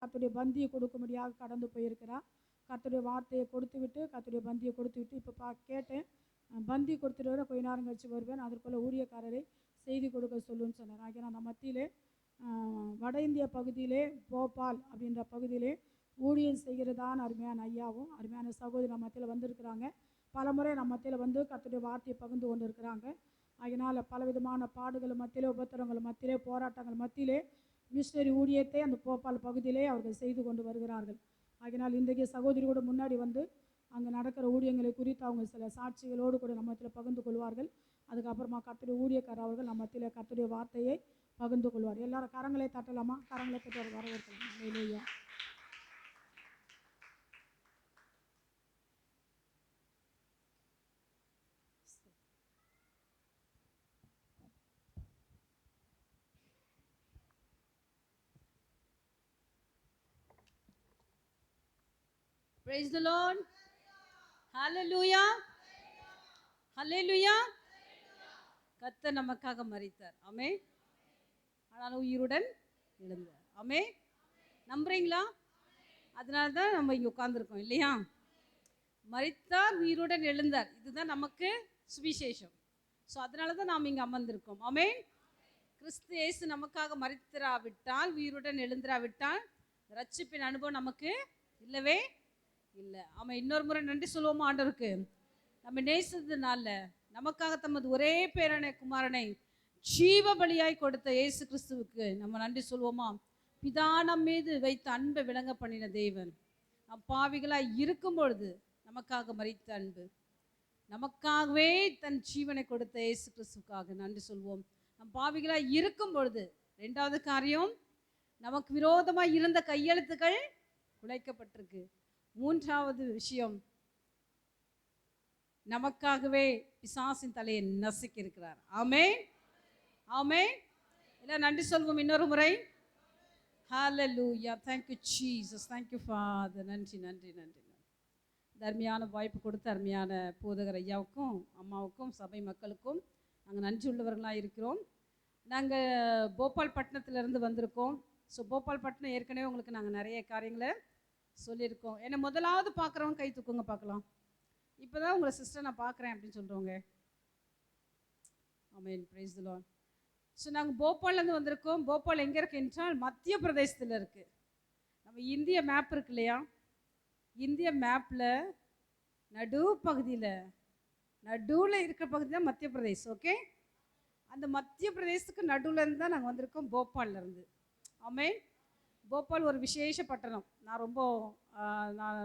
கர்த்தருடைய பந்தியை கொடுக்கும்படியாக கடந்து போயிருக்கிறார். கர்த்தருடைய வார்த்தையை கொடுத்து விட்டு கர்த்தருடைய பந்தியை கொடுத்து விட்டு இப்போ கேட்டேன், பந்தி கொடுத்துட்டு வர கொஞ்ச நேரம் கழிச்சு வருவேன், அதற்குள்ள ஊழியக்காரரை செய்தி கொடுக்க சொல்லுன்னு சொன்னார். ஆகிய அந்த மத்தியிலே வட இந்திய பகுதியிலே போபால் அப்படின்ற பகுதியிலே ஊழியம் செய்கிறதான அருமையான ஐயாவும் அருமையான சகோதரி நம்ம மத்தியில் வந்திருக்கிறாங்க. பல முறை நம்ம மத்தியில் வந்து கர்த்தருடைய வார்த்தையை பகிர்ந்து கொண்டு இருக்கிறாங்க. அதனால் பலவிதமான பாடுகள் மத்தியிலே, உபத்திரங்கள் மத்தியிலே, போராட்டங்கள் மத்தியிலே மிஷனரி ஊழியத்தை அந்த போபால் பகுதியிலே அவர்கள் செய்து கொண்டு வருகிறார்கள். அதனால் இன்றைக்கு சகோதரியோடு முன்னாடி வந்து அங்கே நடக்கிற ஊழியங்களை குறித்து அவங்க சில சாட்சிகளோடு கூட நம்ம மத்தியில் பகிர்ந்து கொள்வார்கள். அதுக்கப்புறமா கர்த்தருடைய ஊழியக்காரர் அவர்கள் நம்ம மத்தியில் கர்த்தருடைய வார்த்தையை பகிர்ந்து கொள்வார். எல்லாரும் கரங்களை தட்டலாமா? கரங்களை தட்டி வரவேற்கலாம். ஹல்லேலூயா. Praise the Lord. Hallelujah. Hallelujah. கர்த்தர் நமக்காக மரித்தார். ஆமென். ஆனாலும் உயிருடன் எழுந்தார். ஆமென். நம்புறீங்களா? அதனால தான் நம்ம இங்கே உட்கார்ந்துருக்கோம் இல்லையா? மரித்தார், உயிருடன் எழுந்தார். இதுதான் நமக்கு சுவிசேஷம். ஸோ அதனால தான் நாம் இங்கே அமர்ந்திருக்கோம். ஆமென். கிறிஸ்து இயேசு நமக்காக மரித்திராவிட்டால், உயிருடன் எழுந்திராவிட்டால் ரட்சிப்பின் அனுபவம் நமக்கு இல்லவே இல்லை. ஆமாம். இன்னொரு முறை நன்றி சொல்லுவோமா ஆண்டவருக்கு? நம்ம நேசித்ததுனால நமக்காக தமது ஒரே பேரான குமாரனை ஜீவ பலியாய் கொடுத்த இயேசு கிறிஸ்துவுக்கு நம்ம நன்றி சொல்லுவோமா? பிதானம் மீது வைத்த அன்பை விளங்க பண்ணின தேவன் நம் பாவிகளாய் இருக்கும் பொழுது நமக்காக மரித்த அன்பு, நமக்காகவே தன் ஜீவனை கொடுத்த இயேசு கிறிஸ்துவுக்காக நன்றி சொல்வோம். நம் பாவிகளாய் இருக்கும் பொழுது ரெண்டாவது காரியம், நமக்கு விரோதமாக இருந்த கையெழுத்துக்கள் குலைக்கப்பட்டிருக்கு. மூன்றாவது விஷயம், நமக்காகவே பிசாசின் தலையை நசுக்கி இருக்கிறார். ஆமென். ஆமென். இல்லை நன்றி சொல்வோம் இன்னொரு முறை. Hallelujah. Thank you Jesus. Thank you father. நன்றி நன்றி நன்றி. அருமையான வாய்ப்பு கொடுத்த அருமையான போதகர் ஐயாவுக்கும் அம்மாவுக்கும் சபை மக்களுக்கும் நாங்கள் நன்றி உள்ளவர்களாக இருக்கிறோம். நாங்கள் போபால் பட்டணத்திலேருந்து வந்திருக்கோம். ஸோ போபால் பட்டணம் ஏற்கனவே உங்களுக்கு நாங்கள் நிறைய காரியங்களை சொல்லியிருக்கோம். என்னை முதலாவது பார்க்குறவங்க கை தூக்குங்க பார்க்கலாம். இப்போ தான் உங்களை சிஸ்டர் நான் பார்க்குறேன் அப்படின்னு சொல்கிறவங்க. Amen. Praise the Lord. So நாங்கள் போபால்லேருந்து வந்திருக்கோம். போபால் எங்கே இருக்குது என்றால் மத்திய பிரதேசத்தில் இருக்குது. நம்ம இந்திய மேப் இருக்கு இல்லையா? இந்திய மேப்பில் நடுவில் இருக்கிற பகுதி தான் மத்திய பிரதேஷ். ஓகே, அந்த மத்திய பிரதேசத்துக்கு நடுவுலேருந்து தான் நாங்கள் வந்திருக்கோம், போபால்லேருந்து. ஆமென். போபால் ஒரு விசேஷ பட்டணம். நான்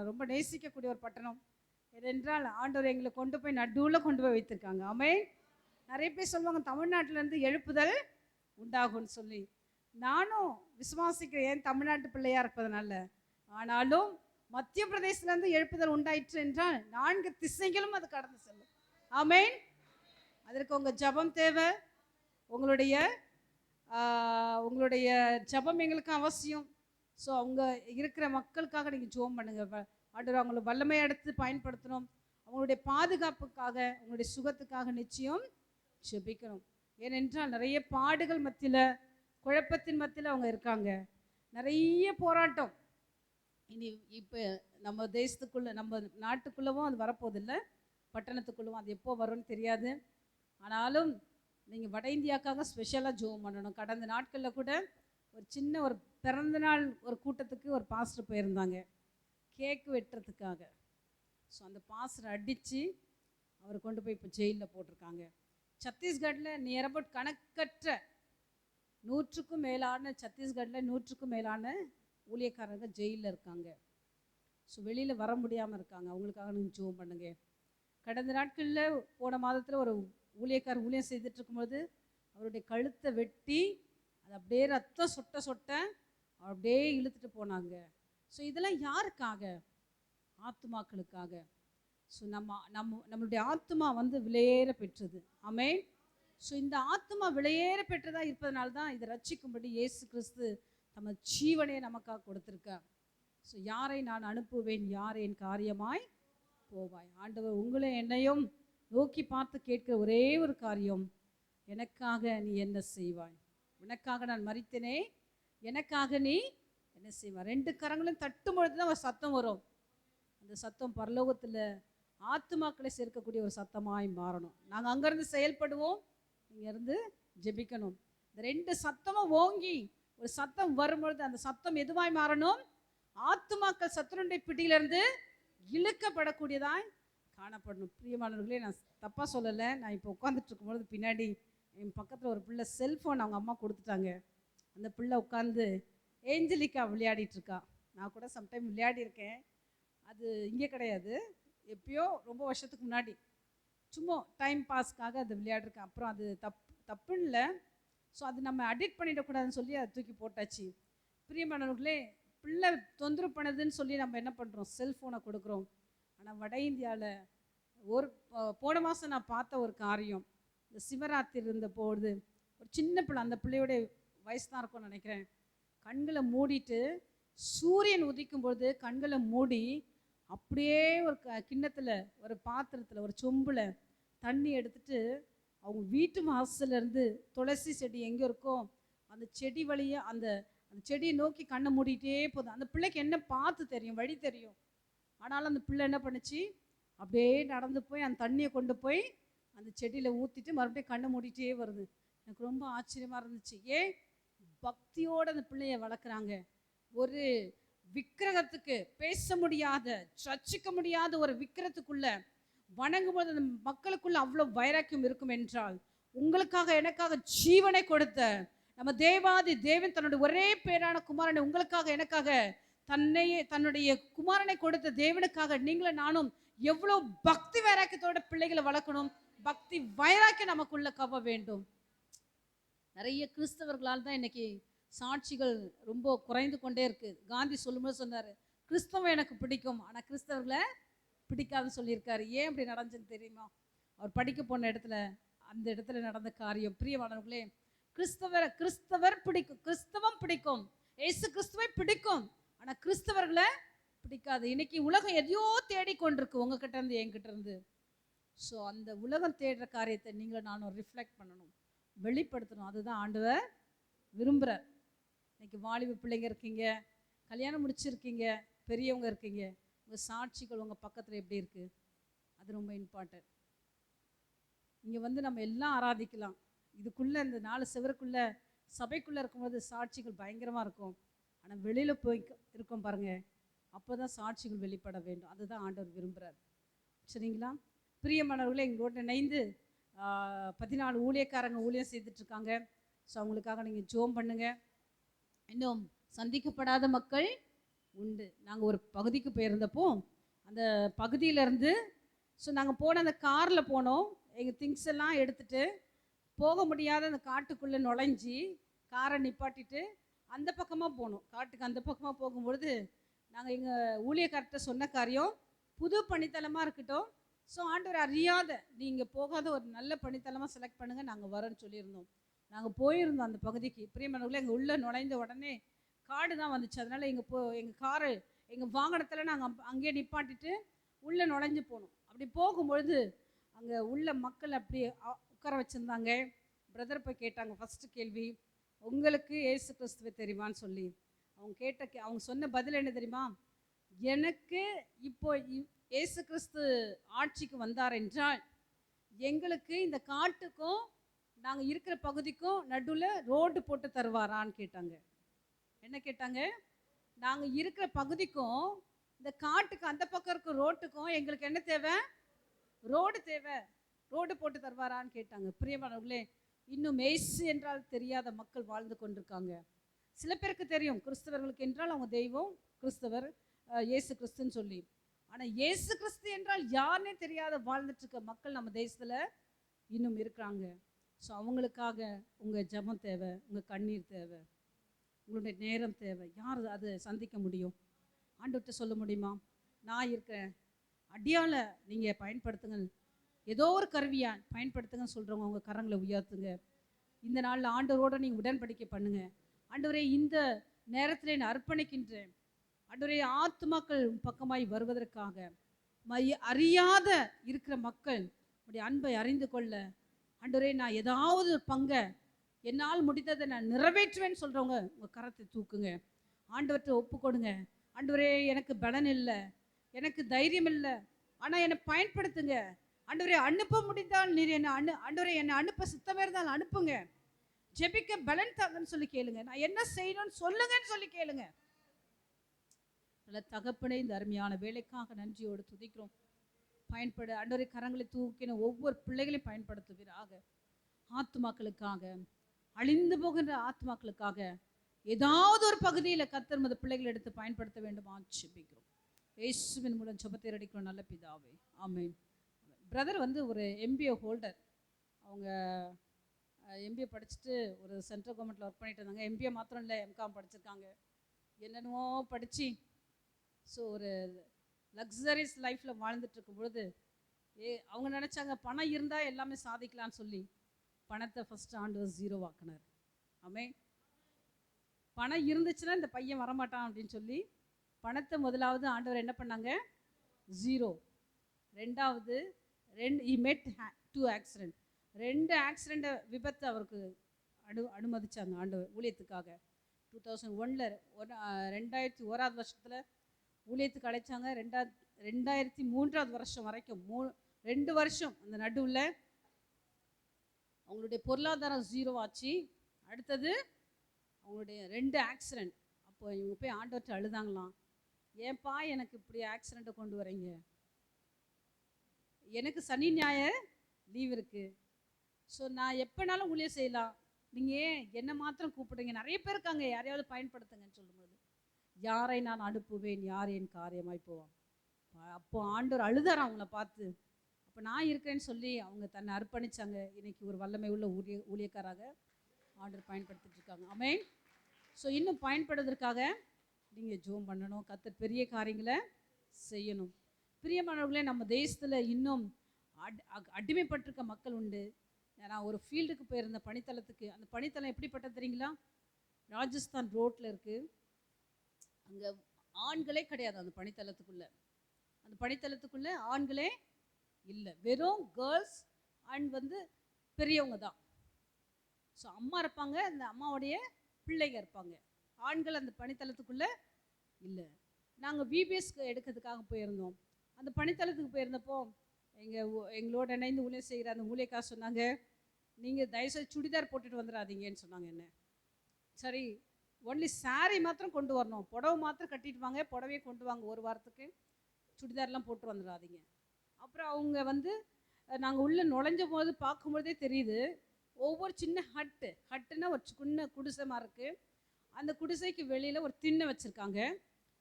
ரொம்ப நேசிக்கக்கூடிய ஒரு பட்டணம். ஏனென்றால் ஆண்டவர் எங்களை கொண்டு போய் நடுவில் கொண்டு போய் வைத்திருக்காங்க. ஆமென். நிறைய பேர் சொல்லுவாங்க தமிழ்நாட்டிலேருந்து எழுப்புதல் உண்டாகும்னு சொல்லி. நானும் விசுவாசிக்கிறேன், ஏன் தமிழ்நாட்டு பிள்ளையாக இருப்பதனால. ஆனாலும் மத்திய பிரதேசத்துலேருந்து எழுப்புதல் உண்டாயிற்று என்றால் 4 திசைகளும் அது கடந்து செல்லும். ஆமென். அதற்கு உங்கள் ஜபம் தேவை. உங்களுடைய ஜபம் எங்களுக்கு அவசியம். ஸோ அவங்க இருக்கிற மக்களுக்காக நீங்கள் ஜெபம் பண்ணுங்கள். ஆண்டவர் அவங்கள வல்லமை எடுத்து பயன்படுத்தணும். அவங்களுடைய பாதுகாப்புக்காக, அவங்களுடைய சுகத்துக்காக நிச்சயம் ஜெபிக்கணும். ஏனென்றால் நிறைய பாடுகள் மத்தியில், குழப்பத்தின் மத்தியில் அவங்க இருக்காங்க. நிறைய போராட்டம். இனி இப்போ நம்ம தேசத்துக்குள்ளே, நம்ம நாட்டுக்குள்ளவும் அது வரப்போதில்லை, பட்டணத்துக்குள்ளவும் அது எப்போ வரும்னு தெரியாது. ஆனாலும் நீங்கள் வட இந்தியாவுக்காக ஸ்பெஷலாக ஜெபம் பண்ணணும். கடந்த நாட்களில் கூட ஒரு சின்ன ஒரு பிறந்தநாள் ஒரு கூட்டத்துக்கு ஒரு பாஸ்டர் போயிருந்தாங்க, கேக்கு வெட்டுறதுக்காக. ஸோ அந்த பாஸ்டர் அடித்து அவர் கொண்டு போய் இப்போ ஜெயிலில் போட்டிருக்காங்க. சத்தீஸ்கட்டில் நியர் அபவுட் கணக்கற்ற 100க்கும் மேலான, சத்தீஸ்கட்டில் 100க்கும் மேலான ஊழியக்காரங்க ஜெயிலில் இருக்காங்க. ஸோ வெளியில் வர முடியாமல் இருக்காங்க. அவங்களுக்காக நீங்கள் ஜெபம் பண்ணுங்க. கடந்த நாட்களில் போன மாதத்தில் ஒரு ஊழியக்காரர் ஊழியம் செய்துட்டு இருக்கும்போது அவருடைய கழுத்தை வெட்டி அது அப்படியே ரத்தம் சொட்ட சொட்ட அப்படியே இழுத்துட்டு போனாங்க. ஸோ இதெல்லாம் யாருக்காக? ஆத்துமாக்களுக்காக. ஸோ நம்மளுடைய ஆத்துமா விலையேற பெற்றது. ஆமென். ஸோ இந்த ஆத்துமா விலையேற பெற்றதாக இருப்பதனால தான் இதை ரட்சிக்கும்படி இயேசு கிறிஸ்து தம ஜீவனையை நமக்காக கொடுத்துருக்கார். ஸோ யாரை நான் அனுப்புவேன், யார் என் காரியமாய் போவாய்? ஆண்டவர் உங்களை என்னையும் நோக்கி பார்த்து கேட்கிற ஒரே ஒரு காரியம், எனக்காக நீ என்ன செய்வாய்? உனக்காக நான் மரித்தேனே, எனக்காக நீ என்ன செய்வார்? 2 கரங்களும் தட்டும் பொழுது தான் ஒரு சத்தம் வரும். அந்த சத்தம் பரலோகத்தில் ஆத்துமாக்களை சேர்க்கக்கூடிய ஒரு சத்தமாய் மாறணும். நாங்கள் அங்கேருந்து செயல்படுவோம், இங்கேருந்து ஜெபிக்கணும். இந்த 2 சத்தமும் ஓங்கி ஒரு சத்தம் வரும்பொழுது அந்த சத்தம் எதுவாய் மாறணும்? ஆத்துமாக்கள் சத்துருடைய பிடியிலிருந்து இழுக்கப்படக்கூடியதாய் காணப்படணும். பிரியமானவர்களே, நான் தப்பாக சொல்லலை. நான் இப்போ உட்காந்துட்டு இருக்கும்பொழுது பின்னாடி என் பக்கத்தில் ஒரு பிள்ளை செல்ஃபோன் அவங்க அம்மா கொடுத்துட்டாங்க. அந்த பிள்ளை உட்காந்து ஏஞ்சலிக்கா விளையாடிட்டு இருக்கா. நான் கூட சம்டைம் விளையாடி இருக்கேன். அது இங்கே கிடையாது, எப்பயோ ரொம்ப வருஷத்துக்கு முன்னாடி சும்மா டைம் பாஸ்க்காக அது விளையாடிருக்கேன். அப்புறம் அது தப்புன்னு இல்லை. ஸோ அது நம்ம அடிக்ட் பண்ணிடக்கூடாதுன்னு சொல்லி அதை தூக்கி போட்டாச்சு. பிரியமானவர்களே, பிள்ளை தொந்தரவு பண்ணுதுன்னு சொல்லி நம்ம என்ன பண்ணுறோம்? செல்ஃபோனை கொடுக்குறோம். ஆனால் வட இந்தியாவில் ஒரு போன மாதம் நான் பார்த்த ஒரு காரியம், இந்த சிவராத்திரி இருந்தபோது ஒரு சின்ன பிள்ளை, அந்த பிள்ளையோட வயசு தான் இருக்கும்னு நினைக்கிறேன், கண்களை மூடிட்டு சூரியன் உதிக்கும்பொழுது கண்களை மூடி அப்படியே ஒரு கிண்ணத்தில், ஒரு பாத்திரத்தில், ஒரு சொம்பில் தண்ணி எடுத்துட்டு அவங்க வீட்டு வாசல்லேருந்து துளசி செடி எங்கே இருக்கோ அந்த செடி வழியை அந்த செடியை நோக்கி கண்ணை மூடிட்டே போதும். அந்த பிள்ளைக்கு என்ன பார்த்து தெரியும்? வழி தெரியும். ஆனாலும் அந்த பிள்ளை என்ன பண்ணுச்சு? அப்படியே நடந்து போய் அந்த தண்ணியை கொண்டு போய் அந்த செடியில் ஊற்றிட்டு மறுபடியும் கண்ணை மூடிட்டே வருது. எனக்கு ரொம்ப ஆச்சரியமாக இருந்துச்சு. ஏன் பக்தியோடு அந்த பிள்ளைய வளர்க்குறாங்க? ஒரு விக்கிரகத்துக்கு, பேச முடியாத, சர்ச்சிக்க முடியாத ஒரு விக்கிரகத்துக்குள்ள வணங்கும்போது அந்த மக்களுக்குள்ள அவ்வளோ வைராக்கியம் இருக்கும் என்றால், உங்களுக்காக எனக்காக ஜீவனை கொடுத்த நம்ம தேவாதி தேவன் தன்னுடைய ஒரே பேரான குமாரனை உங்களுக்காக எனக்காக தன்னுடைய குமாரனை கொடுத்த தேவனுக்காக நீங்களும் நானும் எவ்வளோ பக்தி வைராக்கியத்தோட பிள்ளைகளை வளர்க்கணும். பக்தி வைராக்கியம் நமக்குள்ள கவ வேண்டும். நிறைய கிறிஸ்தவர்களால் தான் இன்னைக்கு சாட்சிகள் ரொம்ப குறைந்து கொண்டே இருக்கு. காந்தி சொல்லும்போது சொன்னார், கிறிஸ்தவம் எனக்கு பிடிக்கும், ஆனால் கிறிஸ்தவர்களை பிடிக்காதுன்னு சொல்லியிருக்காரு. ஏன் அப்படி நடந்துச்சுன்னு தெரியுமா? அவர் படிக்க போன இடத்துல, அந்த இடத்துல நடந்த காரியம். பிரியமானவர்களே, கிறிஸ்தவர் பிடிக்கும், கிறிஸ்தவம் பிடிக்கும், ஏசு கிறிஸ்துவை பிடிக்கும், ஆனால் கிறிஸ்தவர்களை பிடிக்காது. இன்னைக்கு உலகம் எதையோ தேடிக்கொண்டிருக்கு உங்ககிட்ட இருந்து, என்கிட்ட இருந்து. ஸோ அந்த உலகம் தேடுற காரியத்தை நீங்கள் நானும் ரிஃப்ளெக்ட் பண்ணணும், வெளிப்படுத்தணும். அதுதான் ஆண்டவர் விரும்புகிறார். இன்னைக்கு வாலிப பிள்ளைங்க இருக்கீங்க, கல்யாணம் முடிச்சிருக்கீங்க, பெரியவங்க இருக்கீங்க, உங்கள் சாட்சிகள் உங்கள் பக்கத்தில் எப்படி இருக்குது? அது ரொம்ப இம்பார்ட்டன்ட். இங்கே வந்து நம்ம எல்லாம் ஆராதிக்கலாம், இதுக்குள்ளே இந்த 4 செவருக்குள்ளே சபைக்குள்ளே இருக்கும்போது சாட்சிகள் பயங்கரமாக இருக்கும். ஆனால் வெளியில் போய் இருக்கோம் பாருங்கள், அப்போ தான் சாட்சிகள் வெளிப்பட வேண்டும். அதுதான் ஆண்டவர் விரும்புகிறார். சரிங்களா? பிரியமானவர்களே, எங்களோட இணைந்து 14 ஊழியக்காரங்க ஊழியம் செய்துட்ருக்காங்க. ஸோ அவங்களுக்காக நீங்கள் ஜோம் பண்ணுங்கள். இன்னும் சந்திக்கப்படாத மக்கள் உண்டு. நாங்கள் ஒரு பகுதிக்கு போயிருந்தப்போ அந்த பகுதியிலேருந்து, ஸோ நாங்கள் போன அந்த காரில் போனோம். எங்கள் திங்ஸ் எல்லாம் எடுத்துகிட்டு போக முடியாத அந்த காட்டுக்குள்ளே நுழைஞ்சி காரை நிப்பாட்டிட்டு அந்த பக்கமாக போனோம். காட்டுக்கு அந்த பக்கமாக போகும்பொழுது நாங்கள் எங்கள் ஊழியக்கார்ட்ட சொன்ன காரியம், புது பணித்தலமாக இருக்கட்டும், ஸோ ஆண்டவர் அறியாத நீங்கள் போகாத ஒரு நல்ல பணித்தலமாக செலக்ட் பண்ணுங்கள், நாங்கள் வரோன்னு சொல்லியிருந்தோம். நாங்கள் போயிருந்தோம் அந்த பகுதிக்கு. பிரியமானவர்களே, எங்கள் உள்ளே நுழைந்த உடனே காடு தான் வந்துச்சு. அதனால் எங்கள் காரு, எங்கள் வாகனத்தில் நாங்கள் அங்கேயே நிப்பாட்டிட்டு உள்ளே நுழைஞ்சு போனோம். அப்படி போகும்பொழுது அங்கே உள்ள மக்கள் அப்படி உட்கார வச்சுருந்தாங்க. பிரதர் போய் கேட்டாங்க, ஃபஸ்ட்டு கேள்வி, உங்களுக்கு ஏசு கிறிஸ்துவை தெரியுமான்னு சொல்லி. அவங்க சொன்ன பதில் என்ன தெரியுமா? எனக்கு இப்போ ஏசு கிறிஸ்து ஆட்சிக்கு வந்தார் என்றால் எங்களுக்கு இந்த காட்டுக்கும் நாங்கள் இருக்கிற பகுதிக்கும் நடுவில் ரோடு போட்டு தருவாரான்னு கேட்டாங்க. என்ன கேட்டாங்க? நாங்கள் இருக்கிற பகுதிக்கும் இந்த காட்டுக்கு அந்த பக்கம் இருக்க ரோட்டுக்கும் எங்களுக்கு என்ன தேவை? ரோடு தேவை. ரோடு போட்டு தருவாரான்னு கேட்டாங்க. பிரியமானவர்களே, இன்னும் ஏசு என்றால் தெரியாத மக்கள் வாழ்ந்து கொண்டிருக்காங்க. சில பேருக்கு தெரியும் கிறிஸ்தவர்களுக்கு என்றால் அவங்க தெய்வம் கிறிஸ்தவர், இயேசு கிறிஸ்துன்னு சொல்லி. ஆனால் இயேசு கிறிஸ்து என்றால் யாருன்னே தெரியாத வாழ்ந்துட்டு இருக்க மக்கள் நம்ம தேசத்தில் இன்னும் இருக்கிறாங்க. ஸோ அவங்களுக்காக உங்கள் ஜெபம் தேவை, உங்கள் கண்ணீர் தேவை, உங்களுடைய நேரம் தேவை. யார் அதை சந்திக்க முடியும்? ஆண்டவர்கிட்ட சொல்ல முடியுமா? நான் இருக்கிறேன், அடியால் நீங்கள் பயன்படுத்துங்க, ஏதோ ஒரு கருவியாக பயன்படுத்துங்கன்னு சொல்கிறவங்க உங்கள் கரங்களை உயர்த்துங்க. இந்த நாளில் ஆண்டவரோடு நீங்கள் உடன்படிக்கை பண்ணுங்கள். ஆண்டவரே, இந்த நேரத்தில் நான் அர்ப்பணிக்கின்றேன். ஆண்டவரே, ஆத்துமாக்கள் பக்கமாய் வருவதற்காக, அறியாத இருக்கிற மக்கள் உடைய அன்பை அறிந்து கொள்ள, ஆண்டவரே, நான் ஏதாவது பங்கை என்னால் முடிந்ததை நான் நிறைவேற்றுவேன்னு சொல்கிறவங்க உங்கள் கரத்தை தூக்குங்க. ஆண்டவர்கிட்ட ஒப்பு கொடுங்க. ஆண்டவரே, எனக்கு பலன் இல்லை, எனக்கு தைரியம் இல்லை, ஆனால் என்னை பயன்படுத்துங்க. ஆண்டவரே, அனுப்ப முடிந்தால் நீர் என்னை ஆண்டவரே, என்னை அனுப்ப சித்தமே இருந்தால் அனுப்புங்க. ஜெபிக்க பலன் தாங்கன்னு சொல்லி கேளுங்க. நான் என்ன செய்யணும்னு சொல்லுங்கன்னு சொல்லி கேளுங்க. நல்ல தகப்பனே, இந்த அருமையான வேலைக்காக நன்றியோடு துதிக்கிறோம். பயன்பட ஆண்டவரே, கரங்களை தூக்கின ஒவ்வொரு பிள்ளைகளையும் பயன்படுத்துவீராக. ஆத்துமாக்களுக்காக, அழிந்து போகின்ற ஆத்துமாக்களுக்காக ஏதாவது ஒரு பகுதியில் கர்த்தர் மது பிள்ளைகளை எடுத்து பயன்படுத்த வேண்டுமா ஜெபிக்கிறோம். இயேசுவின் மூலம் ஜெபத்தை அடிக்கிறோம் நல்ல பிதாவே, ஆமென். பிரதர் வந்து ஒரு எம்பிஏ ஹோல்டர். அவங்க எம்பிஏ படிச்சுட்டு ஒரு சென்ட்ரல் கவர்மெண்ட்டில் ஒர்க் பண்ணிட்டு இருந்தாங்க. எம்பிஏ மாத்திரம் இல்லை, எம்காம் படிச்சிருக்காங்க, என்னென்னவோ படித்து. ஸோ ஒரு லக்ஸரிஸ் லைஃப்பில் வாழ்ந்துட்டு இருக்கும் பொழுது அவங்க நினச்சாங்க பணம் இருந்தால் எல்லாமே சாதிக்கலான்னு சொல்லி பணத்தை ஃபஸ்ட்டு ஆண்டவர் ஜீரோ ஆக்கினார். ஆமென். பணம் இருந்துச்சுன்னா இந்த பையன் வரமாட்டான் அப்படின்னு சொல்லி பணத்தை முதலாவது ஆண்டவர் என்ன பண்ணாங்க, ஜீரோ. ரெண்டாவது he met 2 ஆக்சிடென்ட். 2 ஆக்சிடெண்ட் விபத்து அவருக்கு அனுமதிச்சாங்க ஆண்டவர் ஊழியத்துக்காக. 2001 2001 வருஷத்தில் ஊழியத்துக்கு அழைச்சாங்க. 2003 வருஷம் வரைக்கும் 2 வருஷம் அந்த நடுவில் அவங்களுடைய பொருளாதாரம் ஜீரோ ஆச்சு. அடுத்தது அவங்களுடைய 2 ஆக்சிடெண்ட். அப்போ இவங்க போய் ஆண்டவர்கிட்ட அழுதாங்களாம், ஏன்பா எனக்கு இப்படி ஆக்சிடெண்ட்டை கொண்டு வரீங்க, எனக்கு சனி ஞாயிறு லீவ் இருக்குது, ஸோ நான் எப்போனாலும் ஊழியம் செய்யலாம், நீங்கள் ஏன் என்னை மாத்திரம் கூப்பிடுங்க, நிறைய பேர் இருக்காங்க, யாரையாவது பயன்படுத்துங்கன்னு சொல்லும்போது, யாரை நான் அனுப்புவேன், யார் என் காரியமாய் போவான். அப்போ ஆண்டவர் அழுதார் அவங்கள பார்த்து. அப்போ நான் இருக்கேன்னு சொல்லி அவங்க தன்னை அர்ப்பணித்தாங்க. இன்னைக்கு ஒரு வல்லமை உள்ள ஊழியக்காராக ஆண்டவர் பயன்படுத்திட்டு இருக்காங்க. ஆமென். ஸோ இன்னும் பயன்படுவதற்காக நீங்கள் ஜெபம் பண்ணணும், கர்த்தர் பெரிய காரியங்களை செய்யணும். பிரியமானவர்களே, நம்ம தேசத்தில் இன்னும் அடிமைப்பட்டிருக்க மக்கள் உண்டு. நான் ஒரு ஃபீல்டுக்கு போயிருந்த பணித்தளத்துக்கு. அந்த பணித்தளம் எப்படிப்பட்டது தெரியுங்களா? ராஜஸ்தான் ரோட்டில் இருக்குது. அங்கே ஆண்களே கிடையாது அந்த பணித்தளத்துக்குள்ளே. அந்த பணித்தளத்துக்குள்ளே ஆண்களே இல்லை, வெறும் கேர்ள்ஸ் அண்ட் வந்து பெரியவங்க தான். ஸோ அம்மா இருப்பாங்க, அந்த அம்மாவுடைய பிள்ளைங்க இருப்பாங்க. ஆண்கள் அந்த பணித்தளத்துக்குள்ளே இல்லை. நாங்கள் விபிஎஸ்க்கு எடுக்கிறதுக்காக போயிருந்தோம். அந்த பணித்தளத்துக்கு போயிருந்தப்போ எங்களோட இணைந்து ஊழியம் செய்கிற அந்த ஊழியக்கார் சொன்னாங்க, நீங்கள் தயவுசெய்து சுடிதார் போட்டுட்டு வந்துடாதீங்கன்னு சொன்னாங்க. என்ன சரி, ஒன்லி சாரீ மாத்திரம் கொண்டு வரணும், புடவை மாத்திரம் கட்டிட்டு வாங்க, புடவையே கொண்டு வாங்க, ஒரு வாரத்துக்கு சுடிதார்லாம் போட்டு வந்துடாதீங்க. அப்புறம் அவங்க வந்து நாங்கள் உள்ளே நுழைஞ்ச போது பார்க்கும்போதே தெரியுது, ஒவ்வொரு சின்ன ஹட்டுன்னா ஒரு சின்ன குடிசை மாதிரி இருக்குது. அந்த குடிசைக்கு வெளியில் ஒரு திண்ணை வச்சுருக்காங்க.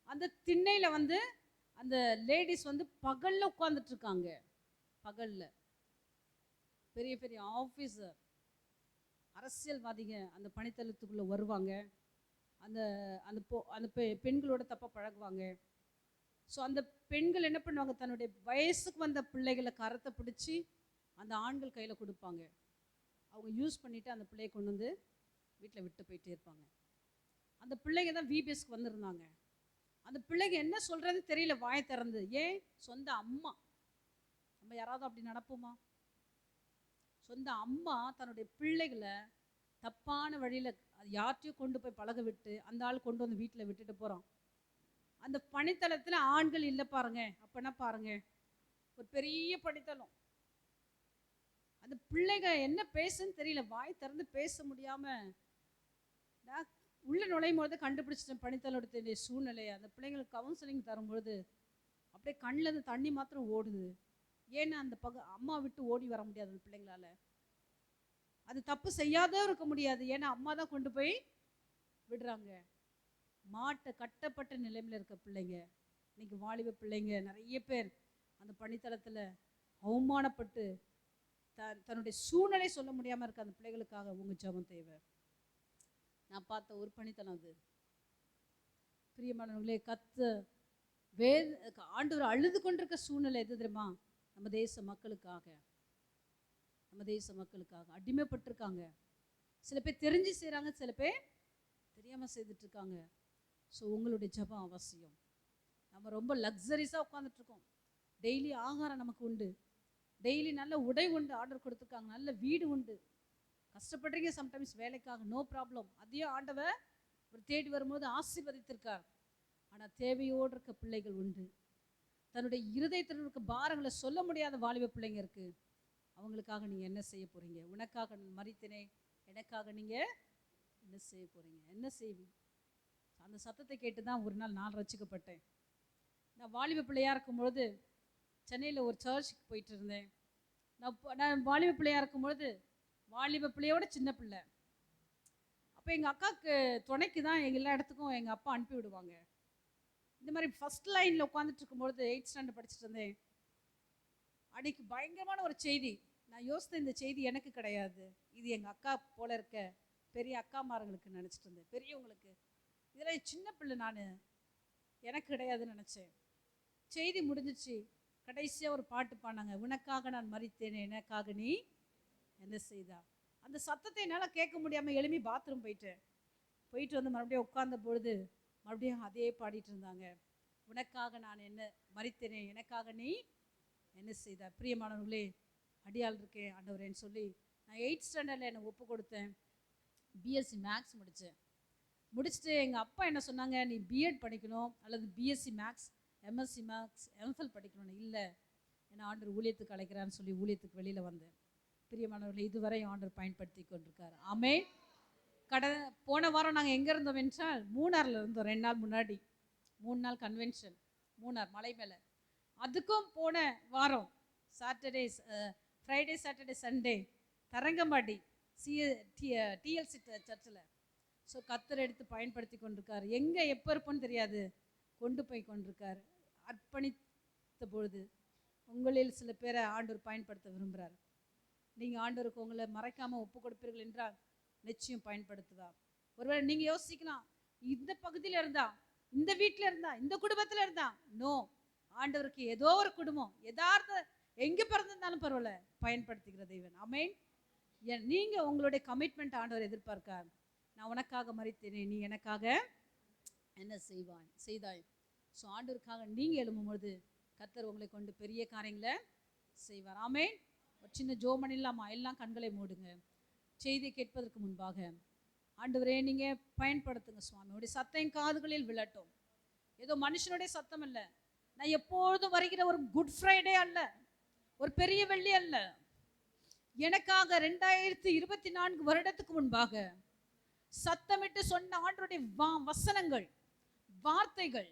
அந்த திண்ணையில் வந்து அந்த லேடிஸ் வந்து பகலில் உட்காந்துட்ருக்காங்க. பகலில் பெரிய பெரிய ஆஃபீஸர், அரசியல்வாதிங்க அந்த பணித்தளத்துக்குள்ளே வருவாங்க. அந்த அந்த அந்த பெண்களோட தப்பாக பழகுவாங்க. ஸோ அந்த பெண்கள் என்ன பண்ணுவாங்க, தன்னுடைய வயசுக்கு வந்த பிள்ளைகளை கரத்தை பிடிச்சி அந்த ஆண்கள் கையில் கொடுப்பாங்க. அவங்க யூஸ் பண்ணிவிட்டு அந்த பிள்ளையை கொண்டு வந்து வீட்டில் விட்டு போயிட்டே இருப்பாங்க. அந்த பிள்ளைங்க தான் விபிஎஸ்க்கு வந்திருந்தாங்க. அந்த பிள்ளைங்க என்ன சொல்கிறது தெரியல, வாயை திறந்து. ஏன் சொந்த அம்மா, நம்ம யாராவது அப்படி நடப்போமா? சொந்த அம்மா தன்னுடைய பிள்ளைகளை தப்பான வழியில் யார்ட்டையும் கொண்டு போய் பழக விட்டு அந்த ஆள் கொண்டு வந்து வீட்டில் விட்டுட்டு போகிறான். அந்த பணித்தளத்தில் ஆண்கள் இல்லை பாருங்க. அப்போனா பாருங்க, ஒரு பெரிய பணித்தளம். அந்த பிள்ளைங்க என்ன பேசுன்னு தெரியல, வாய் திறந்து பேச முடியாமல் நான் உள்ளே நுழையும் போது கண்டுபிடிச்சிட்டேன் பணித்தளத்துடைய சூழ்நிலையை. அந்த பிள்ளைங்களுக்கு கவுன்சிலிங் தரும்பொழுது அப்படியே கண்ணில் இருந்து தண்ணி மாத்திரம் ஓடுது. ஏன்னா அந்த அம்மா விட்டு ஓடி வர முடியாது அந்த பிள்ளைங்களால. அது தப்பு செய்யாத இருக்க முடியாது, ஏன்னா அம்மா தான் கொண்டு போய் விடுறாங்க. மாட்டை கட்டப்பட்ட நிலைமையில் இருக்க பிள்ளைங்க, இன்னைக்கு வாலிப பிள்ளைங்க நிறைய பேர் அந்த பணித்தளத்தில் அவமானப்பட்டு தன்னுடைய சூழ்நிலை சொல்ல முடியாமல் இருக்க அந்த பிள்ளைகளுக்காக உங்கள் ஜெபம் தேவை. நான் பார்த்த ஒரு பணித்தளம் அது. பிரியமானவர்களே, ஆண்டவர் அழுது கொண்டிருக்க சூழ்நிலை எது தெரியுமா? நம்ம தேச மக்களுக்காக, நம்ம தேச மக்களுக்காக அடிமைப்பட்டிருக்காங்க. சில பேர் தெரிஞ்சு செய்கிறாங்க, சில பேர் தெரியாமல் செய்துட்டு இருக்காங்க. ஸோ உங்களுடைய ஜெபம் அவசியம். நம்ம ரொம்ப லக்ஸரிஸாக உட்காந்துட்ருக்கோம். டெய்லி ஆகாரம் நமக்கு உண்டு, டெய்லி நல்ல உடை உண்டு, ஆர்டர் கொடுத்துருக்காங்க, நல்ல வீடு உண்டு. கஷ்டப்படுறீங்க சம்டைம்ஸ் வேலைக்காக, நோ ப்ராப்ளம். அதையும் ஆண்டவர் அவர் தேடி வரும்போது ஆசீர்வதித்திருக்கார். ஆனால் தேவையோடு இருக்க பிள்ளைகள் உண்டு. தன்னுடைய இருதயத்தில் இருக்க பாரங்களை சொல்ல முடியாத வாலிப பிள்ளைங்க இருக்கு. அவங்களுக்காக நீங்கள் என்ன செய்ய போறீங்க? உனக்காக நான் மரித்தேனே, எனக்காக நீங்கள் என்ன செய்ய போறீங்க? என்ன செய்வீங்க? அந்த சத்தத்தை கேட்டு தான் ஒரு நாள் நான் ரட்சிக்கப்பட்டேன். நான் வாலிப பிள்ளையாக இருக்கும்பொழுது சென்னையில் ஒரு சர்ச்சுக்கு போயிட்டு இருந்தேன். நான் வாலிப பிள்ளையாக இருக்கும்பொழுது வாலிப பிள்ளையோட சின்ன பிள்ளை. அப்போ எங்கள் அக்காவுக்கு துணைக்கு தான் எல்லா இடத்துக்கும் எங்கள் அப்பா அனுப்பி விடுவாங்க. இந்த மாதிரி ஃபஸ்ட் லைனில் உட்காந்துட்டு இருக்கும்பொழுது 8th ஸ்டாண்டர்ட் படிச்சுட்டு இருந்தேன். அன்னைக்கு பயங்கரமான ஒரு செய்தி. நான் யோசித்தேன், இந்த செய்தி எனக்கு கிடையாது, இது எங்கள் அக்கா போல இருக்க பெரிய அக்காமாரங்களுக்கு நினச்சிட்டு இருந்தேன், பெரியவங்களுக்கு. இதெல்லாம் சின்ன பிள்ளை, நான் எனக்கு கிடையாதுன்னு நினச்சேன். செய்தி முடிஞ்சிச்சு. கடைசியாக ஒரு பாட்டு பாடினாங்க, உனக்காக நான் மரித்தேனே, எனக்காக நீ என்ன செய்தா. அந்த சத்தத்தை என்னால் கேட்க முடியாமல் எழுப்பி பாத்ரூம் போயிட்டு வந்து மறுபடியும் உட்கார்ந்த பொழுது மறுபடியும் அதே பாடிட்டு இருந்தாங்க, உனக்காக நான் என்ன மரித்தேனே, எனக்காக நீ என்ன செய்தா. பிரியமானவர்களே, அடியாள் இருக்கேன் ஆண்டவரேன்னு சொல்லி நான் 8th ஸ்டாண்டர்டில் என்னை ஒப்பு கொடுத்தேன். பிஎஸ்சி மேக்ஸ் முடிச்சுட்டு எங்கள் அப்பா என்ன சொன்னாங்க, நீ பிஎட் படிக்கணும் அல்லது BSc maths, MSc maths, MPhil படிக்கணும்னு. இல்லை, என்னை ஆண்டவர் ஊழியத்துக்கு அழைக்கிறான்னு சொல்லி ஊழியத்துக்கு வெளியில் வந்தேன். பிரியமானவர்களே, இதுவரை ஆண்டவர் பயன்படுத்தி கொண்டிருக்கார். ஆமென். போன வாரம் நாங்கள் எங்கே இருந்தோம் என்றால் மூணாரில் இருந்தோம். 2 நாள் முன்னாடி 3 நாள் கன்வென்ஷன் மூணார் மலை மேலே. அதுக்கும் போன வாரம் Friday Saturday Sunday Tharangambadi DLC சர்ச்சில். ஸோ கர்த்தர் எடுத்து பயன்படுத்தி கொண்டிருக்கார். எங்கே எப்போ இருப்போன்னு தெரியாது, கொண்டு போய் கொண்டிருக்கார். அர்ப்பணித்த பொழுது உங்களில் சில பேரை ஆண்டவர் பயன்படுத்த விரும்புகிறார். நீங்கள் ஆண்டவருக்கு உங்களை மறைக்காமல் ஒப்பு கொடுப்பீர்கள் என்றால் நிச்சயம் பயன்படுத்துவார். ஒருவேளை நீங்கள் யோசிக்கலாம், இந்த பகுதியில் இருந்தா, இந்த வீட்டில் இருந்தா, இந்த குடும்பத்தில் இருந்தா, நோ, ஆண்டவருக்கு ஏதோ ஒரு குடும்பம் யதார்த்த எங்கே பிறந்திருந்தாலும் பரவாயில்ல, பயன்படுத்துகிற தேவன். ஆமென். நீங்கள் உங்களுடைய கமிட்மெண்ட் ஆண்டவர் எதிர்பார்க்கார். நான் உனக்காக மரித்தேனே, நீ எனக்காக என்ன செய்தாய். ஸோ ஆண்டவருக்காக நீங்கள் எழும்பும்போது கர்த்தர் உங்களை கொண்டு பெரிய காரியங்களை செய்வார். ஆமென். ஒரு சின்ன ஜோமன் இல்லாமல் எல்லாம் கண்களை மூடுங்க. செய்தியை கேட்பதற்கு முன்பாக ஆண்டவரே, நீங்கள் பயன்படுத்துங்க சுவாமி. உடைய சத்தம் காதுகளில் விழட்டும். ஏதோ மனுஷனுடைய சத்தம் இல்லை. நான் எப்பொழுதும் வருகிற ஒரு குட் ஃப்ரைடே அல்ல, ஒரு பெரிய வெள்ளி அல்ல. எனக்காக 2024 வருடத்துக்கு முன்பாக சத்தமிட்டு சொன்ன ஆண்டவருடைய வசனங்கள், வார்த்தைகள்,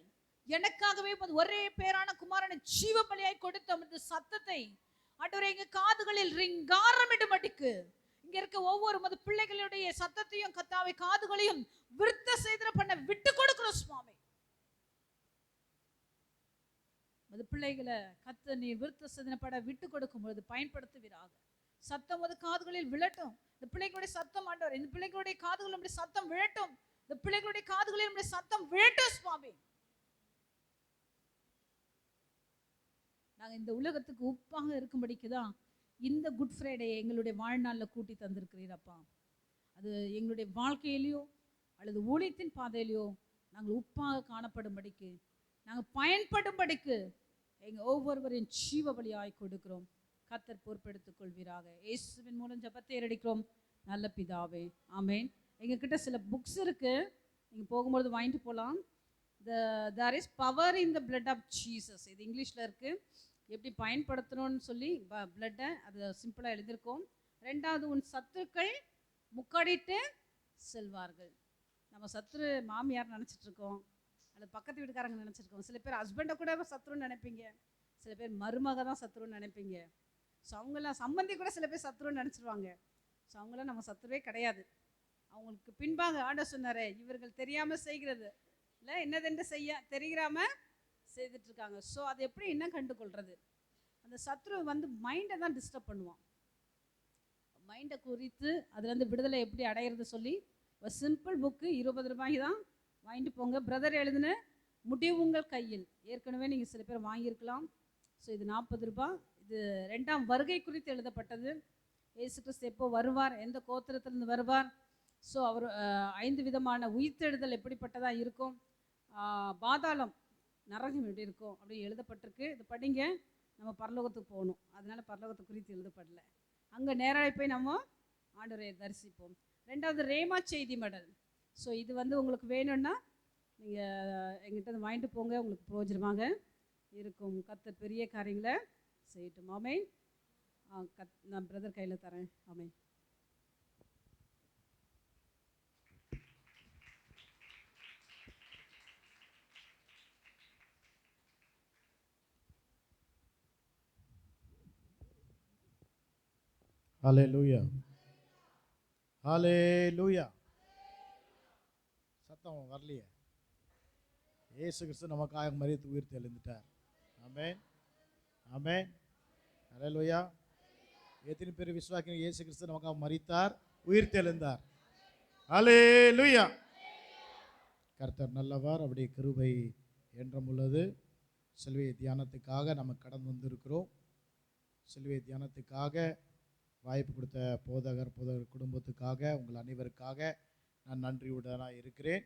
எனக்காகவே ஒரே பேரான குமாரனை ஜீவ பலியாய் கொடுத்த அந்த சத்தத்தை ஆண்டவரே எங்க காதுகளில் ரிங்காரமிடும்படிக்கு இங்க இருக்க ஒவ்வொரு மது பிள்ளைகளுடைய சத்தத்தையும் கத்தாவை காதுகளையும் விருத்த சேதன பண்ண விட்டு கொடுக்கிறோம் சுவாமி. மது பிள்ளைகளை கத்த நீர் விருத்த சேதனப்பட விட்டு கொடுக்கும் பொழுது பயன்படுத்துவீராக. சத்தம் மது காதுகளில் விழட்டும். இந்த பிள்ளைகளுடைய சத்தம் ஆண்டவர், இந்த பிள்ளைகளுடைய காதுகளில் நம்முடைய சத்தம் விழட்டும். இந்த பிள்ளைகளுடைய காதுகளில் நம்முடைய சத்தம் விழட்டும் சுவாமி. நாங்கள் இந்த உலகத்துக்கு உப்பாக இருக்கும்படிக்கு தான் இந்த குட் ஃப்ரைடே எங்களுடைய வாழ்நாளில் கூட்டி தந்திருக்கிறீரப்பா. அது எங்களுடைய வாழ்க்கையிலையோ அல்லது ஊழியத்தின் பாதையிலையோ நாங்கள் உப்பாக காணப்படும்படிக்கு, நாங்கள் பயன்படும்படிக்கு எங்கள் ஒவ்வொருவரின் ஜீவ பலியாய் கொடுக்கிறோம். கர்த்தர் பொறுப்பெடுத்துக் கொள்வீராக. இயேசுவின் மூலம் ஜெபத்தை ஏறெடுக்கிறோம் நல்ல பிதாவே, ஆமென். எங்ககிட்ட சில புக்ஸ் இருக்குது, நீங்கள் போகும்போது வாங்கிட்டு போகலாம். there is power in the blood of Jesus. இது இங்கிலீஷில் இருக்குது. எப்படி பயன்படுத்தணும்னு சொல்லி பிளட்டை அது சிம்பிளாக எழுதியிருக்கோம். 2வது, உன் சத்துருக்கள் முக்காடிட்டு செல்வார்கள். நம்ம சத்துரு மாமியார் நினச்சிட்ருக்கோம், அல்லது பக்கத்து வீட்டுக்காரங்க நினச்சிருக்கோம். சில பேர் ஹஸ்பண்டை கூட சத்ருன்னு நினைப்பீங்க, சில பேர் மருமக தான் சத்ருன்னு நினைப்பீங்க. ஸோ அவங்களாம் சம்பந்தி கூட சில பேர் சத்ருன்னு நினச்சிருவாங்க. ஸோ அவங்களாம் நம்ம சத்ருவே கிடையாது. அவங்களுக்கு பின்பாக ஆண்டவர் சொன்னாரே, இவர்கள் தெரியாமல் செய்கிறது இல்லை, என்னதென்று செய்ய தெரியாமல் செய்துட்ருக்காங்க. ஸோ அதை எப்படி என்ன கண்டுகொள்கிறது? அந்த சத்ரு மைண்டை தான் டிஸ்டர்ப் பண்ணுவான். மைண்டை குறித்து அதுலேருந்து விடுதலை எப்படி அடையிறது சொல்லி ஒரு சிம்பிள் புக்கு 20 ரூபாய்க்கு தான் வாங்கிட்டு போங்க. பிரதர் எழுதின முடிவு உங்கள் கையில், ஏற்கனவே நீங்கள் சில பேர் வாங்கியிருக்கலாம். ஸோ இது 40 ரூபாய். இது 2ஆம் வருகை குறித்து எழுதப்பட்டது. இயேசு கிறிஸ்து எப்போ வருவார், எந்த கோத்திரத்திலிருந்து வருவார், ஸோ அவர் 5 விதமான உயிர்த்தெழுதல் எப்படிப்பட்டதாக இருக்கும், பாதாளம் நரகம் எப்படி இருக்கும் அப்படி எழுதப்பட்டிருக்கு. இது படிங்க. நம்ம பரலோகத்துக்கு போகணும், அதனால பரலோகத்தை குறித்து எழுதப்படலை. அங்கே நேராக போய் நம்ம ஆண்டவரை தரிசிப்போம். 2வது ரேமா செய்தி மடல். ஸோ இது உங்களுக்கு வேணும்னா நீங்கள் எங்கிட்ட வாங்கிட்டு போங்க, உங்களுக்கு பிரயோஜனமாக இருக்கும். கர்த்தர் பெரிய காரியங்களை செய்யட்டும். ஆமென். நான் பிரதர் கையில் தரேன். ஆமென். ஹல்லேலூயா, ஹல்லேலூயா. சத்தம் வரலையே. இயேசு கிறிஸ்து நமக்காக மரித்து உயிர் தெழுந்துட்டார். ஆமென், ஆமென், ஹல்லேலூயா. எத்தனை பேர் விசுவாசிக்கிறீங்க? இயேசு கிறிஸ்து நமக்காக மரித்தார், உயிர் தெழுந்தார். ஹல்லேலூயா. கர்த்தர் நல்லவர், அவருடைய கிருபை என்றும் உள்ளது. சிலுவை தியானத்துக்காக நம்ம கடந்து வந்திருக்கிறோம். சிலுவை தியானத்துக்காக வாய்ப்பு கொடுத்த போதகர் குடும்பத்துக்காக, உங்கள் அனைவருக்காக நான் நன்றியுடனாக இருக்கிறேன்.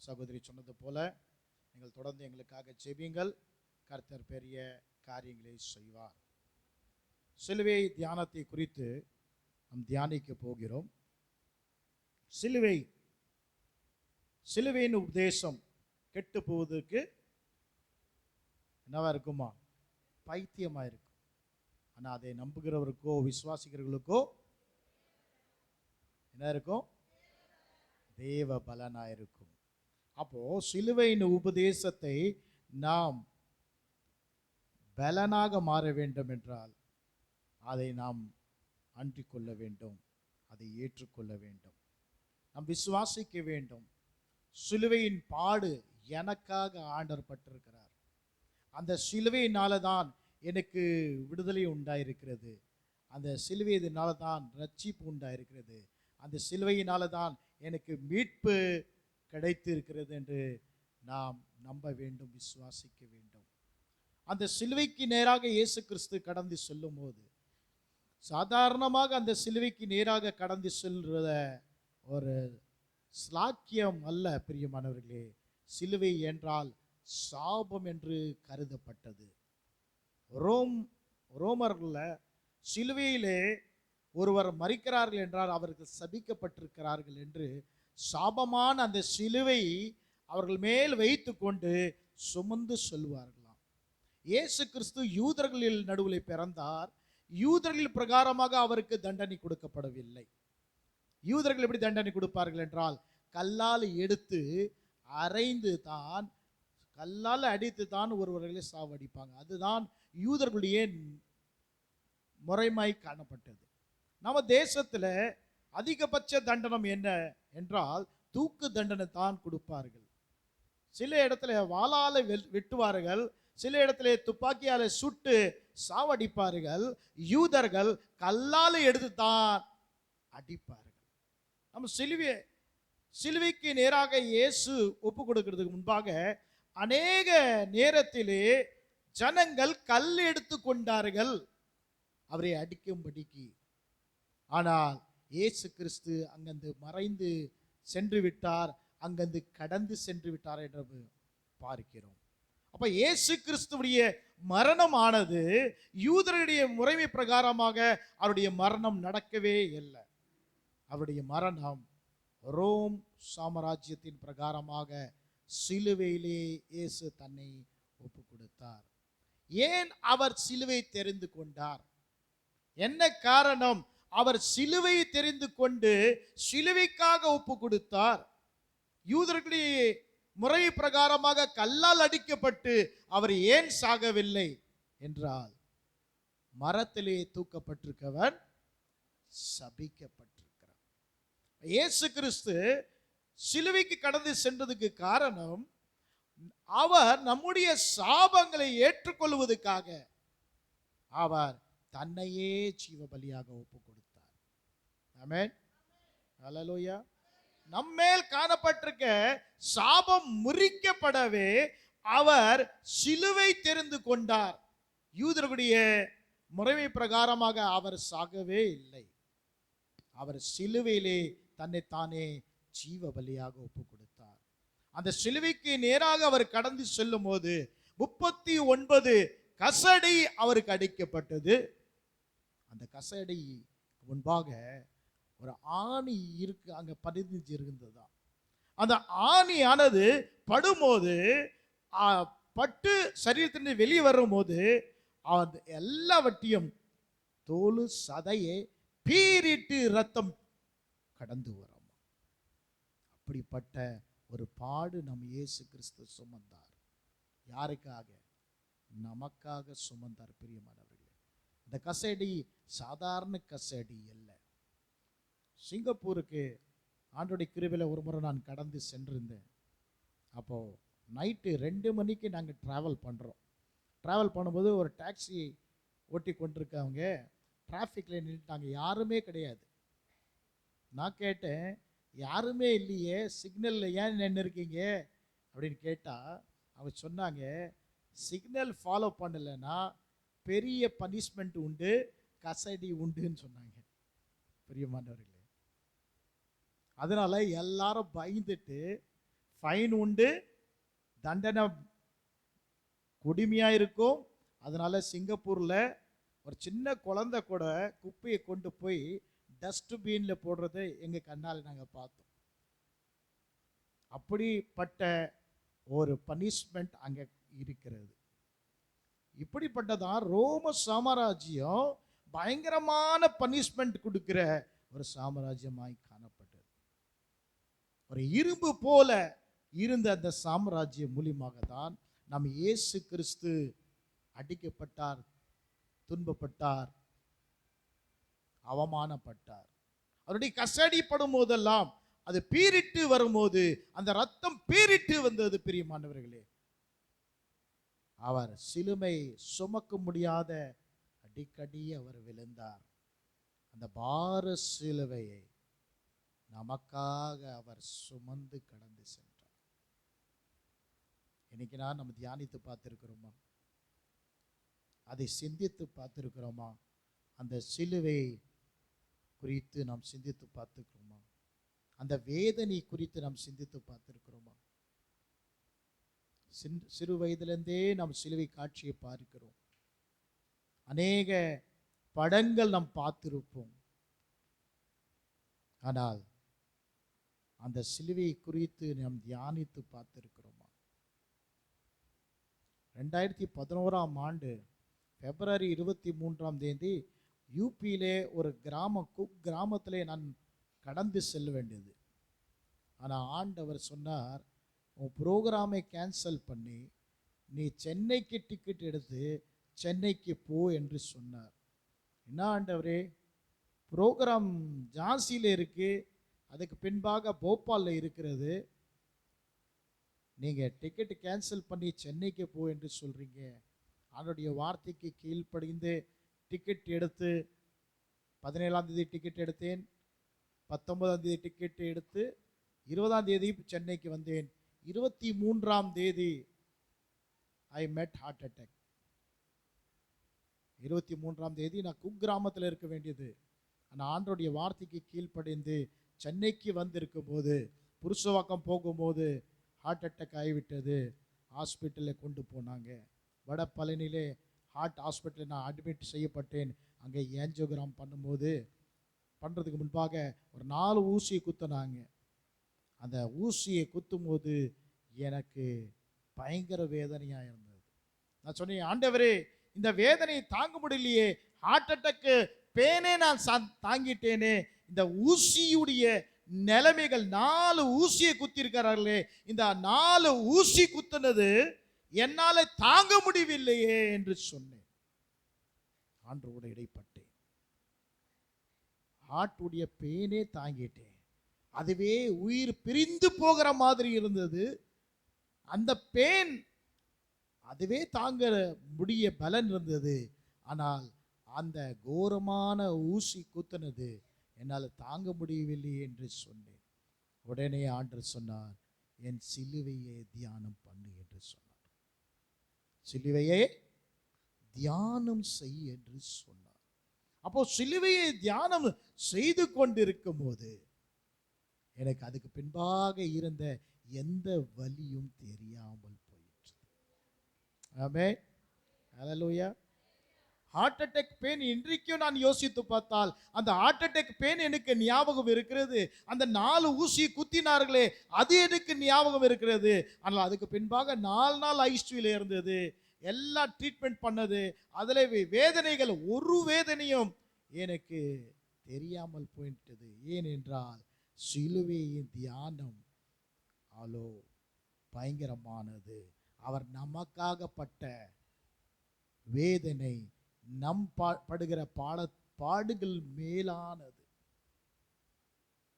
சகோதரி சொன்னது போல நீங்கள் தொடர்ந்து எங்களுக்காக ஜெபியுங்கள். கர்த்தர் பெரிய காரியங்களை செய்வார். சிலுவை தியானத்தை குறித்து நாம் தியானிக்க போகிறோம். சிலுவையின் உபதேசம் கெட்டு போவதற்கு என்னவா இருக்குமா? பைத்தியமா இருக்கும். ஆனால் அதை நம்புகிறவருக்கோ விசுவாசிக்கிறவர்களுக்கோ என்ன இருக்கும்? தேவ பலனா இருக்கும். அப்போ சிலுவையின் உபதேசத்தை நாம் பலனாக மாற வேண்டும் என்றால் அதை நாம் அன்றிக்கொள்ள வேண்டும், அதை ஏற்றுக்கொள்ள வேண்டும், நாம் விசுவாசிக்க வேண்டும். சிலுவையின் பாடு எனக்காக ஆண்டவர் பட்டிருக்கிறார். அந்த சிலுவையினால தான் எனக்கு விடுதலை உண்டாயிருக்கிறது. அந்த சிலுவையினால தான் ரட்சிப்பு உண்டாயிருக்கிறது. அந்த சிலுவையினால தான் எனக்கு மீட்பு கிடைத்து இருக்கிறது என்று நாம் நம்ப வேண்டும், விசுவாசிக்க வேண்டும். அந்த சிலுவைக்கு நேராக இயேசு கிறிஸ்து கடந்து செல்லும் போது, சாதாரணமாக அந்த சிலுவைக்கு நேராக கடந்து செல்றத ஒரு ஸ்லாக்கியம் அல்ல பிரியமானவர்களே. சிலுவை என்றால் சாபம் என்று கருதப்பட்டது. ரோமர்ல சிலுவையிலே ஒருவர் மரிக்கிறார்கள் என்றால் அவர்கள் சபிக்கப்பட்டிருக்கிறார்கள் என்று சாபமான அந்த சிலுவை அவர்கள் மேல் வைத்து கொண்டு சுமந்து சொல்வார்களாம். இயேசு கிறிஸ்து யூதர்களில் நடுவில் பிறந்தார். யூதர்களில் பிரகாரமாக அவருக்கு தண்டனை கொடுக்கப்படவில்லை. யூதர்கள் எப்படி தண்டனை கொடுப்பார்கள் என்றால் கல்லால் எடுத்து அரைந்து தான், கல்லால் அடித்து தான் ஒருவர்களை சாவடிப்பாங்க. அதுதான் யூதர்களுடைய முறைமை காணப்பட்டது. நம்ம தேசத்தில் அதிகபட்ச தண்டனம் என்ன என்றால் தூக்கு தண்டனை தான் கொடுப்பார்கள். சில இடத்துல வாளால வெட்டுவார்கள், சில இடத்துல துப்பாக்கியால சுட்டு சாவடிப்பார்கள். யூதர்கள் கல்லால் எடுத்து தான் அடிப்பார்கள். நம்ம சிலுவைக்கு நேராக இயேசு ஒப்பு கொடுக்கிறதுக்கு முன்பாக அநேக நேரத்திலே ஜனங்கள் கல் எடுத்து கொண்டார்கள் அவரை அடிக்கும்படிக்கு. ஆனால் இயேசு கிறிஸ்து அங்கிருந்து மறைந்து சென்று விட்டார், அங்கிருந்து கடந்து சென்று விட்டார் என்று பார்க்கிறோம். அப்ப இயேசு கிறிஸ்துவுடைய மரணமானது யூதருடைய முறைமை பிரகாரமாக அவருடைய மரணம் நடக்கவே இல்லை. அவருடைய மரணம் ரோம் சாம்ராஜ்யத்தின் பிரகாரமாக சிலுவையிலே இயேசு தன்னை ஒப்பு கொடுத்தார். ஏன் அவர் சிலுவை தெரிந்து கொண்டார்? என்ன காரணம்? அவர் சிலுவை தெரிந்து கொண்டு சிலுவைக்காக ஒப்பு கொடுத்தார். யூதர்களுடைய முறை பிரகாரமாக கல்லால் அடிக்கப்பட்டு அவர் ஏன் சாகவில்லை என்றால் மரத்திலே தூக்கப்பட்டிருக்கவன் சபிக்கப்பட்டிருக்கிறார். இயேசு கிறிஸ்து சிலுவைக்கு கடந்து சென்றதுக்கு காரணம் அவர் நம்முடைய சாபங்களை ஏற்றுக்கொள்வதற்காக அவர் தன்னையே ஜீவ பலியாக ஒப்பு கொடுத்தார். ஆமென், ஹல்லேலூயா. நம்மேல் காணப்பட்டிருக்க சாபம் முறிக்கப்படவே அவர் சிலுவை தெரிந்து கொண்டார். யூதர்களுடைய முறைமை பிரகாரமாக அவர் சாகவே இல்லை. அவர் சிலுவையிலே தன்னைத்தானே ஜீவ பலியாக ஒப்பு கொடுத்தார். அந்த சிலுவைக்கு நேராக அவர் கடந்து செல்லும் போது 39 கசடி அவருக்கு அடிக்கப்பட்டது. அந்த கசடி முன்பாக ஒரு ஆணி இருக்கு, அங்க பதிஞ்சு இருந்ததா. அந்த ஆணியானது படும்போது பட்டு சரீரத்திலிருந்து வெளியே வரும்போது அந்த எல்லாவற்றையும் தோல் சதையை பீறிட்டு ரத்தம் கடந்து வரும். அப்படிப்பட்ட ஒரு பாடு நம் இயேசு கிறிஸ்து சுமந்தார். யாருக்காக? நமக்காக சுமந்தார். பிரியமானவர்களே, இந்த கசடி சாதாரண கசடி அல்ல. சிங்கப்பூருக்கு ஆண்டோடைய கிருபையில் ஒரு முறை நான் கடந்து சென்றிருந்தேன். அப்போது நைட்டு 2 மணிக்கு நாங்கள் ட்ராவல் பண்ணுறோம். ட்ராவல் பண்ணும்போது ஒரு டாக்ஸி ஓட்டி கொண்டிருக்கவங்க டிராஃபிக்கில் நின்றுட்டாங்க. யாருமே கிடையாது. நான் கேட்டேன், யாருமே இல்லையே, சிக்னலில் ஏன் நின்று இருக்கீங்க அப்படின்னு கேட்டால் அவங்க சொன்னாங்க, சிக்னல் ஃபாலோ பண்ணலைன்னா பெரிய பனிஷ்மெண்ட் உண்டு, கசடி உண்டுன்னு சொன்னாங்க. பிரியமானவர்களே, அதனால எல்லாரும் பயந்துட்டு ஃபைன் உண்டு, தண்டனை கொடுமையாக இருக்கும். அதனால சிங்கப்பூரில் ஒரு சின்ன குழந்தை கூட குப்பையை கொண்டு போய் டஸ்ட்பின்ல போடுறதை எங்கள் கண்ணால் நாங்கள் பார்த்தோம். அப்படிப்பட்ட ஒரு பனிஷ்மெண்ட் அங்கே இருக்கிறது. இப்படிப்பட்டதான் ரோம சாம்ராஜ்யம் பயங்கரமான பனிஷ்மெண்ட் கொடுக்கிற ஒரு சாம்ராஜ்யமாய் காணப்பட்டது. ஒரு இரும்பு போல இருந்த அந்த சாம்ராஜ்யம் மூலியமாக தான் நம் இயேசு கிறிஸ்து அடிக்கப்பட்டார், துன்பப்பட்டார், அவமானப்பட்டார். அவருடைய கசடிப்படும் போதெல்லாம் அது பீரிட்டு வரும்போது அந்த ரத்தம் பீரிட்டு வந்தது. பிரியமானவர்களே, அவர் சிலுவை சுமக்க முடியாத அடிக்கடி அவர் விழுந்தார். அந்த பார சிலுவையை நமக்காக அவர் சுமந்து கடந்து சென்றார். இன்னைக்கு நம்ம தியானித்து பார்த்திருக்கிறோமா? அதை சிந்தித்து பார்த்திருக்கிறோமா? அந்த சிலுவை குறித்து நாம் சிந்தித்து பார்த்துக்கிறோமா? அந்த வேதனை குறித்து நாம் சிந்தித்து பார்த்திருக்கிறோமா? சிறு வயதிலிருந்தே நாம் சிலுவை காட்சியை பார்க்கிறோம். அநேக படங்கள் நாம் பார்த்திருப்போம். ஆனால் அந்த சிலுவை குறித்து நாம் தியானித்து பார்த்திருக்கிறோமா? 2011ஆம் ஆண்டு பிப்ரவரி 23ஆம் தேதி யூபியிலே ஒரு குக் கிராமத்திலே நான் கடந்து செல்ல வேண்டியது. ஆனால் ஆண்டவர் சொன்னார், உன் ப்ரோக்ராமை கேன்சல் பண்ணி நீ சென்னைக்கு டிக்கெட் எடுத்து சென்னைக்கு போ என்று சொன்னார். என்ன ஆண்டவரே, ப்ரோக்ராம் ஜான்சியில் இருக்கு, அதுக்கு பின்பாக போபாலில் இருக்கிறது, நீங்கள் டிக்கெட் கேன்சல் பண்ணி சென்னைக்கு போ என்று சொல்கிறீங்க. அவருடைய வார்த்தைக்கு கீழ்ப்படிந்து டிக்கெட் எடுத்து 17ஆம் தேதி டிக்கெட் எடுத்தேன், 19ஆம் தேதி டிக்கெட் எடுத்து 20ஆம் தேதி சென்னைக்கு வந்தேன். 23ஆம் தேதி ஐ மெட் ஹார்ட் அட்டாக். 23ஆம் தேதி நான் குக்கிராமத்தில் இருக்க வேண்டியது. ஆனால் ஆண்டோடைய வார்த்தைக்கு கீழ்ப்படிந்து சென்னைக்கு வந்திருக்கும் போது புருஷவாக்கம் போகும்போது ஹார்ட் அட்டாக் ஆகிவிட்டது. ஹாஸ்பிட்டலில் கொண்டு போனாங்க. வட பழனியிலே ஹார்ட் ஹாஸ்பிட்டலில் நான் அட்மிட் செய்யப்பட்டேன். அங்கே ஏஞ்சியோகிராம் பண்ணுறதுக்கு முன்பாக ஒரு 4 ஊசியை குத்தினாங்க. அந்த ஊசியை குத்தும்போது எனக்கு பயங்கர வேதனையாக இருந்தது. நான் சொன்னேன், ஆண்டவரே, இந்த வேதனையை தாங்க முடியலையே, ஹார்ட் அட்டாக்கு பேனே நான் தாங்கிட்டேனே, இந்த ஊசியுடைய நிலைமைகள் 4 ஊசியை குத்திருக்கிறார்களே, இந்த 4 ஊசி குத்துனது என்னால தாங்க முடியவில்லையே என்று சொன்னேன். ஆண்டவரோடு இடைப்பட்டேன். ஹார்ட்டுடைய பேனே தாங்கிட்டேன். அதுவே உயிர் பிரிந்து போகிற மாதிரி இருந்தது. அந்த பேன் அதுவே தாங்க முடிய பலன் இருந்தது. ஆனால் அந்த கோரமான ஊசி குத்தினது என்னால் தாங்க முடியவில்லை என்று சொன்னேன். உடனே ஆண்டவர் சொன்னார், என் சிலுவையை தியானம் பண்ணு என்று சொன்னார். சிலுவையை தியானம் செய் என்று சொன்னார். அப்போ சிலுவையை தியானம் செய்து கொண்டிருக்கும் போது எனக்கு அதுக்கு பின்பாக இருந்த எந்த வலியும் தெரியாமல் போயிற்று. ஆமென், ஹல்லேலூயா. ஹார்ட் அட்டாக் பெயின் இன்றைக்கும் நான் யோசித்து பார்த்தால் அந்த ஹார்ட் அட்டாக் பெயின் எனக்கு ஞாபகம் இருக்கிறது. அந்த 4 ஊசி குத்தினார்களே அது எனக்கு ஞாபகம் இருக்கிறது. ஆனால் அதுக்கு பின்பாக 4 நாள் ஐசியூல இருந்தது, எல்லாம் ட்ரீட்மெண்ட் பண்ணது. அதில் வேதனைகள் ஒரு வேதனையும் எனக்கு தெரியாமல் போயிட்டது. ஏனென்றால் சிலுவையின் தியானம் அலோ பயங்கரமானது. அவர் நமக்காக பட்ட வேதனை நம் படுகிற பாடுகள் மேலானது.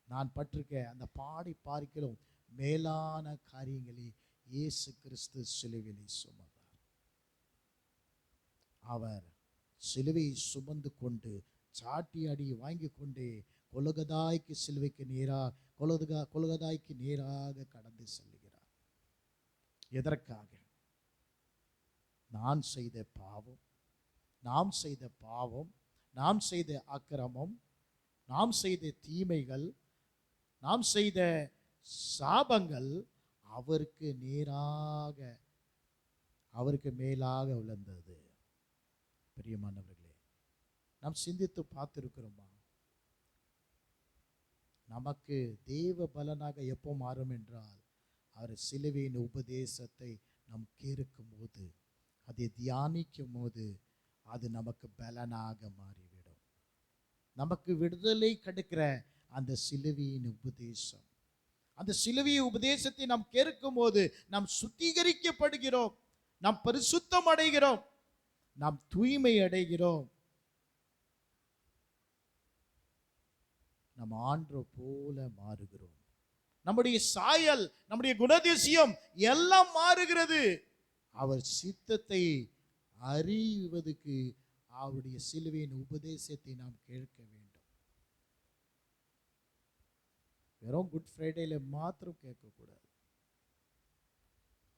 நான் பட்டிருக்க அந்த பாடி பார்க்கிறோம் மேலான காரியங்களை இயேசு கிறிஸ்து சிலுவையிலே சுமந்தார். அவர் சிலுவையை சுமந்து கொண்டு சாட்டி அடி வாங்கி கொண்டே கொலகதாய்க்கு சிலுவைக்கு நேராக கொலகதாய்க்கு நேராக கடந்து செல்கிறார். எதற்காக? நான் செய்த பாவம், நாம் செய்த பாவம், நாம் செய்த அக்கிரமம், நாம் செய்த தீமைகள், நாம் செய்த சாபங்கள் அவருக்கு நேராக அவருக்கு மேலாக விழுந்தது. பிரியமானவர்களே, நாம் சிந்தித்து பார்த்திருக்கிறோமா? நமக்கு தேவ பலனாக எப்போ மாறும் என்றால் அவர் சிலுவையின் உபதேசத்தை நாம் கேட்கும் போது, அதை தியானிக்கும் போது அது நமக்கு பலனாக மாறிவிடும். நமக்கு விடுதலை கிடைக்கிற அந்த சிலுவையின் உபதேசம், அந்த சிலுவை உபதேசத்தை நாம் கேட்கும் போது நாம் சுத்திகரிக்கப்படுகிறோம், நாம் பரிசுத்தம் அடைகிறோம், நாம் தூய்மை அடைகிறோம். நம் ஆண்டவரை போல மாறுகிறோம். நம்முடைய சாயல், நம்முடைய குணதிசயம் எல்லாம் மாறுகிறது. அவர் சித்தத்தை அறிவதற்கு அவருடைய சிலுவையின் உபதேசத்தை நாம் கேட்க வேண்டும். வெறும் குட் ஃப்ரைடேல மாத்திரம் கேட்கக்கூடாது.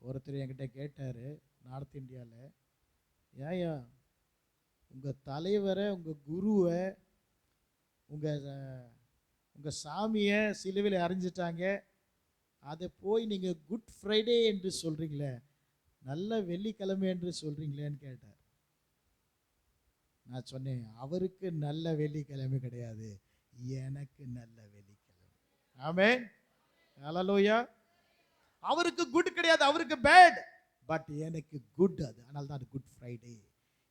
ஒருத்தர் என்கிட்ட கேட்டாரு, நார்த் இந்தியாவில், ஏயா உங்கள் தலைவரை, உங்கள் குருவை, உங்கள் சாமியை சிலுவையில் அரைஞ்சிட்டாங்க, அதை போய் நீங்கள் குட் ஃப்ரைடே என்று சொல்கிறீங்களே, நல்ல வெள்ளிக்கிழமை என்று சொல்கிறீங்களேன்னு கேட்டார். நான் சொன்னேன், அவருக்கு நல்ல வெள்ளிக்கிழமை கிடையாது, எனக்கு நல்ல வெள்ளிக்கிழமை. ஆமென், ஹல்லேலூயா. அவருக்கு குட் கிடையாது, அவருக்கு பேட், பட் எனக்கு குட். அது அதனால தான் அது குட் ஃப்ரைடே.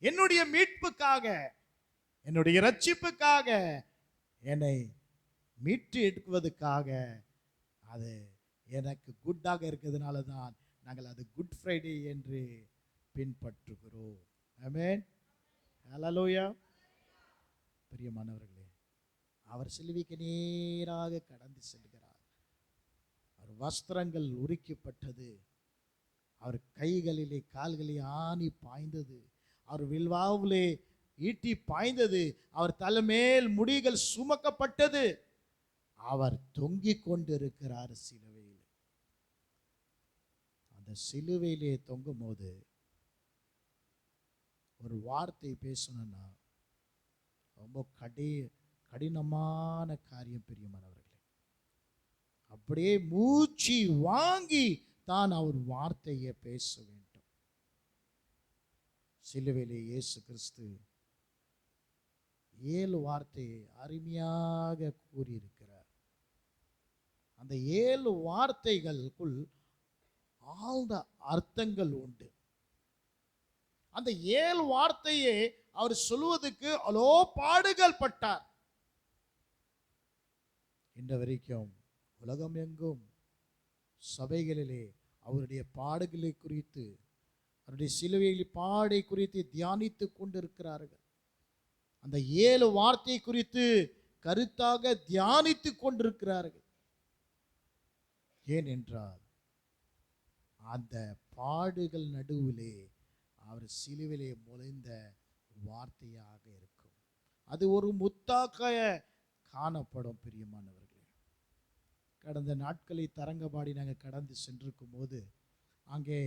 என்னுடைய மீட்புக்காக, என்னுடைய ரட்சிப்புக்காக, என்னை மீட்டு எடுக்குவதற்காக அது எனக்கு குட்டாக இருக்கிறதுனால தான் நாங்கள் அது குட் ஃப்ரைடே என்று பின்பற்றுகிறோம். ஆமென், ஹல்லேலூயா. பிரியமானவர்களே, அவர் சிலுவைக்கு நேராக கடந்து செல்கிறார். அவர் வஸ்திரங்கள் உரிக்கப்பட்டது, அவர் கைகளிலே கால்களிலே ஆணி பாய்ந்தது, அவர் வில்வாவிலே ஈட்டி பாய்ந்தது, அவர் தலைமேல் முடிகள் சுமக்கப்பட்டது, அவர் தொங்கிக் கொண்டிருக்கிறார் சிலுவையில். அந்த சிலுவையிலே தொங்கும் போது ஒரு வார்த்தை பேசணும்னா ரொம்ப கடினமான காரியம். பிரியமானவர்களே, அப்படியே மூச்சு வாங்கி தான் அவர் வார்த்தையை பேச வேண்டும். சிலுவையிலே இயேசு கிறிஸ்து 7 வார்த்தையை அருமையாக கூறியிருக்கிறார். அந்த 7 வார்த்தைகளுக்குள் ஆழ்ந்த அர்த்தங்கள் உண்டு. அந்த 7 வார்த்தையை அவர் சொல்வதற்கு அவ்வளோ பாடுகள் பட்டார். இன்று வரைக்கும் உலகம் எங்கும் சபைகளிலே அவருடைய பாடுகளை குறித்து, அவருடைய சிலுவையில் பாடை குறித்து தியானித்து கொண்டிருக்கிறார்கள். அந்த 7 வார்த்தை குறித்து கருத்தாக தியானித்து கொண்டிருக்கிறார்கள். ஏனென்றால் அந்த பாடுகள் நடுவிலே அவர் சிலுவிலே முளைந்த வார்த்தையாக இருக்கும். அது ஒரு முத்தாக காணப்படும். பிரியமானவர்களே, கடந்த நாட்களை தரங்கபாடி நாங்கள் கடந்து சென்றிருக்கும் போது அங்கே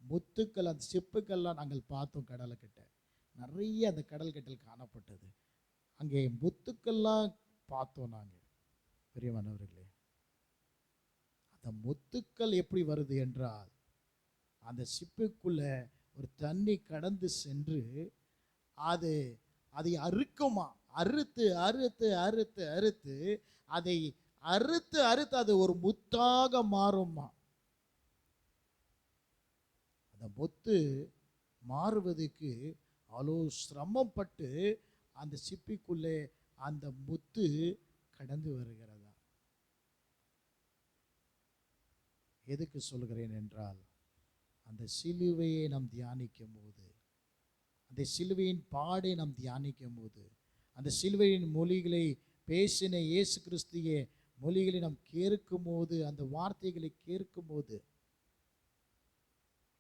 முத்துக்கள், அந்த சிப்புக்கள்லாம் நாங்கள் பார்த்தோம். கடலுக்கிட்ட நிறைய அந்த கடல் கட்டல் காணப்பட்டது. அங்கே முத்துக்கள்லாம் பார்த்தோம் நாங்கள். பிரியமானவர்களே, அந்த முத்துக்கள் எப்படி வருது என்றால், அந்த சிப்புக்குள்ள ஒரு தண்ணி கடந்து சென்று அது அதை அறுக்குமா, அறுத்து அறுத்து அறுத்து அறுத்து அதை அறுத்து அறுத்து அது ஒரு முத்தாக மாறுமா. அந்த முத்து மாறுவதற்கு அவ்வளோ சிரமப்பட்டு அந்த சிப்பிக்குள்ளே அந்த முத்து கடந்து வருகிறதா. எதுக்கு சொல்கிறேன் என்றால், அந்த சிலுவையை நாம் தியானிக்கும் போது, அந்த சிலுவையின் பாடை நாம் தியானிக்கும் போது, அந்த சிலுவையின் மொழிகளை பேசின இயேசு கிறிஸ்துவிய மொழிகளை நாம் கேட்கும் போது, அந்த வார்த்தைகளை கேட்கும் போது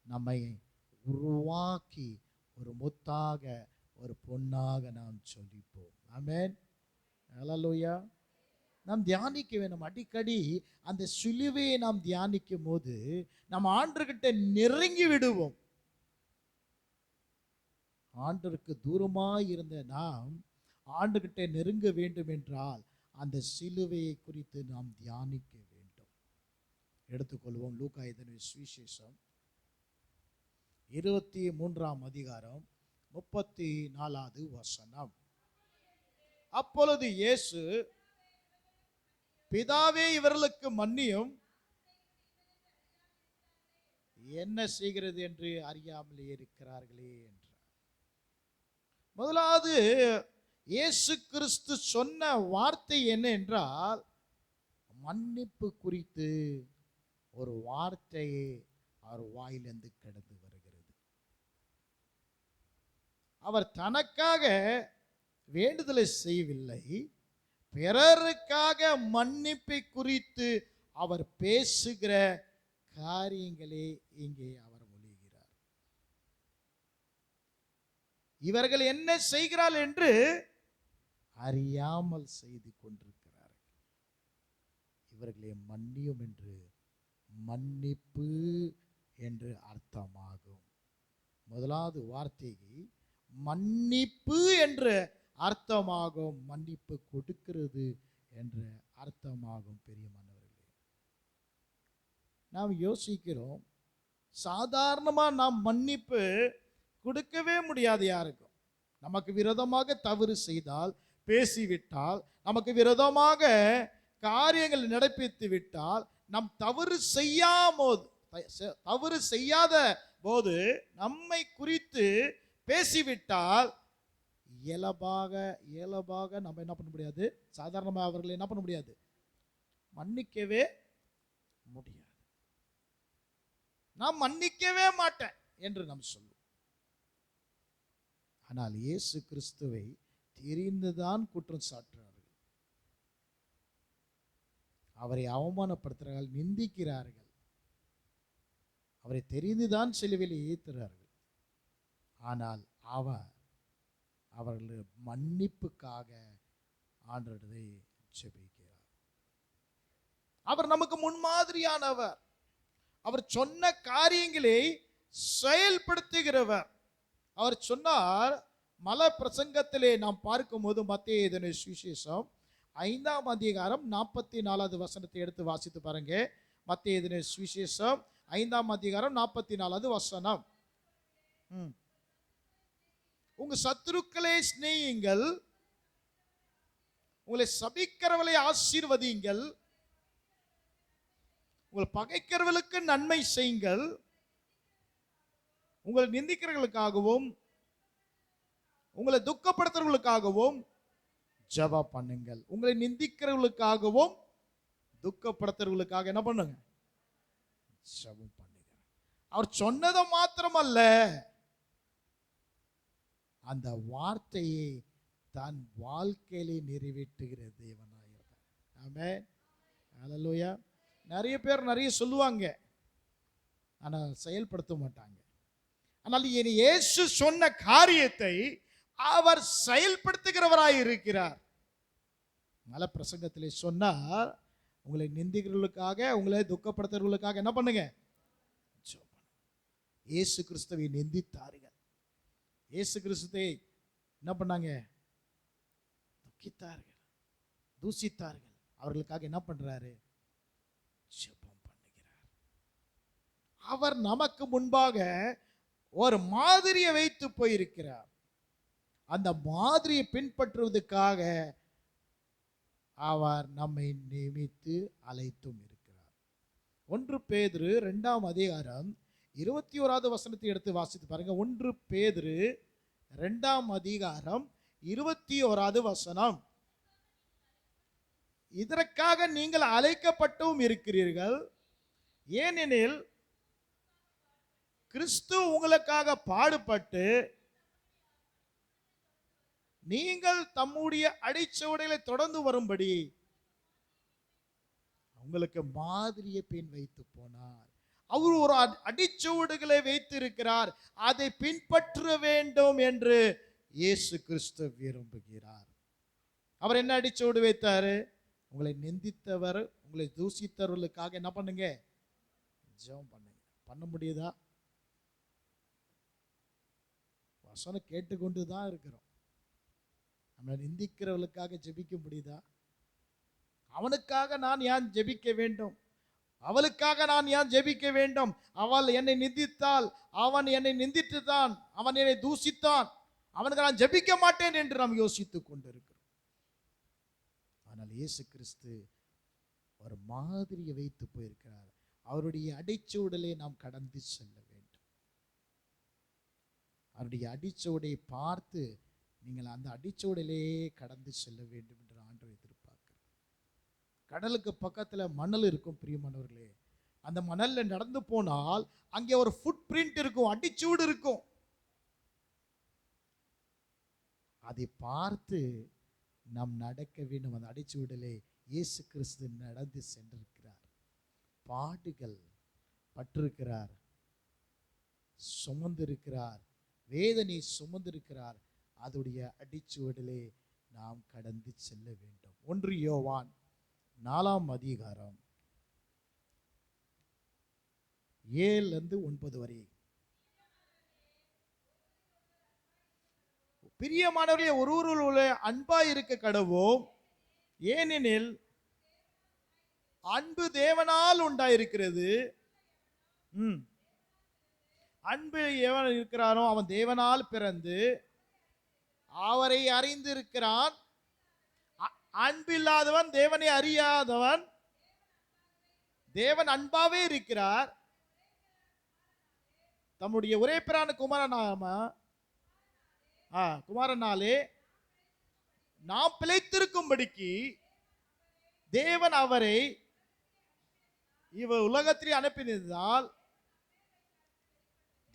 நம்மை உருவாக்கி ஒரு முத்தாக ஒரு பொன்னாக நாம் சொல்லிப்போம். ஆமென். ஹல்லேலூயா. நாம் தியானிக்க வேண்டும் அடிக்கடி. அந்த சிலுவையை நாம் தியானிக்கும் போது நாம் ஆண்டவர்கிட்ட நெருங்கி விடுவோம். ஆண்டவருக்கு தூரமாய் இருந்த நாம் ஆண்டவர்கிட்ட நெருங்க வேண்டும் என்றால் அந்த சிலுவையை குறித்து நாம் தியானிக்க வேண்டும். எடுத்துக்கொள்வோம் லூக்கா எழுதின சுவிசேஷம் 23ஆம் அதிகாரம் 34வது வசனம். அப்பொழுது இயேசு, பிதாவே இவர்களுக்கு மன்னியும், என்ன செய்கிறது என்று அறியாமலே இருக்கிறார்களே என்றார். முதலாவது இயேசு கிறிஸ்து சொன்ன வார்த்தை என்ன என்றால், மன்னிப்பு குறித்து ஒரு வார்த்தையை அவர் வாயிலிருந்து கடந்து வருகிறது. அவர் தனக்காக வேண்டுதலை செய்யவில்லை, பிறருக்காக மன்னிப்பை குறித்து அவர் பேசுகிற காரியங்களே இங்கே அவர் மொழிகிறார். இவர்கள் என்ன செய்கிறார்கள் என்று அறியாமல் செய்து கொண்டிருக்கிறார்கள். இவர்களை மன்னியும் என்று மன்னிப்பு என்று அர்த்தமாகும். முதலாவது வார்த்தைக்கு மன்னிப்பு என்று அர்த்தமாகும், மன்னிப்பு கொடுக்கிறது என்ற அர்த்தமாகும். பெரியமானவர்களே, நாம் யோசிக்கிறோம், சாதாரணமாக நாம் மன்னிப்பு கொடுக்கவே முடியாது யாருக்கும். நமக்கு விரோதமாக தவறு செய்தால், பேசிவிட்டால், நமக்கு விரோதமாக காரியங்கள் நடப்பித்து விட்டால், நம் தவறு செய்யாத போது நம்மை குறித்து பேசிவிட்டால் இயல்பாக நம்ம என்ன பண்ண முடியாது, சாதாரணமாக அவர்களை என்ன பண்ண முடியாது, மன்னிக்கவே முடியாது. நான் மன்னிக்கவே மாட்டேன் என்று நாம் சொல்லுவோம். ஆனால் இயேசு கிறிஸ்துவை தெரிந்துதான் குற்றம் சாட்டுகிறார்கள், அவரை அவமானப்படுத்துகிறார்கள், நிந்திக்கிறார்கள், அவரை தெரிந்துதான் சிலுவையில் ஏற்றுகிறார்கள். ஆனால் அவர்கள் மன்னிப்புக்காக ஆண்டவரை ஜெபிக்கிறார். அவர் நமக்கு முன்மாதிரியானவர். அவர் சொன்ன காரியங்களை செயல்படுத்துகிறவர். அவர் சொன்னார், மல பிரசங்கத்திலே நாம் பார்க்கும்போது மத்தேயு எழுதின சுவிசேஷம் 5ஆம் அதிகாரம் 44வது வசனத்தை எடுத்து வாசித்து பாருங்க. மத்தேயு எழுதின சுவிசேஷம் 5ஆம் அதிகாரம் 44வது வசனம். உங்க சத்துருக்களை சிநேகியுங்கள், உங்களை சபிக்கிறவர்களை ஆசீர்வதியுங்கள், உங்களை பகைக்கிறவர்களுக்கு நன்மை செய்யுங்கள், உங்களை நிந்திக்கிறவர்களுக்காகவும் உங்களை துக்கப்படுத்துறவர்களுக்காகவும் ஜெபம் பண்ணுங்கள். உங்களை நிந்திக்கிறவர்களுக்காகவும் துக்கப்படுத்துறவர்களுக்காக என்ன பண்ணுங்க, ஜெபம் பண்ணுங்க. அவர் சொன்னதை மாத்திரமல்ல, அந்த வார்த்தையை தன் வாழ்க்கையிலே நிறைவேற்றுகிற தேவனாயிருந்தார். ஆமென். ஹல்லேலூயா. நிறைய பேர் நிறைய சொல்லுவாங்க, ஆனால் செயல்படுத்த மாட்டாங்க. ஆனால் இயேசு சொன்ன காரியத்தை அவர் செயல்படுத்துகிறவராய் இருக்கிறார். மல பிரசங்கத்திலே சொன்னார், உங்களை நிந்திக்கிறவர்களுக்காக உங்களை துக்கப்படுத்துறவர்களுக்காக என்ன பண்ணுங்க, இயேசு கிறிஸ்துவை நிந்தித்தார்கள். இயேசு கிறிஸ்துவை என்ன பண்ணாங்க, துக்கித்தார்கள், தூசித்தார்கள். அவர்களுக்காக என்ன பண்றாரு, ஜெபம் பண்ணுகிறார். அவர் நமக்கு முன்பாக ஒரு மாதிரியை வைத்து போயிருக்கிறார். அந்த மாதிரியை பின்பற்றுவதற்காக அவர் நம்மை நியமித்து அழைத்தும் இருக்கிறார். 1 பேதுரு 2ஆம் அதிகாரம் 21வது வசனத்தை எடுத்து வாசித்து பாருங்க. 1 பேதுரு 2ஆம் அதிகாரம் 21வது வசனம். இதற்காக நீங்கள் அழைக்கப்பட்டும் இருக்கிறீர்கள், ஏனெனில் கிறிஸ்து உங்களுக்காக பாடுபட்டு நீங்கள் தம்முடைய அடிச்சுவடுகளை தொடர்ந்து வரும்படி உங்களுக்கு மாதிரியை பின் வைத்து போனார். அவர் ஒரு அடிச்சுவடுகளை வைத்திருக்கிறார், அதை பின்பற்ற வேண்டும் என்று இயேசு கிறிஸ்து விரும்புகிறார். அவர் என்ன அடிச்சுவடு வைத்தாரு? உங்களை நிந்தித்தவர், உங்களை தூசித்தவர்களுக்காக என்ன பண்ணுங்க? ஜெபம் பண்ணுங்க. பண்ண முடியுதா? வசனம் கேட்டுக்கொண்டு தான் இருக்கிறோம். நம்மளை நிந்திக்கிறவர்களுக்காக ஜெபிக்க முடியுதா? அவனுக்காக நான் ஏன் ஜெபிக்க வேண்டும்? அவளுக்காக நான் ஏன் ஜெபிக்க வேண்டும்? அவள் என்னை நிந்தித்தால், அவன் என்னை நிந்தித்துதான், அவன் என்னை தூசித்தான், அவனுக்கு நான் ஜெபிக்க மாட்டேன் என்று நாம் யோசித்துக் கொண்டிருக்கிறோம். ஆனால் இயேசு கிறிஸ்து ஒரு மாதிரியை வைத்து போயிருக்கிறார். அவருடைய அடிச்சுவடலை நாம் கடந்து செல்ல வேண்டும். அவருடைய அடிச்சுவடை பார்த்து நீங்கள் அந்த அடிச்சுவடிலே கடந்து செல்ல வேண்டும் என்று ஆண்டவர் எதிர்பார்க்கிறார். கடலுக்கு பக்கத்தில் மணல் இருக்கும் பிரியமானவர்களே. அந்த மணல்ல நடந்து போனால் அங்கே ஒரு ஃபுட் பிரிண்ட் இருக்கும், அடிச்சுவடு இருக்கும். அதை பார்த்து நாம் நடக்க வேண்டும். அந்த அடிச்சுவடிலே இயேசு கிறிஸ்து நடந்து சென்றிருக்கிறார். பாடுகள் பட்டிருக்கிறார், சுமந்திருக்கிறார், வேதனை சுமந்திருக்கிறார். அதோடைய அடிச்சுவடிலே நாம் கடந்து செல்ல வேண்டும். 1 யோவான் 4ஆம் அதிகாரம் 7-9 வரை. பிரியமானவர்களே, ஒருவருடைய அன்பாய் இருக்க கடவோம், ஏனெனில் அன்பு தேவனால் உண்டாயிருக்கிறது. அன்பு எவன் இருக்கிறானோ அவன் தேவனால் பிறந்து அவரை அறிந்திருக்கிறான். அன்பில்லாதவன் தேவனை அறியாதவன். தேவன் அன்பாவே இருக்கிறார். தம்முடைய ஒரே பிரான குமாரனாலே நாம் பிழைத்திருக்கும்படிக்கு தேவன் அவரை உலகத்திலே அனுப்பினதால்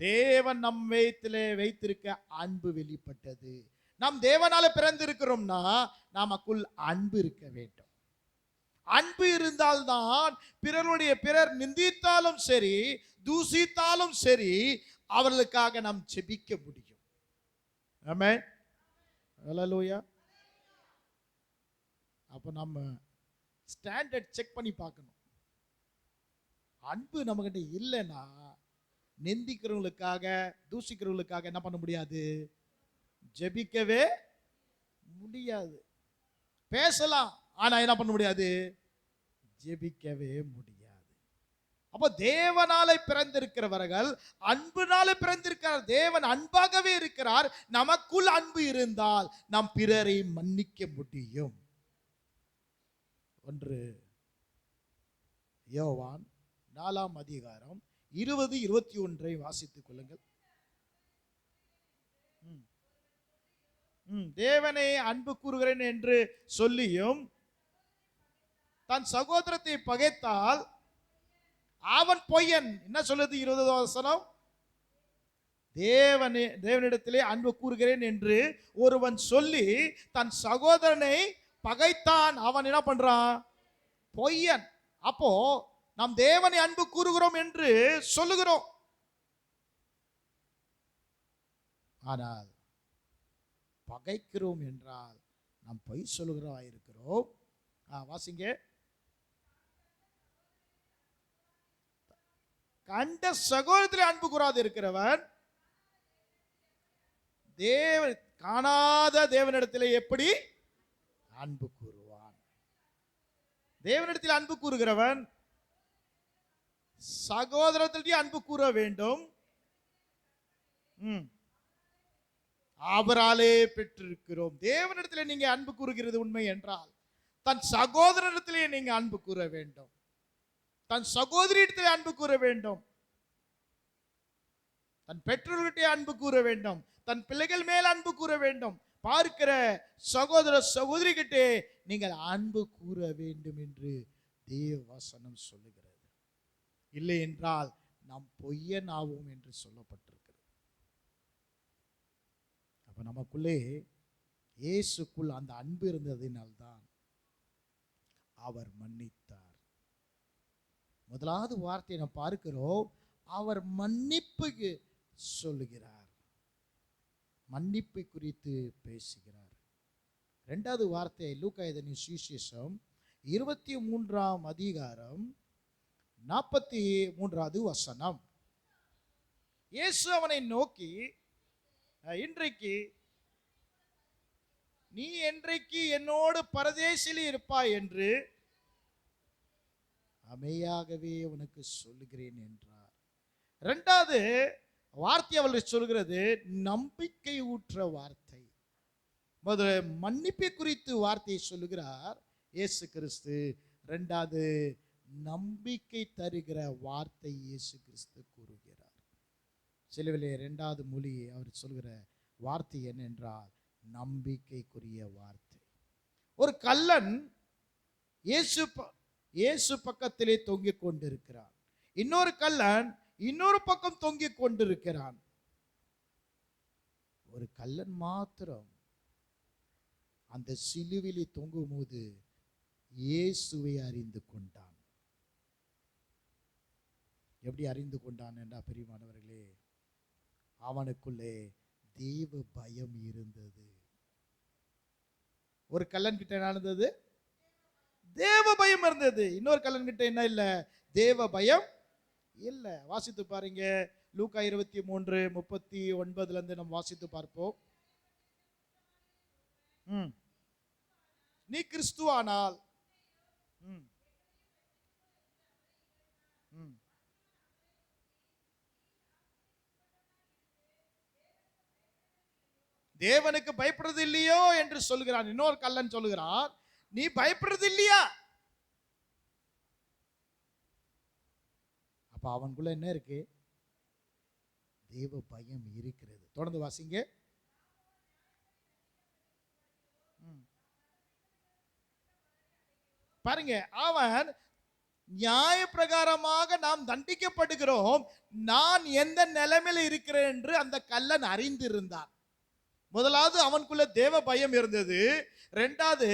தேவன் நம் வயிற்றிலே வைத்திருக்க அன்பு வெளிப்பட்டது. நாம் தேவனால பிறந்திருக்கிறோம்னா நமக்குள் அன்பு இருக்க வேண்டும். அன்பு இருந்தால்தான் பிறர் நிந்தித்தாலும் சரி, தூசித்தாலும் சரி, அவர்களுக்காக நாம் ஜெபிக்க முடியும். ஆமென். ஹல்லேலூயா. அப்ப நம்ம ஸ்டாண்டர்ட் செக் பண்ணி பார்க்கணும். அன்பு நம்மகிட்ட இல்லைன்னா நிந்திக்கிறவங்களுக்காக, தூசிக்கிறவங்களுக்காக என்ன பண்ண முடியாது? ஜெபிக்கவே முடியாது. பேசலாம், ஆனா என்ன பண்ண முடியாது? ஜெபிக்கவே முடியாது. அப்ப தேவனாலே பிறந்திருக்கிறவர்கள் அன்புனாலே பிறந்திருக்கிறார். தேவன் அன்பாகவே இருக்கிறார். நமக்குள் அன்பு இருந்தால் நாம் பிறரை மன்னிக்க முடியும். 1 யோவான் 4ஆம் அதிகாரம் 20-21 வாசித்துக் கொள்ளுங்கள். தேவனை அன்பு கூறுகிறேன் என்று சொல்லியும் தன் சகோதரத்தை பகைத்தால் அவன் பொய்யன். என்ன சொல்லுது 20வது வசனம்? தேவனிடத்திலே அன்பு கூறுகிறேன் என்று ஒருவன் சொல்லி தன் சகோதரனை பகைத்தான், அவன் என்ன பண்றான்? பொய்யன். அப்போ நாம் தேவனை அன்பு கூறுகிறோம் என்று சொல்லுகிறோம், ஆனால் பகைக்கிறோம் என்றால் நாம் பொய் சொல்லுகிறோம் இருக்கிறோம். வாசிங்க. கண்ட சகோதரத்திலே அன்பு கூறாது இருக்கிறவன் காணாத தேவனிடத்திலே எப்படி அன்பு கூறுவான்? தேவனிடத்தில் அன்பு கூறுகிறவன் சகோதரத்திலே அன்பு கூற வேண்டும். அவராலே பெற்றிருக்கிறோம். தேவனிடத்திலே நீங்க அன்பு கூறுகிறது உண்மை என்றால் தன் சகோதரனிடத்திலே நீங்க அன்பு கூற வேண்டும், தன் சகோதரியிடத்திலே அன்பு கூற வேண்டும், தன் பெற்றோர்கிட்டே அன்பு கூற வேண்டும், தன் பிள்ளைகள் மேல் அன்பு கூற வேண்டும், பார்க்கிற சகோதர சகோதரிகிட்டே நீங்கள் அன்பு கூற வேண்டும் என்று தேவ வசனம் சொல்லுகிறது. இல்லை என்றால் நாம் பொய்யன் ஆவோம் என்று சொல்லப்பட்டிருக்கிறது. அப்ப நமக்குள்ளே இயேசுக்குள் அந்த அன்பு இருந்ததினால்தான் அவர் மன்னித்தார். முதலாவது வார்த்தையை நாம் பார்க்கிறோம், அவர் மன்னிப்புக்கு சொல்லுகிறார், மன்னிப்பை குறித்து பேசுகிறார். இரண்டாவது வார்த்தை லூக்கா எழுதின சுவிசேஷம் 23ஆம் அதிகாரம் 43வது வசனம். இயேசு அவனை நோக்கி, இன்றைக்கு நீ என்றைக்கு என்னோடு பரதேசிலே இருப்பாய் என்று மெய்யாகவே உனக்கு சொல்லுகிறேன் என்றார். இரண்டாவது வார்த்தை அவள் சொல்கிறது நம்பிக்கை ஊற்ற வார்த்தை. முதல்ல மன்னிப்பை குறித்து வார்த்தையை சொல்லுகிறார் இயேசு கிறிஸ்து. இரண்டாவது நம்பிக்கை தருகிற வார்த்தை இயேசு கிறிஸ்து கூறுகிறார். சிலுவையிலே இரண்டாவது மொழி அவர் சொல்கிற வார்த்தை என்னென்றால் நம்பிக்கைக்குரிய வார்த்தை. ஒரு கள்ளன் இயேசு பக்கத்திலே தொங்கிக் கொண்டிருக்கிறான், இன்னொரு கள்ளன் இன்னொரு பக்கம் தொங்கிக் கொண்டிருக்கிறான். ஒரு கள்ளன் மாத்திரம் அந்த சிலுவிலே தொங்கும் போது இயேசுவை அறிந்து கொண்டான். எப்படி அறிந்து கொண்டான் என்றால் பிரியமானவர்களே, அவனுக்குள்ளே தேவ பயம் இருந்தது. ஒரு கள்ளன் கிட்ட என்ன இருந்தது? தேவ பயம் இருந்தது. இன்னொரு கள்ளன் கிட்ட என்ன இல்ல? தேவ பயம் இல்ல. வாசித்து பாருங்க, லூக்கா 23:39 இருந்து நம்ம வாசித்து பார்ப்போம். நீ கிறிஸ்துவானால் தேவனுக்கு பயப்படுறது இல்லையோ என்று சொல்லுகிறான். இன்னொரு கள்ளன் சொல்லுகிறான், நீ பயப்படுறது இல்லையா? அப்ப அவனுக்குள்ள என்ன இருக்கு? தேவ பயம் இருக்கிறது. தொடர்ந்து வாசிங்க. பாருங்க, அவன் நியாய பிரகாரமாக நாம் தண்டிக்கப்படுகிறோம், நான் எந்த நிலைமையில இருக்கிறேன் என்று அந்த கள்ளன் அறிந்திருந்தான். முதலாவது அவனுக்குள்ள தேவ பயம் இருந்தது. இரண்டாவது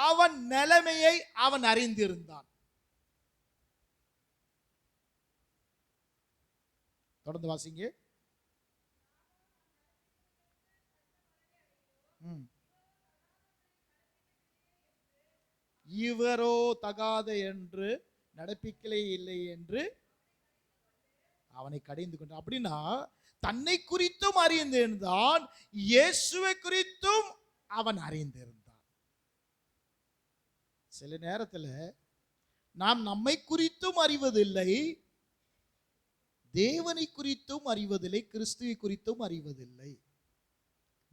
அவன் நிலைமையை அவன் அறிந்திருந்தான். தொடர்ந்து வாசிங்க. இவரோ தகாத என்று நடப்பிக்கலே இல்லை என்று அவனை கடிந்து கொண்டான். அப்படின்னா தன்னை குறித்தும் அறிந்திருந்தான், இயேசுவை குறித்தும் அவன் அறிந்திருந்தான். சில நேரத்தில் நாம் நம்மை குறித்தும் அறிவதில்லை, தேவனை குறித்தும் அறிவதில்லை, கிறிஸ்துவை குறித்தும் அறிவதில்லை.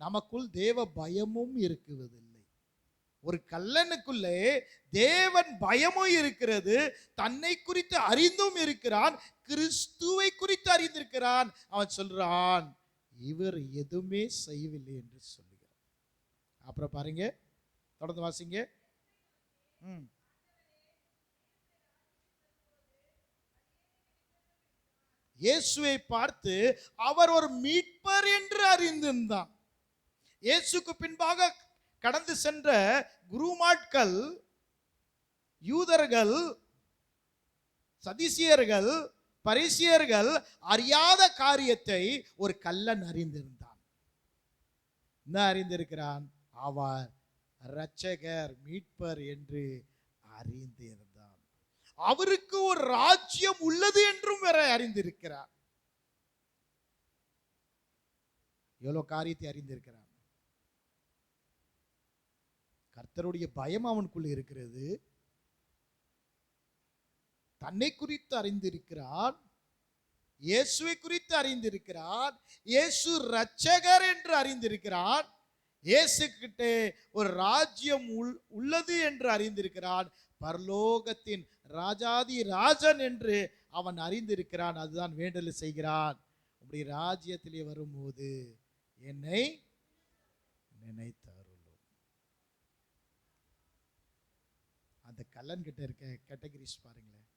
நமக்குள் தேவ பயமும் இருக்குவதில்லை. ஒரு கள்ளனுக்குள்ளே தேவன் பயமும் இருக்கிறது, தன்னை குறித்து அறிந்தும் இருக்கிறான், கிறிஸ்துவை குறித்து அறிந்திருக்கிறான். அவன் சொல்றான், இவர் எதுவுமே செய்யவில்லை என்று சொல்லுகிறான். அப்புறம் பாருங்க, தொடர்ந்து வாசிங்க. இயேசுவை பார்த்து அவர் ஒரு மீட்பர் என்று அறிந்திருந்தான். இயேசுக்கு பின்பாக கடந்து சென்ற குருமாட்கள், யூதர்கள், சதிசியர்கள், பரிசியர்கள் அறியாத காரியத்தை ஒரு கள்ளன் அறிந்திருந்தான். என்ன அறிந்திருக்கிறான்? அவர் இரட்சகர், மீட்பர் என்று அறிந்திருந்தான். அவருக்கு ஒரு ராஜ்யம் உள்ளது என்றும் வேற அறிந்திருக்கிறார். எவ்வளவு காரியத்தை அறிந்திருக்கிறான். கர்த்தருடைய பயம் அவனுக்குள்ள இருக்கிறது, தன்னை குறித்து அறிந்திருக்கிறான், இயேசுவை குறித்து அறிந்திருக்கிறான், இயேசு இரட்சகர் என்று அறிந்திருக்கிறான், இயேசு கிட்ட ஒரு ராஜ்யம் உள்ளது என்று அறிந்திருக்கிறான், பரலோகத்தின் ராஜாதி ராஜன் என்று அவன் அறிந்திருக்கிறான். அதுதான் வேண்டல் செய்கிறான். உம்முடைய ராஜ்யத்திலே வரும்போது என்னை நினைத்தருளும். அந்த கல்லன் கிட்ட இருக்க கேட்டகரிஸ் பாருங்களேன்.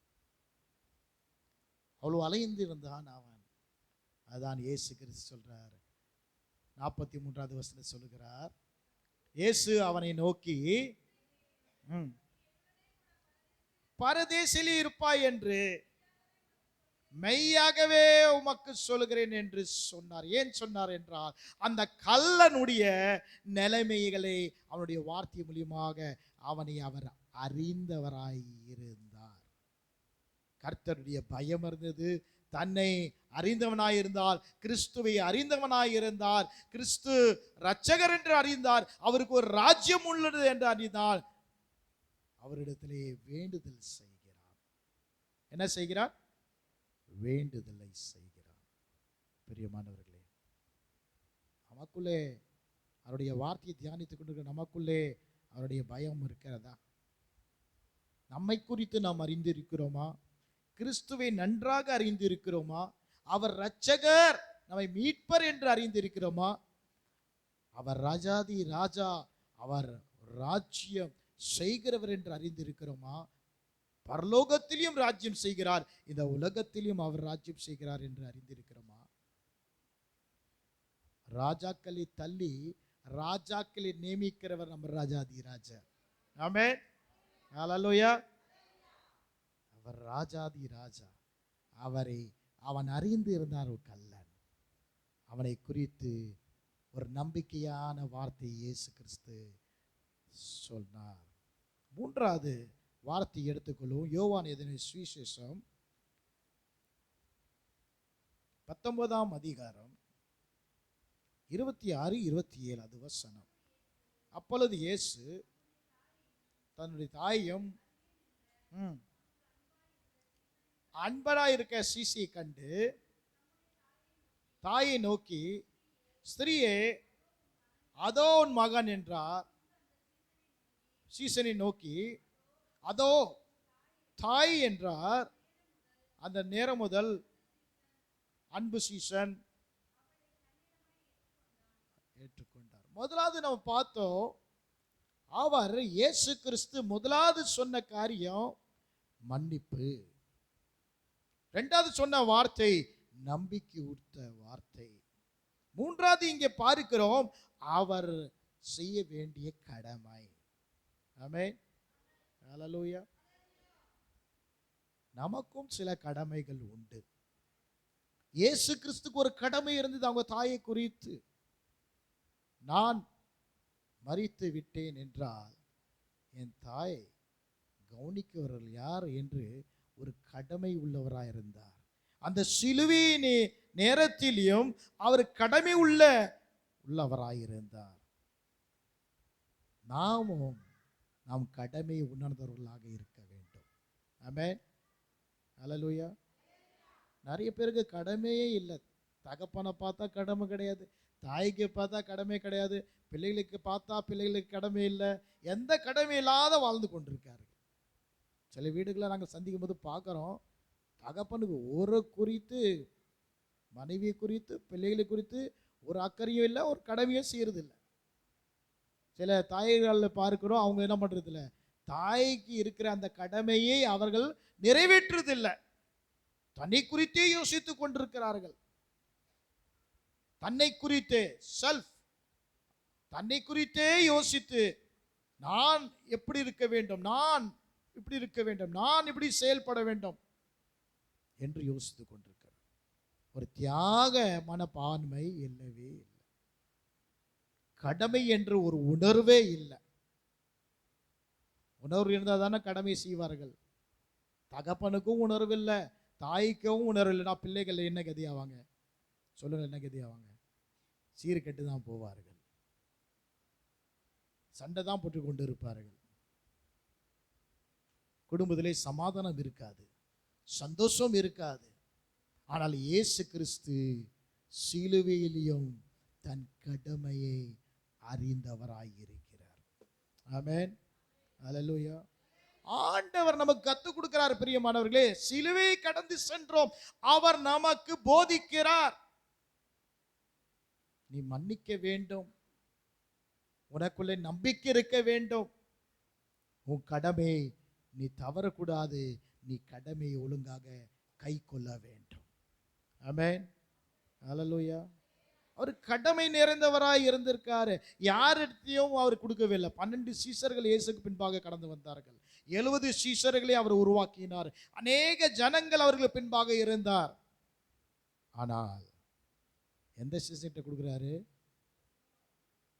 அவ்வளவு அலைந்து இருந்தான் அவன். அதான் இயேசு கிறிஸ்து சொல்றார், 43வது வசனம் சொல்லுகிறார், இயேசு அவனை நோக்கி பரதேசிலே இருப்பாய் என்று மெய்யாகவே உமக்கு சொல்லுகிறேன் என்று சொன்னார். ஏன் சொன்னார் என்றால், அந்த கல்லனுடைய நிலைமைகளை அவனுடைய வார்த்தை மூலியமாக அவனை அவர் அறிந்தவராய் இருந்தார். கர்த்தருடைய பயம் இருந்தது. தன்னை அறிந்தவனாயிருந்தால், கிறிஸ்துவை அறிந்தவனாயிருந்தார், கிறிஸ்து இரட்சகர் என்று அறிந்தார், அவருக்கு ஒரு ராஜ்யம் உள்ளது என்று அறிந்தால் அவரிடத்திலே வேண்டுதல் செய்கிறார். என்ன செய்கிறார்? வேண்டுதலை செய்கிறார். பிரியமானவர்களே, நமக்குள்ளே அவருடைய வார்த்தையை தியானித்துக் கொண்டிருக்கிற நமக்குள்ளே அவருடைய பயம் இருக்கிறதா? நம்மை குறித்து நாம் அறிந்திருக்கிறோமா? கிறிஸ்துவை நன்றாக அறிந்திருக்கிறோமா? அவர் இரட்சகர், நம்மை மீட்பர் என்று அறிந்திருக்கிறோமா? அவர் ராஜாதி ராஜா, அவர் ராஜ்யம் செய்கிறவர் என்று அறிந்திருக்கிறோமா? பரலோகத்திலும் ராஜ்யம் செய்கிறார், இந்த உலகத்திலும் அவர் ராஜ்யம் செய்கிறார் என்று அறிந்திருக்கிறோமா? ராஜாக்களை தள்ளி ராஜாக்களை நியமிக்கிறவர் நம்ம ராஜாதி ராஜா. ஆமென், ஹல்லேலூயா. அவர் ராஜாதி ராஜா. அவன் அறிந்து இருந்தார் ஒரு கல்லன். அவனை குறித்து ஒரு நம்பிக்கையான வார்த்தை இயேசு கிறிஸ்து சொன்னார். மூன்றாவது வார்த்தை எடுத்துக்கொள்ளும். யோவான் எழுதின சுவிசேஷம் 19ஆம் அதிகாரம் 26-27 வசனம். அப்பொழுது இயேசு தன்னுடைய தாயும் அன்பராய் இருக்க சீசியை கண்டு தாயை நோக்கி, ஸ்திரியே, அதோ உன் மகன் என்றார். சீசனை நோக்கி, அதோ தாய் என்றார். அந்த நேரம் முதல் அன்பு சீசன் ஏற்றுக்கொண்டார். முதலாவது நம்ம பார்த்தோம், அவர் இயேசு கிறிஸ்து முதலாவது சொன்ன காரியம் மன்னிப்பு. இரண்டாவது சொன்ன வார்த்தை நம்பிக்கை ஊட்ட வார்த்தை. மூன்றாவது இங்கே பார்க்கிறோம், அவர் செய்ய வேண்டிய கடமை. ஆமென், ஹல்லேலூயா. நமக்கும் சில கடமைகள் உண்டு. இயேசு கிறிஸ்துக்கு ஒரு கடமை இருந்தது அவங்க தாயை குறித்து. நான் மரித்து விட்டேன் என்றால் என் தாயை கவனிக்கவர்கள் யார் என்று ஒரு கடமை உள்ளவராய் இருந்தார். அந்த சிலுவை நேரத்திலும் அவர் கடமை உள்ளவராயிருந்தார். நாம் கடமை உணர்ந்தவர்களாக இருக்க வேண்டும். ஆமென், ஹல்லேலூயா. நிறைய பேருக்கு கடமையே இல்லை. தகப்பனை பார்த்தா கடமை கிடையாது, தாய்க்கு பார்த்தா கடமை கிடையாது, பிள்ளைகளுக்கு பார்த்தா பிள்ளைகளுக்கு கடமை இல்லை, எந்த கடமை இல்லாத வாழ்ந்து கொண்டிருக்காரு. சில வீடுகளை நாங்கள் சந்திக்கும் போது பார்க்குறோம், தகப்பனுக்கு ஒரு குறித்து, மனைவி குறித்து, பிள்ளைகளை குறித்து ஒரு அக்கறையும் இல்லை, ஒரு கடமையும் செய்யறதில்லை. சில தாய்களில் பார்க்கிறோம், அவங்க என்ன பண்ணுறதில்ல, தாய்க்கு இருக்கிற அந்த கடமையை அவர்கள் நிறைவேற்றுறதில்லை. தன்னை குறித்தே யோசித்து கொண்டிருக்கிறார்கள். தன்னை குறித்தே தன்னை குறித்தே யோசித்து, நான் எப்படி இருக்க வேண்டும், நான் இப்படி இருக்க வேண்டும், நான் இப்படி செயல்பட வேண்டும் என்று யோசித்துக் கொண்டிருக்கிறார். ஒரு தியாக மனப்பான்மை இல்லவே இல்லை. கடமை என்று ஒரு உணர்வே இல்லை. உணர்வு இருந்தால் தானே கடமை செய்வார்கள். தகப்பனுக்கும் உணர்வு இல்லை, தாய்க்கும் உணர்வு இல்லைனா பிள்ளைகள் என்ன கதியாவாங்க? சொல்லுங்க, என்ன கதியாவாங்க? சீர்கெட்டு தான் போவார்கள், சண்டை தான் போட்டு கொண்டு இருப்பார்கள். குடும்பத்திலே சமாதானம் இருக்காது, சந்தோஷம் இருக்காது. ஆனால் இயேசு கிறிஸ்து சிலுவையிலும் தன் கடமையை அறிந்தவராயிருக்கிறார். ஆமென். அல்லேலூயா. ஆண்டவர் நமக்கு கற்றுக் கொடுக்கிறார். பிரியமானவர்களே, சிலுவையை கடந்து சென்றோம், அவர் நமக்கு போதிக்கிறார். நீ மன்னிக்க வேண்டும், உனக்குள்ளே நம்பிக்கை இருக்க வேண்டும், உன் கடமை நீ தவறக்கூடாது, நீ கடமையை ஒழுங்காக கை கொள்ள வேண்டும். ஆமென். அல்லேலூயா. அவர் கடமை நிறைந்தவராய் இருந்திருக்காரு. யாரிடத்தையும் அவர் கொடுக்கவில்லை. 12 சீஷர்கள் இயேசுக்கு பின்பாக கடந்து வந்தார்கள். 70 சீஷர்களை அவர் உருவாக்கினார். அநேக ஜனங்கள் அவர்களுக்கு பின்பாக இருந்தார். ஆனால் எந்த சீசன்கிட்ட கொடுக்குறாரு?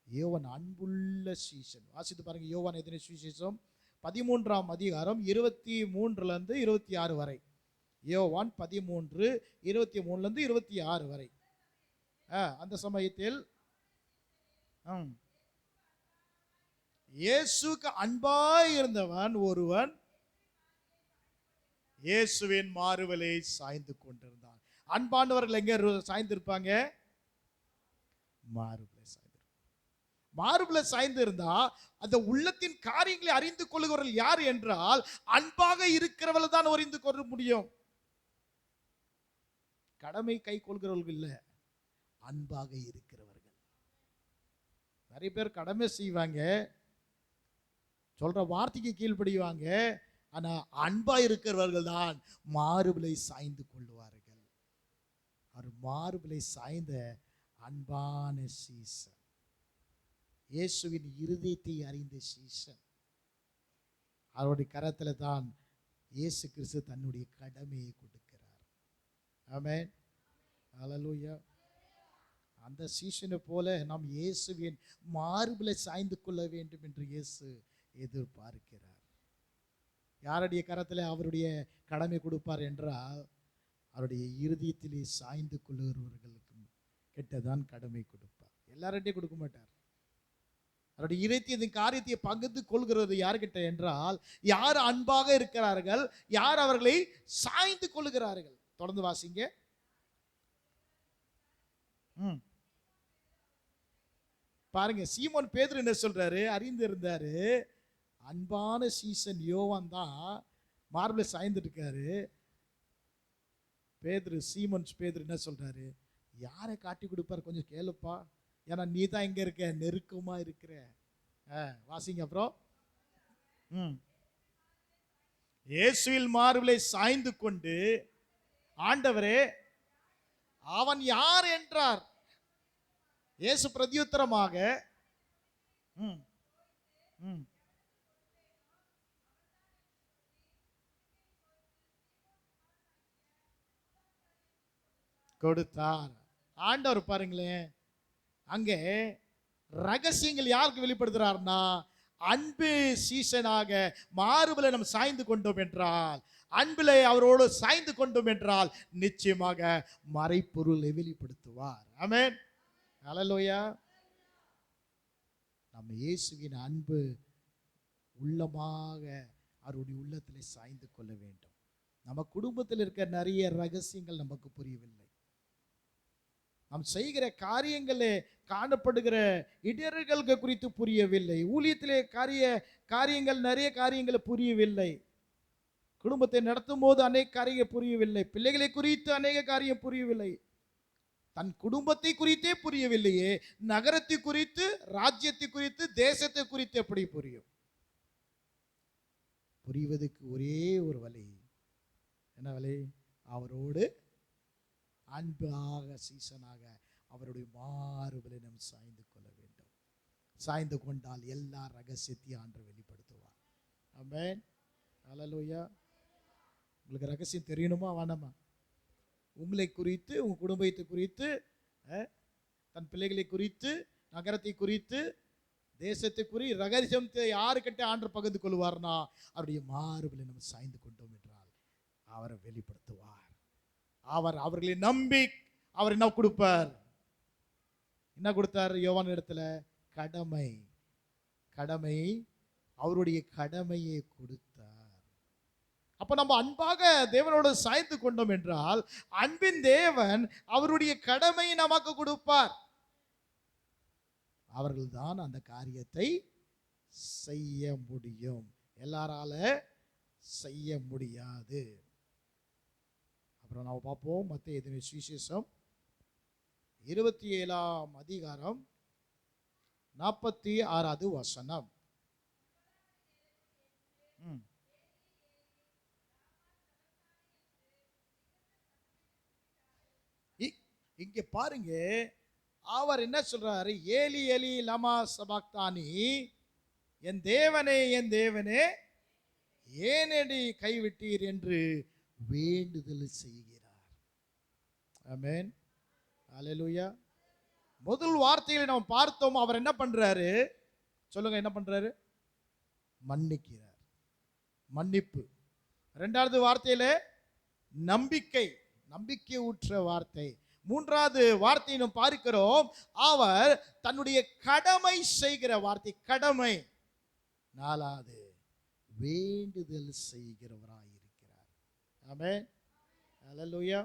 யோவான் அன்புள்ள சீசன். வாசித்து பாருங்க. யோவான் எத்தனை சுவிசேஷம்? 13ஆம் அதிகாரம் 23 26 வரை. யோவான் 13 23 26 வரை. அந்த சமயத்தில் இயேசுக்கு அன்பாய் இருந்தவன் ஒருவன் இயேசுவின் மாறுவலை சாய்ந்து கொண்டிருந்தான். அன்பானவர்கள் எங்க சாய்ந்திருப்பாங்க? மாறுவலை சாய்ந்து. மாறுபல சாய்ந்து இருந்தா அந்த உள்ளத்தின் காரியங்களை அறிந்து கொள்ளுகிறவர்கள் யார் என்றால் அன்பாக இருக்கிறவர்கள் தான் அறிந்து கொள்ள முடியும். கடமை கை கொள்கிறவர்கள் இல்ல, அன்பாக இருக்கிறவர்கள். நிறைய பேர் கடமை செய்வாங்க, சொல்ற வார்த்தைக்கு கீழ்ப்படிவாங்க, ஆனா அன்பா இருக்கிறவர்கள் தான் மாறுபலை சாய்ந்து கொள்வார்கள். அவர் மாறுபலை சாய்ந்த அன்பான சீசன், இயேசுவின் இருதயத்தை அறிந்த சீசன். அவருடைய கரத்துல தான் இயேசு கிறிஸ்து தன்னுடைய கடமையை கொடுக்கிறார். ஆமென். அல்லேலூயா. அந்த சீசனை போல நாம் இயேசுவின் மார்பிலை சாய்ந்து கொள்ள வேண்டும் என்று இயேசு எதிர்பார்க்கிறார். யாருடைய கரத்தில் அவருடைய கடமை கொடுப்பார் என்றால் அவருடைய இருதயத்திலே சாய்ந்து கொள்ளுகிறவர்களுக்கு கிட்டதான் கடமை கொடுப்பார். எல்லார்கிட்டையும் கொடுக்க மாட்டார். அவருடைய இருதயத்தின் காரியத்தை பகிர்ந்து கொள்கிறது யார்கிட்ட என்றால் யார் அன்பாக இருக்கிறார்கள், யார் அவர்களை சாய்ந்து கொள்ளுகிறார்கள். தொடர்ந்து வாசிங்க. பாருங்க, சீமோன் பேதுரு என்ன சொல்றாரு? அறிந்து இருந்தாரு. அன்பான சீசன் யோவான் தான் மார்பிள சாய்ந்து இருக்காரு. பேதுரு, சீமோன் பேதுரு என்ன சொல்றாரு? யாரை காட்டி கொடுப்பார் கொஞ்சம் கேளுப்பா, ஏன்னா நீ தான் இங்க இருக்க, நெருக்கமா இருக்கிற. வாசிங்க. அப்புறம் இயேசுவில் மார்பிளை சாய்ந்து கொண்டு, ஆண்டவரே அவன் யார் என்றார். இயேசு பிரதியுத்தரமாக கொடுத்தார். ஆண்டவர் பாருங்களேன், அங்கே ரகசியங்கள் யாருக்கு வெளிப்படுத்துறார்னா, அன்பு சீசனாக மாறுபல நம்ம சாய்ந்து கொண்டோம் என்றால், அன்பிலே அவரோடு சாய்ந்து கொண்டோம் என்றால் நிச்சயமாக மறைப்பொருளை வெளிப்படுத்துவார். ஆமென். அல்லேலூயா. நம்ம இயேசுவின் அன்பு உள்ளமாக அவருடைய உள்ளத்திலே சாய்ந்து கொள்ள வேண்டும். நம்ம குடும்பத்தில் இருக்க நிறைய ரகசியங்கள் நமக்கு புரியவில்லை. நாம் செய்கிற காரியங்களே காணப்படுகிற இடர்களுக்கு குறித்து புரியவில்லை. ஊழியத்திலே காரியங்கள் நிறைய காரியங்கள் புரியவில்லை. குடும்பத்தை நடத்தும் போது அநேக காரியங்கள் புரியவில்லை. பிள்ளைகளை குறித்து அநேக காரியம் புரியவில்லை. தன் குடும்பத்தை குறித்தே புரியவில்லையே, நகரத்தை குறித்து, ராஜ்யத்தை குறித்து, தேசத்தை குறித்து எப்படி புரியும்? புரிவதற்கு ஒரே ஒரு வழி. என்ன வழி? அவரோடு அன்பாக சீசனாக அவருடைய மாறுபலை நாம் சாய்ந்து கொள்ள வேண்டும். சாய்ந்து கொண்டால் எல்லா ரகசியத்தையும் ஆண்டவர் வெளிப்படுத்துவார். ஆமென். அல்லேலூயா. உங்களுக்கு ரகசியம் தெரியணுமா வேணாமா? உங்களை குறித்து, உங்க குடும்பத்தை குறித்து, தன் பிள்ளைகளை குறித்து, நகரத்தை குறித்து, தேசத்தை குறித்து ரகசியத்தை யாருக்கிட்ட ஆண்டவர் பகிர்ந்து கொள்வார்னா அவருடைய மாறுபலை நம்ம சாய்ந்து கொண்டோம் என்றால் அவரை வெளிப்படுத்துவார். அவர்களை நம்பி அவர் என்ன கொடுப்பார்? என்ன கொடுத்தார்? யோவான் இடத்துல கடமை அவருடைய கடமையை கொடுத்தார். அப்ப நம்ம அன்பாக தேவனோட சாய்ந்து கொண்டோம் என்றால் அன்பின் தேவன் அவருடைய கடமை நமக்கு கொடுப்பார். அவர்கள்தான் அந்த காரியத்தை செய்ய முடியும். எல்லாரால செய்ய முடியாது. அப்புறம் நம்ம பார்ப்போம் மத்தேயு எழுதின சுவிசேஷம் 27ஆம் அதிகாரம் 46வது வசனம். இங்க பாருங்க, அவர் என்ன சொல்றாரு? ஏலி ஏலி லமா சபாக்தானி, என் தேவனே என் தேவனே ஏனடி கைவிட்டீர் என்று வேண்டுதல் செய்கிறார். ஆமென், அல்லேலூயா. முதல் வார்த்தையில நாம் பார்த்தோம், அவர் என்ன பண்றாரு? சொல்லுங்க, என்ன பண்றாரு? மன்னிக்கிறார், மன்னிப்பு. இரண்டாவது வார்த்தையில நம்பிக்கை, நம்பிக்கை ஊற்ற வார்த்தை. மூன்றாவது வார்த்தையை நாம் பார்க்கிறோம், அவர் தன்னுடைய கடமை செய்கிற வார்த்தை, கடமை. நாலாவது வேண்டுதல் செய்கிறவராய் இருக்கிறார். ஆமென், அல்லேலூயா.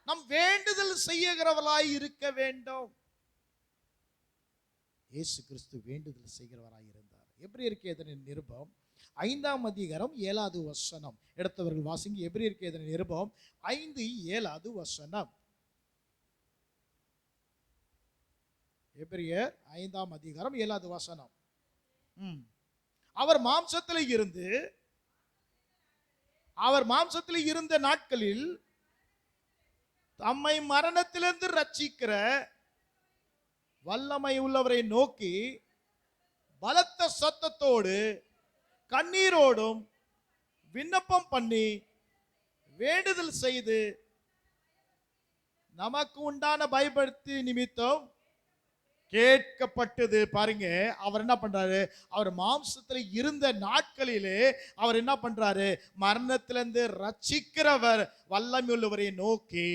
நாம் வேண்டுதல் செய்கிறவராய் இருக்க வேண்டும். இயேசு கிறிஸ்து வேண்டுதல் செய்கிறவராய் இருந்தார். எபிரேயருக்கு எழுதின நிருபம் 5ஆம் அதிகாரம் 7வது வசனம். எடுத்தவர்கள் வாசிங்க. எபிரேயருக்கு எழுதின நிருபம் 5:7வது வசனம். எபிரேயர் 5ஆம் அதிகாரம் 7வது வசனம். அவர் மாம்சத்தில் இருந்த நாட்களில் தம்மை மரணத்திலிருந்து ரட்சிக்கிற வல்லமை உள்ளவரை நோக்கி பலத்த சத்தத்தோடு கண்ணீரோடும் விண்ணப்பம் பண்ணி வேண்டுதல் செய்து நமக்கு உண்டான பயபக்தி நிமித்தம் கேட்கப்பட்டது. பாருங்க, அவர் என்ன பண்றாரு? அவர் மாம்சத்தில் இருந்த நாட்களிலே அவர் என்ன பண்றாரு? மரணத்திலிருந்து ரட்சிக்கிறவர் வல்லமை உள்ளவரை நோக்கி,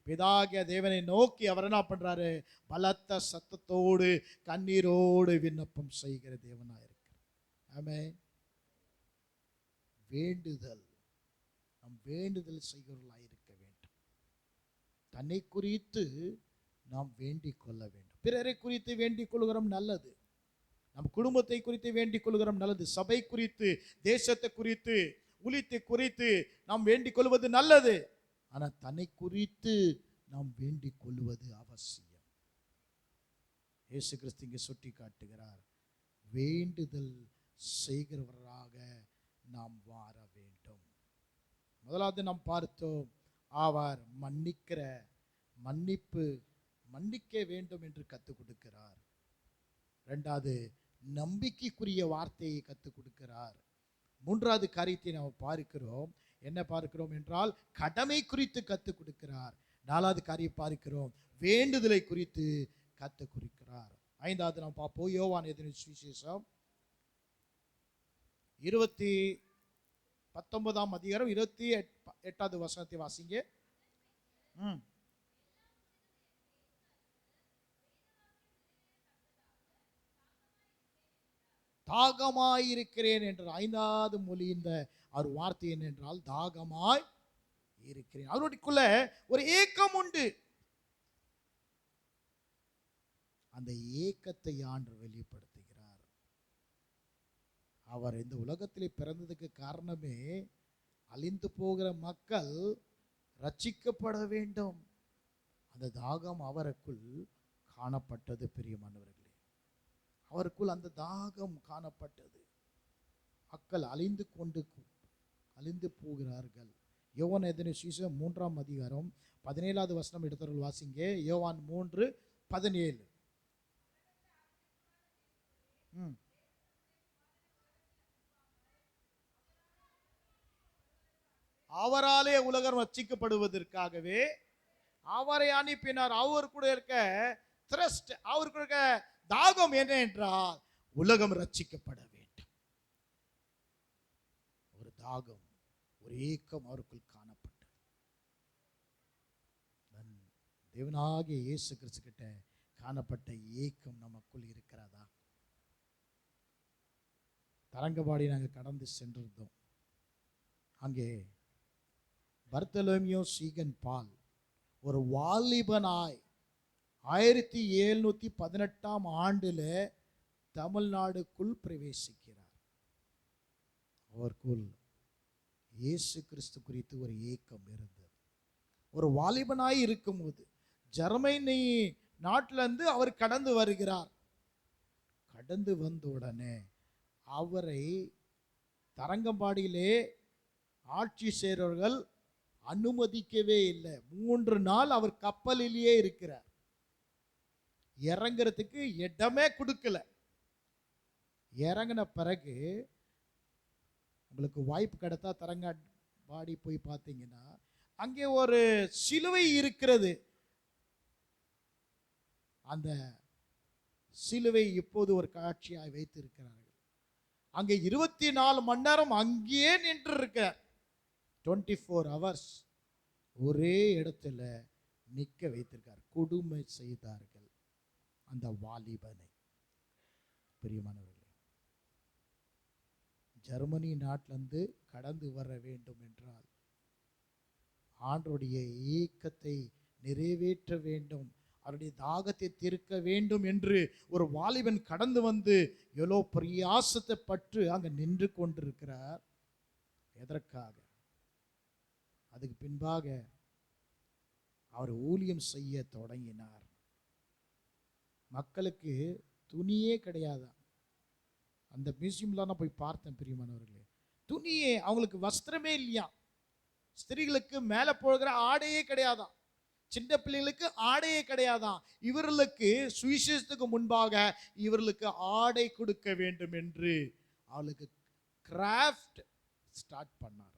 பிதாகிய தேவனை நோக்கி அவர் என்ன பண்றாரு? பலத்த சத்தத்தோடு கண்ணீரோடு விண்ணப்பம் செய்கிற தேவனாய் இருக்கிறார். ஆமென். வேண்டுதல், நாம் வேண்டுதல் செய்கிறவர்களாய் இருக்க வேண்டும். தன்னை குறித்து நாம் வேண்டிக் கொள்ள வேண்டும். பிறரை குறித்து வேண்டிக் கொள்கிறோம், நல்லது. நம் குடும்பத்தை குறித்து வேண்டிக் கொள்கிறோம், நல்லது. சபை குறித்து, தேசத்தை குறித்து, ஊழியத்தை குறித்து நாம் வேண்டிக் கொள்வது நல்லது. ஆனால் தன்னை குறித்து நாம் வேண்டிக் கொள்வது அவசியம். இயேசு கிறிஸ்து இங்கே சுட்டி காட்டுகிறார், வேண்டுதல் செய்கிறவராக நாம் வார வேண்டும். முதலாவது நாம் பார்த்தோம், அவர் மன்னிக்கிற மன்னிக்க வேண்டும் என்று கற்றுக் கொடுக்கிறார். இரண்டாவது, நம்பிக்கைக்குரிய வார்த்தையை கற்றுக் கொடுக்கிறார். மூன்றாவது காரியத்தை நாம் பார்க்கிறோம், என்ன பார்க்கிறோம் என்றால் கடமை குறித்து கற்றுக் கொடுக்கிறார். நாலாவது காரியம் பார்க்கிறோம், வேண்டுதலை குறித்து கற்றுக் கொடுக்கிறார். ஐந்தாவது நாம் பார்ப்போம், யோவான் எழுதின சுவிசேஷம் 19ஆம் அதிகாரம் 28வது வசனத்தை வாசிங்க. தாகமாயிருக்கிறேன் என்ற ஐந்தாவது மொழி இந்த ஒரு வார்த்தை என்ன என்றால் தாகமாய் இருக்கிறேன். அவருக்குள்ள ஒரு ஏக்கம் உண்டு. அந்த ஏக்கத்தை ஆண்டவர் வெளிப்படுத்துகிறார். அவர் இந்த உலகத்திலே பிறந்ததுக்கு காரணமே அழிந்து போகிற மக்கள் ரட்சிக்கப்பட வேண்டும். அந்த தாகம் அவருக்குள் காணப்பட்டது. பிரியமானவர்களே, அவருக்குள் அந்த தாகம் காணப்பட்டது. மக்கள் அழிந்து போகிறார்கள். யோவான் எழுதின சுவிசேஷம் 3ஆம் அதிகாரம் 17வது வசனம் எடுத்தவர்கள் வாசிங்க. யோவான் 3:17. அவராலே உலகம் ரட்சிக்கப்படுவதற்காகவே அவரை அனுப்பினார். அவர் கூட இருக்க த்ரஸ்ட், அவருக்கு இருக்க தாகம் என்ன என்றால் உலகம் ரட்சிக்கப்பட வேண்டும். ஒரு தாகம், ஒரு ஏக்கம் அவருக்குள் காணப்பட்டது. தேவனாகிய இயேசு கிறிஸ்து கிட்ட காணப்பட்ட ஏக்கம் நமக்குள் இருக்கிறதா? தரங்கம்பாடி நாங்கள் கடந்து சென்றிருந்தோம். அங்கே பர்த்தலோமியோ சீகன் பால் ஒரு வாலிபனாய் 1718 ஆண்டுல தமிழ்நாடுக்குள் பிரவேசிக்கிறார். அவருக்குள் இயேசு கிறிஸ்து குறித்து ஒரு ஏக்கம் இருந்தது. ஒரு வாலிபனாய் இருக்கும்போது ஜெர்மனி நாட்டிலிருந்து அவர் கடந்து வருகிறார். கடந்து வந்த உடனே அவரை தரங்கம்பாடியிலே ஆட்சி செய்கிறவர்கள் அனுமதிக்கவே இல்லை. 3 நாள் அவர் கப்பலிலேயே இருக்கிறார். இறங்குறதுக்கு இடமே கொடுக்கல. இறங்கின பிறகு உங்களுக்கு வாய்ப்பு கிடைத்தா தரங்கம்பாடி போய் பார்த்தீங்கன்னா அங்கே ஒரு சிலுவை இருக்கிறது. அந்த சிலுவை இப்போது ஒரு காட்சியாய் வைத்து இருக்கிறார்கள். அங்கே 24 மணி நேரம் அங்கேயே நின்று இருக்கார். 24 hours ஒரே இடத்துல நிற்க வைத்திருக்கார். கொடுமை செய்தார்கள் அந்த வாலிபனை. பிரியமானவர்களே, ஜெர்மனி நாட்டிலிருந்து கடந்து வர வேண்டும் என்றால் ஆண்டவருடைய ஏக்கத்தை நிறைவேற்ற வேண்டும், அவருடைய தாகத்தை தீர்க்க வேண்டும் என்று ஒரு வாலிபன் கடந்து வந்து எவ்வளோ பிரயாசத்தை பற்று அங்கே நின்று கொண்டிருக்கிறார். எதற்காக? அதுக்கு பின்பாக அவர் ஊழியம் செய்ய தொடங்கினார். மக்களுக்கு துணியே கிடையாதான். அந்த மியூசியம்லாம் நான் போய் பார்த்தேன் பிரியமானவர்களே. துணியே, அவங்களுக்கு வஸ்திரமே இல்லையா. ஸ்திரீகளுக்கு மேலே போகிற ஆடையே கிடையாதான். சின்ன பிள்ளைகளுக்கு ஆடையே கிடையாதான். இவர்களுக்கு சுவிசேஷத்துக்கு முன்பாக இவர்களுக்கு ஆடை கொடுக்க வேண்டும் என்று அவளுக்கு கிராஃப்ட் ஸ்டார்ட் பண்ணார்.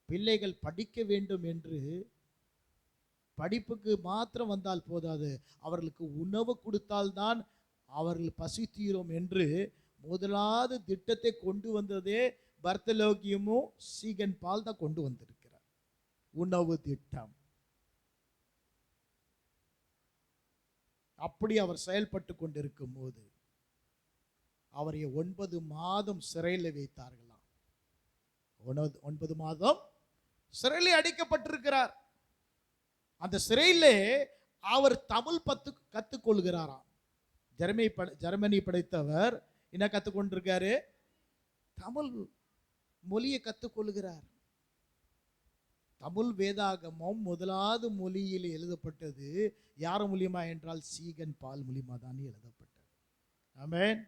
பிள்ளைகள் படிக்க வேண்டும் என்று படிப்புக்கு மாத்திரம் வந்தால் போதாது, அவர்களுக்கு உணவு கொடுத்தால்தான் அவர்கள் பசி தீரும் என்று முதலாவது திட்டத்தை கொண்டு வந்ததே பர்த்தலோமியோவும் சீகன் பால் தான் கொண்டு வந்திருக்கிறார். உணவு திட்டம். அப்படி அவர் செயல்பட்டு கொண்டிருக்கும் போது அவரை 9 மாதம் சிறையில் வைத்தார்களாம். 9 மாதம் சிறையில் அடைக்கப்பட்டிருக்கிறார். அந்த சிறையிலே அவர் தமிழ் கற்றுக்கொள்கிறாராம். ஜெர்மனி படைத்தவர் என்ன கற்றுக்கொண்டிருக்காரு? தமிழ் மொழியை கற்றுக்கொள்கிறார். தமிழ் வேதாகமம் முதலாவது மொழியில் எழுதப்பட்டது யார் மூலியமா என்றால் சீகன் பால் மூலியமா தான் எழுதப்பட்டது. ஆமென்.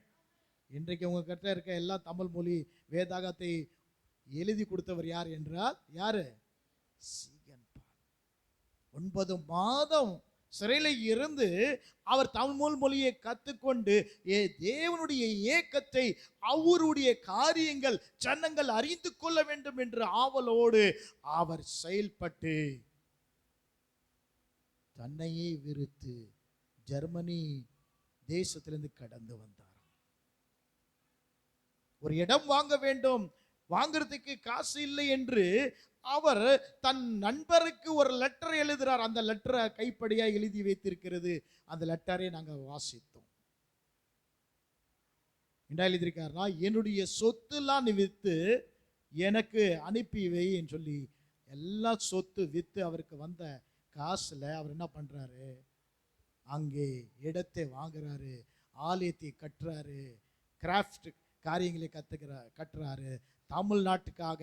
இன்றைக்கு உங்க கிட்ட இருக்க எல்லா தமிழ் மொழி வேதாகத்தை எழுதி கொடுத்தவர் யார் என்றால் யாரு? சீகன் பால். 9 மாதம் சிறையில் இருந்து அவர் தமிழ் மொழியை கற்றுக்கொண்டு தேவனுடைய ஏக்கத்தை, அவருடைய காரியங்கள் ஜனங்கள் அறிந்து கொள்ள வேண்டும் என்ற ஆவலோடு அவர் செயல்பட்டு தன்னையே வெறுத்து ஜெர்மனி தேசத்திலிருந்து கடந்து வந்தார். ஒரு இடம் வாங்க வேண்டும், வாங்குறதுக்கு காசு இல்லை என்று அவர் தன் நண்பருக்கு ஒரு லெட்டர் எழுதுகிறார். அந்த லெட்டரை கைப்படியா எழுதி வைத்திருக்கிறது. அந்த லெட்டரை நாங்கள் வாசித்தோம். என்ன எழுதியிருக்காருன்னா, என்னுடைய சொத்துலாம் விற்று எனக்கு அனுப்பி வைன்னு சொல்லி எல்லா சொத்து விற்று அவருக்கு வந்த காசுல அவர் என்ன பண்றாரு? அங்கே இடத்தை வாங்குறாரு, ஆலயத்தை கட்டுறாரு, கிராஃப்ட் காரியங்களை கட்டுறாரு, தமிழ்நாட்டுக்காக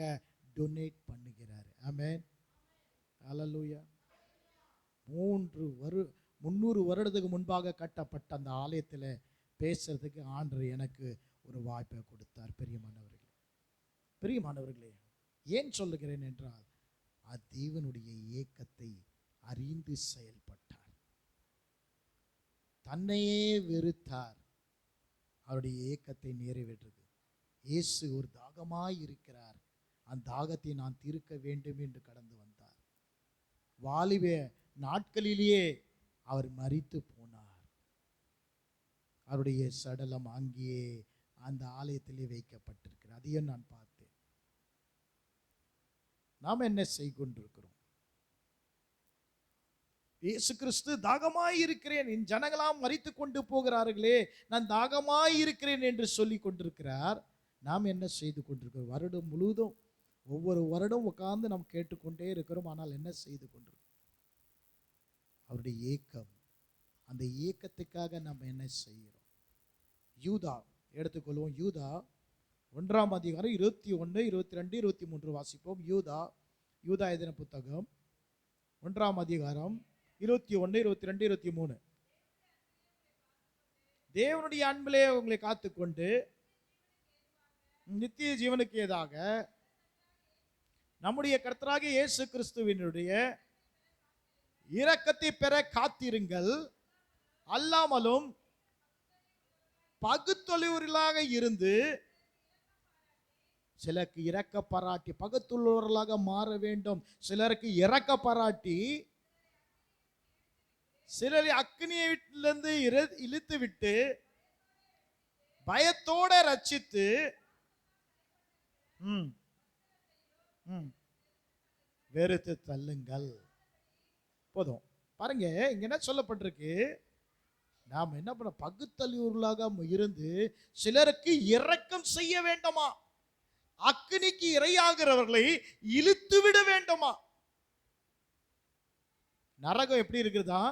டொனேட் பண்ணுகிறார். ஆமென். ஹல்லேலூயா. 300 வருடத்துக்கு முன்பாக கட்டப்பட்ட அந்த ஆலயத்தில் பேசுறதுக்கு ஆண்டவர் எனக்கு ஒரு வாய்ப்பை கொடுத்தார். பிரியமானவர்களே, ஏன் சொல்லுகிறேன் என்றால் தேவனுடைய ஏக்கத்தை அறிந்து செயல்பட்டார். தன்னையே வெறுத்தார். அவருடைய ஏக்கத்தை நிறைவேற்றது. இயேசு ஒரு தாகமாய் இருக்கிறார், அந்த தாகத்தை நான் தீர்க்க வேண்டும் என்று கடந்து வந்தார். வாலிப நாட்களிலேயே அவர் மரித்து போனார். அவருடைய சடலம் அங்கேயே அந்த ஆலயத்திலே வைக்கப்பட்டிருக்கிறது. அதையும் நான் பார்த்தேன். நாம் என்ன செய்கின்றோம்? இயேசு கிறிஸ்து தாகமாய் இருக்கிறேன், என் ஜனங்களாம் மரித்து கொண்டு போகிறார்களே, நான் தாகமாய் இருக்கிறேன் என்று சொல்லி கொண்டிருக்கிறார். நாம் என்ன செய்து கொண்டிருக்கிறோம்? வருடம் முழுவதும் ஒவ்வொரு வருடம் உட்கார்ந்து நாம் கேட்டுக்கொண்டே இருக்கிறோம். ஆனால் என்ன செய்து கொண்டிருக்கிறோம்? அவருடைய ஏக்கம், அந்த ஏக்கத்துக்காக நம்ம என்ன செய்கிறோம்? யூதா எடுத்துக்கொள்வோம். யூதா 1ஆம் அதிகாரம் 21, 22, 23 வாசிப்போம். யூதா எழுதின புத்தகம் 1ஆம் அதிகாரம் 21, 22, 23. தேவனுடைய அன்பிலே உங்களை காத்துக்கொண்டு நித்திய ஜீவனுக்கு ஏதாக நம்முடைய கர்த்தராகிய இயேசு கிறிஸ்துவினுடைய இரக்கத்தை பெற காத்திருங்கள். அல்லாமலும் பகுத்தொழிவுகளாக இருந்து சிலருக்கு இரக்க பாராட்டி பகுத்துள்ளவர்களாக மாற வேண்டும். சிலருக்கு இரக்க பாராட்டி சிலரை அக்னியை வீட்டிலிருந்து இழுத்து விட்டு பயத்தோட ரட்சித்து வெறுத்து தள்ளுங்கள். போதும். பாருங்க, இங்க என்ன சொல்லப்பட்டிருக்கு? நாம் என்ன பண்ண பகுத்தறிவுள்ளாக இருந்து சிலருக்கு இரக்கம் செய்ய வேண்டுமா? அக்னிக்கு இரையாகிறவர்களை இழுத்து விட வேண்டுமா? நரகம் எப்படி இருக்கிறதா?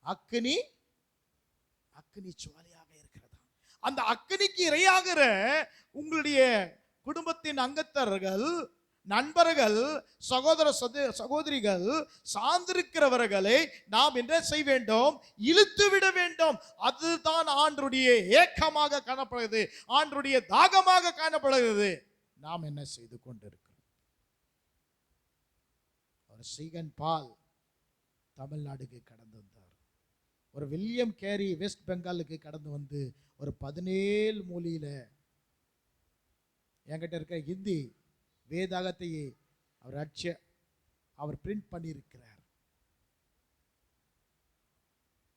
அக்னி சுவாலியாக இருக்கிறதா? அந்த அக்னிக்கு இரையாகிற உங்களுடைய குடும்பத்தின் அங்கத்தர்கள், நண்பர்கள், சகோதரிகள் சார்ந்திருக்கிறவர்களை நாம் என்ன செய்ய வேண்டும்? இழுத்து விட வேண்டும். அதுதான் ஆண்டருடைய ஏக்கமாக காணப்படுகிறது, ஆண்டருடைய தாகமாக காணப்படுகிறது. நாம் என்ன செய்து கொண்டிருக்கிறோம்? ஒரு சீகன் பால் தமிழ்நாடுக்கு கடந்து வந்தார். ஒரு வில்லியம் கேரி வெஸ்ட் பெங்காலுக்கு கடந்து வந்து ஒரு 17 மொழியில என்கிட்ட இருக்க ஹிந்தி வேதாகத்தை அவர் பிரிண்ட் பண்ணியிருக்கிறார்.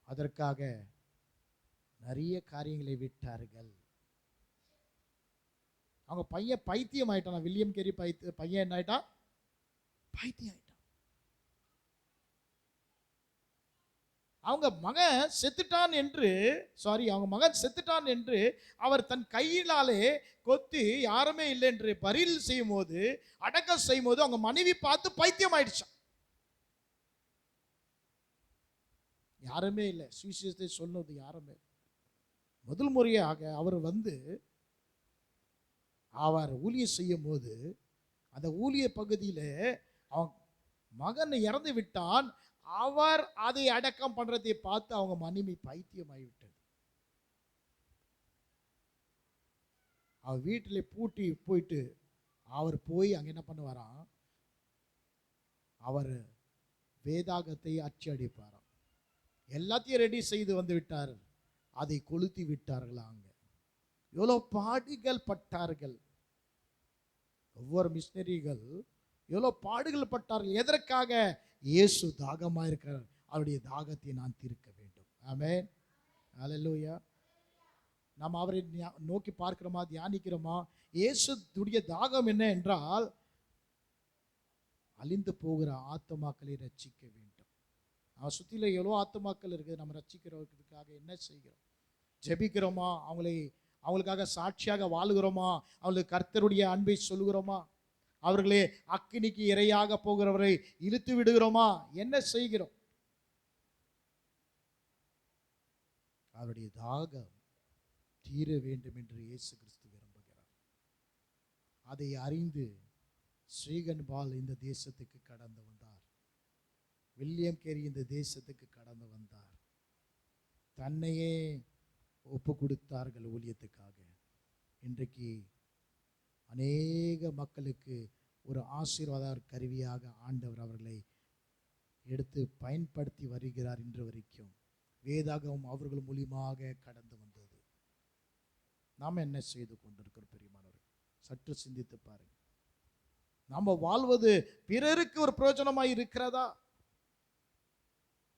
அதற்காக நிறைய காரியங்களை விட்டார்கள். அவங்க பையன் பைத்தியம் ஆயிட்டான். வில்லியம் கேரி பையன் என்ன ஆயிட்டான்? பைத்தியம் ஆயிட்டான். அவங்க மகன் செத்துட்டான் என்று அவர் தன் கையினாலே கொத்தி யாருமே இல்லை என்று பரியில் செய்யும் போது, அடக்கம் செய்யும் போது அவங்க மனைவி பார்த்து பைத்தியம் ஆயிடுச்சான். யாருமே இல்லை, சுவிசேஷத்தை சொன்னது யாருமே. முதல் முறையாக அவர் ஊழியம் செய்யும் போது அந்த ஊழிய பகுதியில் அவன் மகன் இறந்து விட்டான். அவர் அதை அடக்கம் பண்றதை பார்த்து அவங்க மனைவி பைத்தியம் ஆகிவிட்டது. அவர் வீட்டில் பூட்டி போயிட்டு அவர் போய் அங்க என்ன பண்ணுவாராம்? அவர் வேதாகத்தை அச்சு அடிப்பாராம். எல்லாத்தையும் ரெடி செய்து வந்து விட்டார். அதை கொளுத்தி விட்டார்கள். அங்க எவ்வளவு பாடுகள் பட்டார்கள். ஒவ்வொரு மிஷனரிகள் எவ்வளவு பாடுகள் பட்டார்கள். எதற்காக? இயேசு தாகமாக இருக்கிறார், அவருடைய தாகத்தை நான் தீர்க்க வேண்டும். ஆமென், ஹல்லேலூயா. நாம் அவரை நோக்கி பார்க்கிறோமா, தியானிக்கிறோமா? இயேசுடைய தாகம் என்ன என்றால் அழிந்து போகிற ஆத்துமாக்களை ரட்சிக்க வேண்டும். நம்ம சுற்றில எவ்வளோ ஆத்துமாக்கள் இருக்குது. நம்ம ரட்சிக்கிறதுக்காக என்ன செய்கிறோம்? ஜெபிக்கிறோமா? அவங்களுக்காக சாட்சியாக வாழுகிறோமா? அவங்களுக்கு கர்த்தருடைய அன்பை சொல்லுகிறோமா? அவர்களே அக்கினிக்கு இரையாக போகிறவரை இழுத்து விடுகிறோமா? என்ன செய்கிறோம்? அவருடைய தாகம் தீர வேண்டும் என்று இயேசு கிறிஸ்து விரும்புகிறார். அதை அறிந்து ஸ்ரீகன் பால் இந்த தேசத்துக்கு கடந்து வந்தார். வில்லியம் கேரி இந்த தேசத்துக்கு கடந்து வந்தார். தன்னையே ஒப்பு கொடுத்தார்கள் ஊழியத்துக்காக. இன்றைக்கு அநேக மக்களுக்கு ஒரு ஆசீர்வாத கருவியாக ஆண்டவர் அவர்களை எடுத்து பயன்படுத்தி வருகிறார். இன்று வரைக்கும் வேதாகமும் அவர்கள் மூலியமாக கடந்து வந்தது. நாம் என்ன செய்து கொண்டிருக்கிறோம்? பெரியமானவர்கள், சற்று சிந்தித்து பாருங்க. நாம் வாழ்வது பிறருக்கு ஒரு பிரயோஜனமாய் இருக்கிறதா?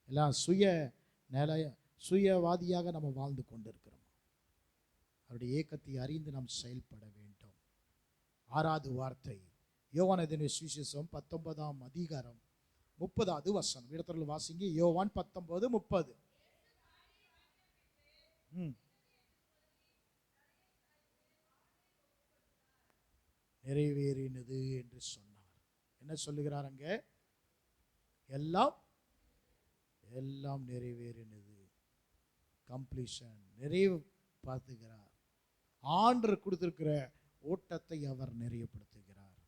எல்லாம் சுயவாதியாக நம்ம வாழ்ந்து கொண்டிருக்கிறோம். அவருடைய ஏக்கத்தை அறிந்து நாம் செயல்பட வேண்டும். 6வது வார்த்தை, யோவான் எழுதின சுவிசேஷம் 19ஆம் அதிகாரம் 30வது வசனம். இடத்துல வாசிங்க. யோவான் 19:30. நிறைவேறினது என்று சொன்னார். என்ன சொல்லுகிறார் அங்க? எல்லாம் எல்லாம் நிறைவேறினது. கம்ப்ளீஷன், நிறைவு பார்த்துக்கிறார். ஆண்டவர் கொடுத்திருக்கிற ஓட்டத்தை அவர் நிறைவுபடுத்துகிறார்.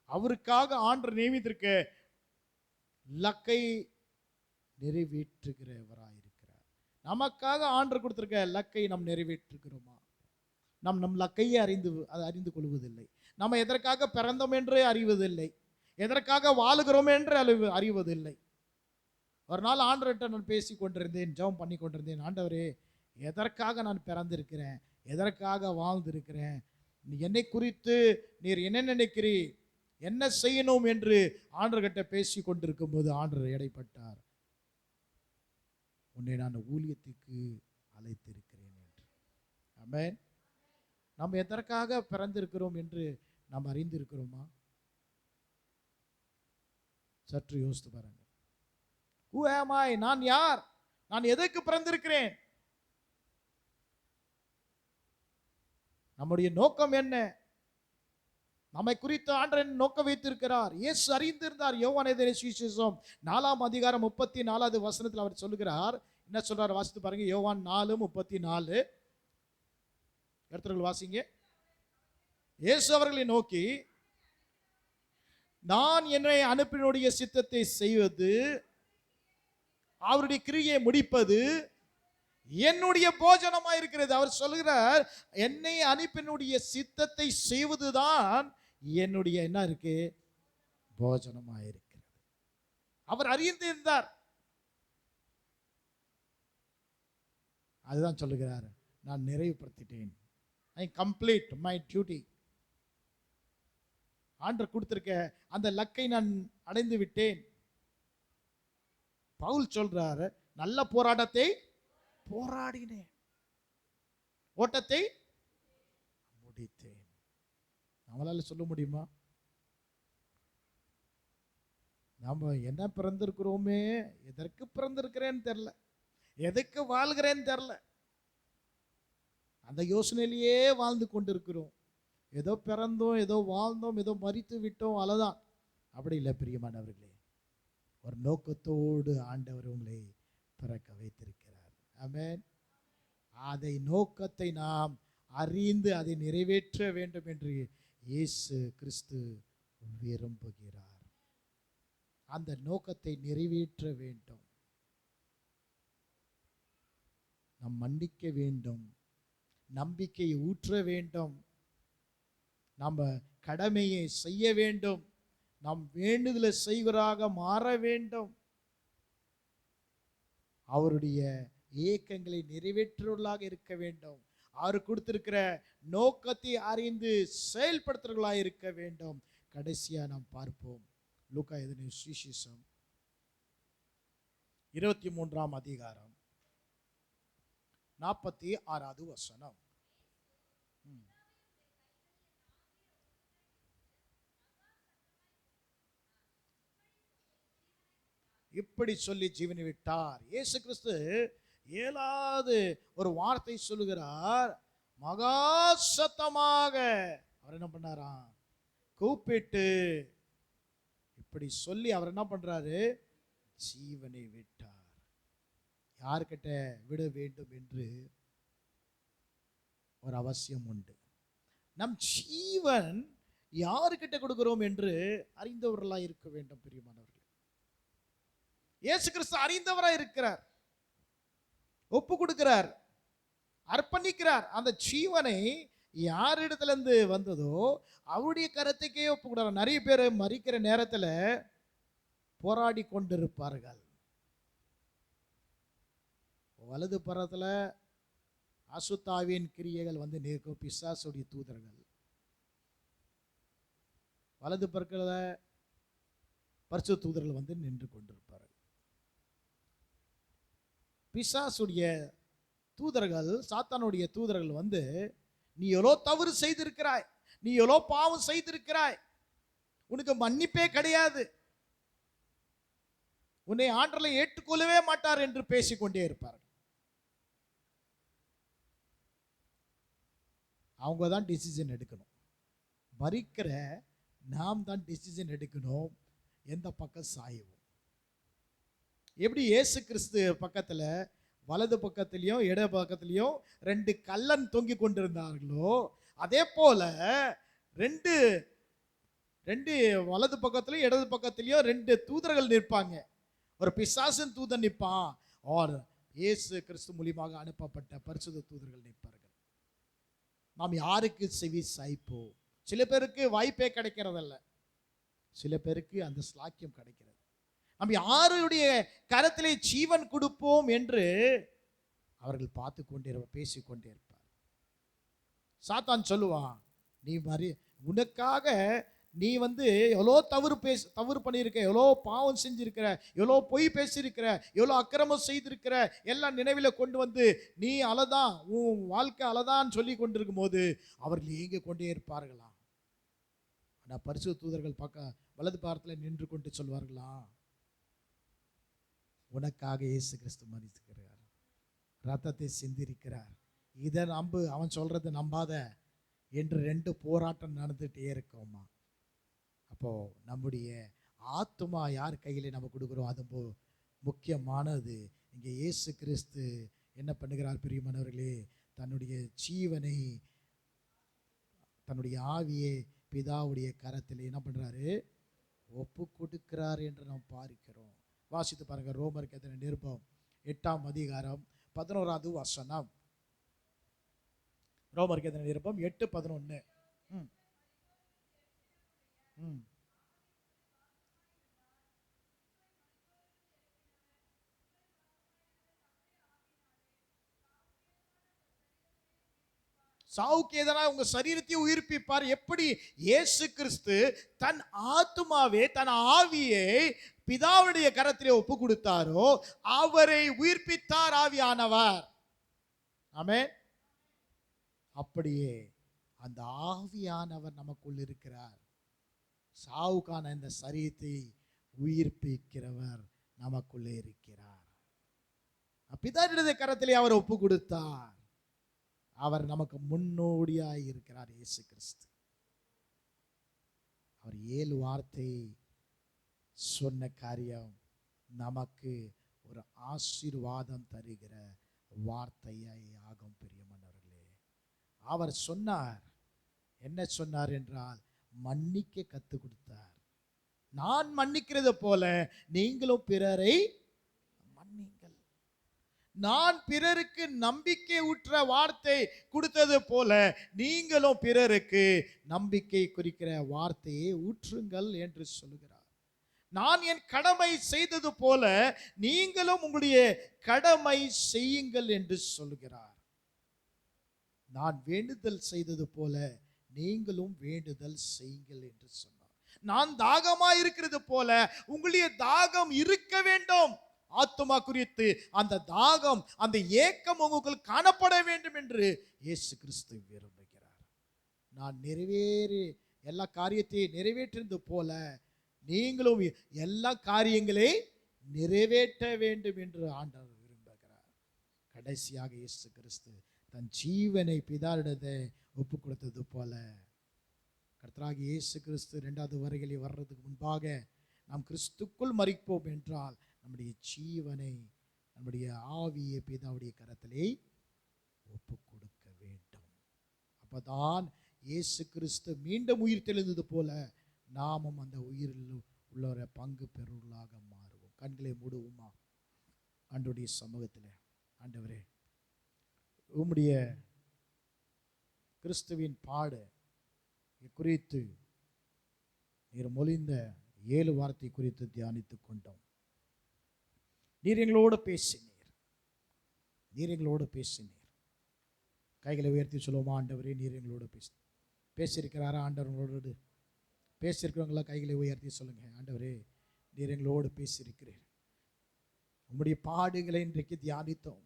அவருக்காக ஆண்டவர் நியமித்திருக்க லக்கை நிறைவேற்றுகிறவராயிருக்கிறார். நமக்காக ஆண்டவர் கொடுத்திருக்க லக்கை நாம் நிறைவேற்றுகிறோமா? நம் லக்கையை அறிந்து கொள்வதில்லை. நம்ம எதற்காக பிறந்தோம் என்று அறிவதில்லை, எதற்காக வாழுகிறோம் என்று அறிவதில்லை. ஒரு நாள் ஆண்டவர்கிட்ட நான் பேசி கொண்டிருந்தேன், ஜெபம் பண்ணி கொண்டிருந்தேன். ஆண்டவரே, எதற்காக நான் பிறந்திருக்கிறேன், எதற்காக வாழ்ந்திருக்கிறேன், என்னை குறித்து நீர் என்ன நினைக்கிறீர், என்ன செய்யணும் என்று ஆண்டவர்கிட்ட பேசி கொண்டிருக்கும் போது ஆண்டவர் இடைப்பட்டார். உன்னை நான் ஊழியத்துக்கு அழைத்திருக்கிறேன் என்று. ஆமென். நாம் எதற்காக பிறந்திருக்கிறோம் என்று நாம் அறிந்திருக்கிறோமா? சற்று யோசித்து பாருங்க. Who am I? நான் யார்? நான் எதற்கு பிறந்திருக்கிறேன்? நம்முடைய நோக்கம் என்ன? நம்மை குறித்து ஆண்டவர் நோக்கம் வைத்திருக்கிறார். இயேசு அறிந்திருந்தார். யோவான் எழுதின சுவிசேஷம் 4ஆம் அதிகாரம் 34வது வசனத்தில் அவர் சொல்லுகிறார். என்ன சொல்றார்? வாசித்து பாருங்க. யோவான் 4:34. கர்த்தர்கள் வாசிங்க. இயேசு அவர்களை நோக்கி, நான் என்னை அனுப்பினுடைய சித்தத்தை செய்வது, அவருடைய கிரியை முடிப்பது என்னுடைய போஜனமாக இருக்கிறது. அவர் சொல்கிறார், என்னை அனுப்பினுடைய சித்தத்தை செய்வதுதான் என்னுடைய என்ன இருக்கு? போஜனமாக இருக்கிறது. அவர் அறிந்திருந்தார். அதுதான் சொல்லுகிறார், நான் நிறைவுபடுத்திட்டேன். I complete my duty. ஆண்டவர் கொடுத்திருக்க அந்த லக்கை நான் அடைந்து விட்டேன். பவுல் சொல்றாரு, நல்ல போராட்டத்தை போராடினேன், ஓட்டத்தை முடித்தேன். நம்மளால சொல்ல முடியுமா? நாம என்ன பிறந்திருக்கிறோமே, எதற்கு பிறந்திருக்கிறேன்னு தெரியல, எதுக்கு வாழ்கிறேன்னு தெரியல. அந்த யோசனையிலேயே வாழ்ந்து கொண்டிருக்கிறோம். ஏதோ பிறந்தோம், ஏதோ வாழ்ந்தோம், ஏதோ மரித்து விட்டோம், அவ்வளவுதான். அப்படி இல்லை பிரியமானவர்களே. ஒரு நோக்கத்தோடு ஆண்டவர் உங்களை பிறக்க வைத்திருக்கிறார். ஆமென். அதை நோக்கத்தை நாம் அறிந்து அதை நிறைவேற்ற வேண்டும் என்று இயேசு கிறிஸ்து விரும்புகிறார். அந்த நோக்கத்தை நிறைவேற்ற வேண்டும். நாம் மன்னிக்க வேண்டும், நம்பிக்கையை ஊற்ற வேண்டும், நம்ம கடமையை செய்ய வேண்டும், நாம் வேண்டுதலை செய்வராக மாற வேண்டும், அவருடைய ஏக்கங்களை நிறைவேற்றுவர்களாக இருக்க வேண்டும், அவர் கொடுத்திருக்கிற நோக்கத்தை அறிந்து செயல்படுத்துறவர்களாக இருக்க வேண்டும். கடைசியா நாம் பார்ப்போம், லூக்கா எழுதின சுவிசேஷம் 23ஆம் அதிகாரம் 46வது வசனம். இப்படி சொல்லி ஜீவனை விட்டார். இயேசு கிறிஸ்து 7வது ஒரு வார்த்தை சொல்லுகிறார். மகா சத்தமாக அவர் என்ன பண்ணாராம்? கூப்பிட்டு இப்படி சொல்லி அவர் என்ன பண்றாரு? ஜீவனை விட்டார். யார்கிட்ட விட வேண்டும் என்று ஒரு அவசியம் உண்டு. நம் ஜீவன் யாருக்கிட்ட கொடுக்கிறோம் என்று அறிந்தவர்களாக இருக்க வேண்டும். பிரியமானவர்களே, இயேசு கிறிஸ்து அறிந்தவராக இருக்கிறார், ஒப்பு கொடுக்கிறார், அர்ப்பணிக்கிறார். அந்த ஜீவனை யாரிடத்திலிருந்து வந்ததோ அவருடைய கருத்துக்கே ஒப்பு கொடுக்கிறார். நிறைய பேர் மரிக்கிற நேரத்தில் போராடி கொண்டிருப்பார்கள். வலது பரத்தில் அசுத்தாவின் கிரியைகள் வந்து நிற்கும், பிசாசுடைய தூதர்கள். வலது பற்கள பரிசுத்த தூதர்கள் வந்து நின்று கொண்டிருப்பார்கள். பிசாசுடைய தூதர்கள், சாத்தானுடைய தூதர்கள் வந்து, நீ எவ்வளோ தவறு செய்திருக்கிறாய், நீ எவ்வளோ பாவம் செய்திருக்கிறாய், உனக்கு மன்னிப்பே கிடையாது, உன்னை ஆண்டவரை ஏற்றுக்கொள்ளவே மாட்டார் என்று பேசிக்கொண்டே இருப்பார்கள். அவங்க தான் டிசிஷன் எடுக்கணும். மரிக்கிற நாம் தான் டிசிஷன் எடுக்கணும், எந்த பக்கம் சாயுவோம். எப்படி இயேசு கிறிஸ்து பக்கத்தில் வலது பக்கத்திலையும் இட பக்கத்திலையும் 2 கள்ளன் தொங்கி கொண்டிருந்தார்களோ, அதே போல ரெண்டு ரெண்டு வலது பக்கத்திலையும் இடது பக்கத்திலையும் 2 தூதர்கள் நிற்பாங்க. ஒரு பிசாசின் தூதன் நிற்பான், ஆர் இயேசு கிறிஸ்து மூலியமாக அனுப்பப்பட்ட பரிசுத்த தூதர்கள் நிற்பார்கள். நாம் யாருக்கு செவி சாய்ப்போம்? சில பேருக்கு வாய்ப்பே கிடைக்கிறதல்ல, சில பேருக்கு அந்த ஸ்லாக்கியம் கிடைக்கிறது. நம்ம யாருடைய கரத்திலே ஜீவன் கொடுப்போம் என்று அவர்கள் பார்த்து கொண்டே பேசிக்கொண்டே இருப்பார். சாத்தான் சொல்லுவான், நீ மாதிரி உனக்காக நீ எவ்வளோ தவறு பண்ணியிருக்க, எவ்வளோ பாவம் செஞ்சிருக்கிற, எவ்வளோ பொய் பேசியிருக்கிற, எவ்வளோ அக்கிரமம் செய்திருக்கிற, எல்லாம் நினைவில் கொண்டு வந்து நீ அலதான், உன் வாழ்க்கை அலதான்னு சொல்லி கொண்டிருக்கும் போது அவர்கள் ஏங்க கொண்டே இருப்பார்களாம். ஆனால் பரிசுத்த தூதர்கள் வலது பாரத்தில் நின்று கொண்டு சொல்வார்களாம், உனக்காக இயேசு கிறிஸ்து மரித்திருக்கிறார், ரத்தத்தை சிந்திருக்கிறார், இதை நம்பு, அவன் சொல்றதை நம்பாத என்று 2 போராட்டம் நடந்துகிட்டே இருக்கோமா. அப்போ நம்முடைய ஆத்துமா யார் கையிலே நம்ம கொடுக்குறோம், அது முக்கியமானது. இங்கே இயேசு கிறிஸ்து என்ன பண்ணுகிறார் பிரியமானவர்களே, தன்னுடைய ஜீவனை, தன்னுடைய ஆவியை பிதாவுடைய கரத்தில் என்ன பண்றாரு, ஒப்பு கொடுக்கிறார் என்று நாம் பார்க்கிறோம். வாசித்து பாருங்க, ரோமருக்கு எத்தனை நிருபம் 8ஆம் அதிகாரம் 11வது வசனம். ரோமருக்கு எத்தனை நிருபம் 8:11. சாவுக்கு எதனா உங்க சரீரத்தை உயிர்ப்பிப்பார். எப்படி இயேசு கிறிஸ்து தன் ஆத்துமாவே தன் ஆவியை பிதாவுடைய கரத்திலே ஒப்பு கொடுத்தாரோ அவரை உயிர்ப்பித்தார் ஆவியானவர். ஆமென். அப்படியே அந்த ஆவியானவர் நமக்குள் இருக்கிறார். சாவுக்கான இந்த சரீரத்தை உயிர்ப்பிக்கிறவர் நமக்குள்ளே இருக்கிறார். பிதாவுடைய கரத்திலே அவர் ஒப்பு கொடுத்தார். அவர் நமக்கு முன்னோடியாய் இருக்கிறார் இயேசு கிறிஸ்து. அவர் 7 வார்த்தை சொன்ன காரியம் நமக்கு ஒரு ஆசீர்வாதம் தருகிற வார்த்தையாய் ஆகும் பிரியமானவர்களே. அவர் சொன்னார், என்ன சொன்னார் என்றால், மன்னிக்க கற்றுக் கொடுத்தார். நான் மன்னிக்கிறது போல நீங்களும் பிறரை மன்னிங்கள். நான் பிறருக்கு நம்பிக்கை ஊற்ற வார்த்தை கொடுத்தது போல நீங்களும் பிறருக்கு நம்பிக்கை குறிக்கிற வார்த்தையை ஊற்றுங்கள் என்று சொல்லுகிறார். நான் என் கடமை செய்தது போல நீங்களும் உங்களுடைய கடமை செய்யுங்கள் என்று சொல்லுகிறார். நான் வேண்டுதல் செய்தது போல நீங்களும் வேண்டுதல் செய்யுங்கள் என்று சொன்னார். நான் தாகமாய் இருக்கிறது போல உங்களுடைய தாகம் இருக்க வேண்டும். ஆத்துமா குறித்து அந்த தாகம், அந்த ஏக்கம் உங்களுக்கு காணப்பட வேண்டும் என்று இயேசு கிறிஸ்து விரும்புகிறார். நான் எல்லா காரியத்தையும் நிறைவேற்றினது போல நீங்களும் எல்லா காரியங்களை நிறைவேற்ற வேண்டும் என்று ஆண்டவர் விரும்புகிறார். கடைசியாக இயேசு கிறிஸ்து தன் ஜீவனை பிதாவிடத்தை ஒப்பு கொடுத்தது போல கர்த்தராகிய இயேசு கிறிஸ்து 2வது வருகையிலே வர்றதுக்கு முன்பாக நாம் கிறிஸ்துக்குள் மரிப்போம் என்றால் நம்முடைய ஜீவனை, நம்முடைய ஆவியை பிதாவுடைய கரத்திலே ஒப்பு கொடுக்க வேண்டும். அப்பதான் இயேசு கிறிஸ்து மீண்டும் உயிர் தெழுந்தது போல நாமும் அந்த உயிரில் உள்ள பங்கு பெறுவர்களாக மாறுவோம். கண்களை மூடுவோமா? ஆண்டவருடைய சமூகத்தில், ஆண்டவரே, உம்முடைய கிறிஸ்துவின் பாடு குறித்து நீர் மொழிந்த 7 வார்த்தை குறித்து தியானித்துக் கொண்டோம். நீர் எங்களோடு பேசினீர். கைகளை உயர்த்தி சொல்லுவோமா? ஆண்டவரே, நீர் எங்களோடு பேசியிருக்கிறாரா? ஆண்டவர்களோடு பேசியிருக்கிறவங்களா கைகளை உயர்த்தி சொல்லுங்க. ஆண்டவரே, நீர் எங்களோடு பேசியிருக்கிறீர். உம்முடைய பாடுகளை இன்றைக்கு தியானித்தோம்.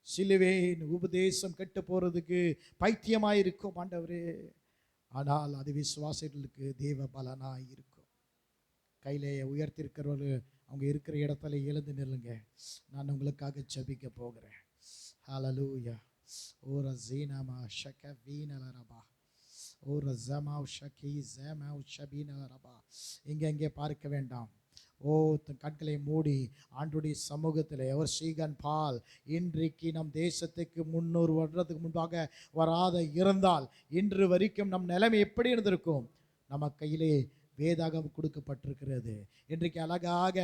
சிலுவையின் உபதேசம் கெட்டு போறதுக்கு பைத்தியமாயிருக்கும் ஆண்டவரே, ஆனால் அது விசுவாசிகளுக்கு தேவ பலனாய் இருக்கும். கையிலே உயர்த்திருக்கிறவர்கள் அவங்க இருக்கிற இடத்துல எழுந்து நில்லுங்க. நான் உங்களுக்காக ஜெபிக்க போகிறேன். ஹல்லேலூயா. ஓ ரஸீனமா ஷகவீனலரபா ஒரு ஜமாவ் ஷகி ஜமாவ் ஷபீனா ரபா. இங்கே பார்க்க வேண்டாம். ஓ, கண்களை மூடி ஆண்டுடைய சமூகத்தில் ஒரு சீகன் பால் இன்றைக்கு நம் தேசத்துக்கு 300 வருடத்துக்கு முன்பாக வராத இருந்தால் இன்று வரைக்கும் நம் நிலைமை எப்படி இருந்திருக்கும்? நம்ம கையிலே வேதாகம் கொடுக்கப்பட்டிருக்கிறது. இன்றைக்கு அழகாக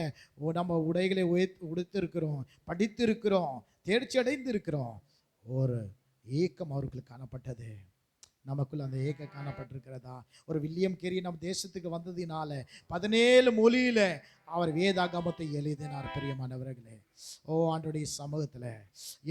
நம்ம உடைகளை உடுத்திருக்கிறோம், படித்திருக்கிறோம், தேர்ச்சி அடைந்து இருக்கிறோம். ஒரு ஏக்கம் அவர்களுக்கு காணப்பட்டது. நமக்குள்ள அந்த ஏக்கம் காணப்பட்டிருக்கிறதா? ஒரு வில்லியம் கேரி நம் தேசத்துக்கு வந்ததினால 17 மொழியில அவர் வேதாகமத்தை எழுதினார். பிரியமானவர்களே, ஓ ஆண்டவருடைய சமூகத்தில்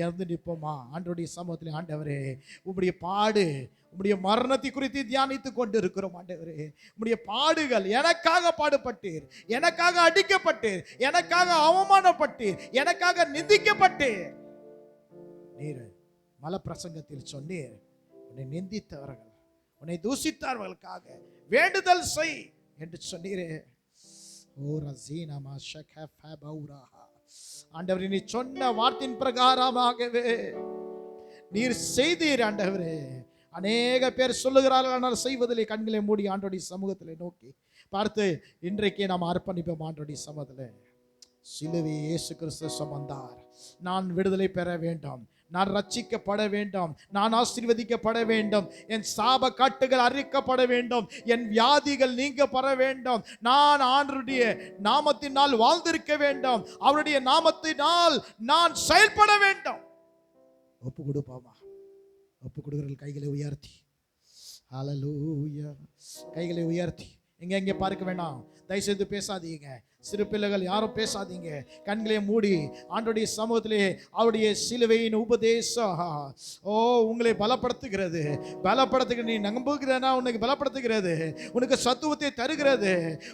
இறந்து நிற்போமா? ஆண்டவருடைய சமூகத்தில், ஆண்டவரே உம்முடைய பாடு, உம்முடைய மரணத்தை குறித்து தியானித்து கொண்டு இருக்கிறோம். ஆண்டவரே உம்முடைய பாடுகள், எனக்காக பாடுபட்டீர், எனக்காக அடிக்கப்பட்டீர், எனக்காக அவமானப்பட்டீர், எனக்காக நிந்திக்கப்பட்டீர். நீர் மலப்பிரசங்கத்தில் சொன்னீர், உன்னை நிந்தித்தவர்கள், உன்னை தூசித்தவர்களுக்காக வேண்டுதல் செய் என்று சொன்னீரே. ஆண்டவரே, நீ சொன்ன வார்த்தையின் பிரகாரமாகவே நீர் செய்தீர். ஆண்டவரே, அநேக பேர் சொல்லுகிறார்கள், ஆனால் செய்வதில்லை. கண்களை மூடி ஆண்டவருடைய சமூகத்தில் நோக்கி பார்த்து இன்றைக்கே நாம் அர்ப்பணிப்போம். ஆண்டவருடைய சமூகத்தில் சிலுவை இயேசு கிறிஸ்து சுமந்தார். நான் விடுதலை பெற வேண்டும், நான் ரட்சிக்கப்பட வேண்டும், நான் ஆசீர்வதிக்கப்பட வேண்டும், என் சாப கட்டுகள் அரிக்கப்பட வேண்டும், என் வியாதிகள் நீங்கப்பட வேண்டும், நான் ஆண்டவருடைய நாமத்தினால் வாழ்ந்திருக்க வேண்டும், அவருடைய நாமத்தினால் நான் செயல்பட வேண்டும். ஒப்பு கொடுப்போமா? ஒப்பு கொடுக்கிற கைகளை உயர்த்தி, ஹல்லேலூயா, கைகளை உயர்த்தி. எங்க பார்க்க வேண்டாம், தயவுசெய்து பேசாதீங்க. சிறு பிள்ளைகள் யாரும் பேசாதீங்க. கண்களை மூடி ஆண்டவருடைய சமூகத்திலே அவருடைய சிலுவையின் உபதேசம் உங்களை பலப்படுத்துகிறது. நீ நம்புகிறனா உனக்கு பலப்படுத்துகிறது, உனக்கு சத்துவத்தை தருகிறது,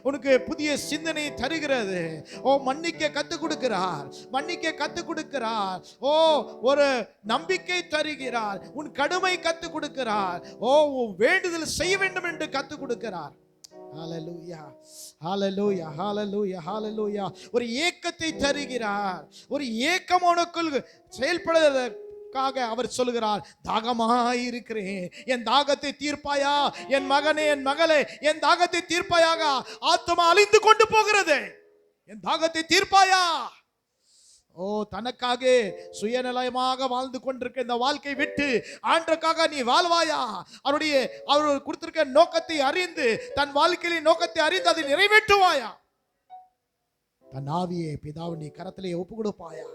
உனக்கு புதிய சிந்தனை தருகிறது. மன்னிக்க கற்றுக் கொடுக்கிறார், மன்னிக்க கற்றுக் கொடுக்கிறார். ஒரு நம்பிக்கை தருகிறார், உன் கடுமை கற்றுக் கொடுக்கிறார். வேண்டுதல் செய்ய வேண்டும் என்று கற்றுக் கொடுக்கிறார். ஹல்லேலூயா, ஹல்லேலூயா, ஹல்லேலூயா, ஹல்லேலூயா. ஒரு ஏக்கத்தை தருகிறார். ஒரு ஏக்கம் உனக்குள் செயல்படுவதற்காக அவர் சொல்லுகிறார், தாகமாயிருக்கிறேன், என் தாகத்தை தீர்ப்பாயா? என் மகனே, என் மகளே, என் தாகத்தை தீர்ப்பாயாக. ஆத்மா அழிந்து கொண்டு போகிறது, என் தாகத்தை தீர்ப்பாயா? தனக்காக சுயநலமாக வாழ்ந்து கொண்டிருக்க இந்த வாழ்க்கை விட்டு ஆண்டவருக்காக நீ வாழ்வாயா? அவர் கொடுத்திருக்க நோக்கத்தை அறிந்து, தன் வாழ்க்கையின் நோக்கத்தை அறிந்து அதை நிறைவேற்றுவாயா? தன் ஆவியை பிதாவின் நீ கரத்திலே ஒப்பு கொடுப்பாயா?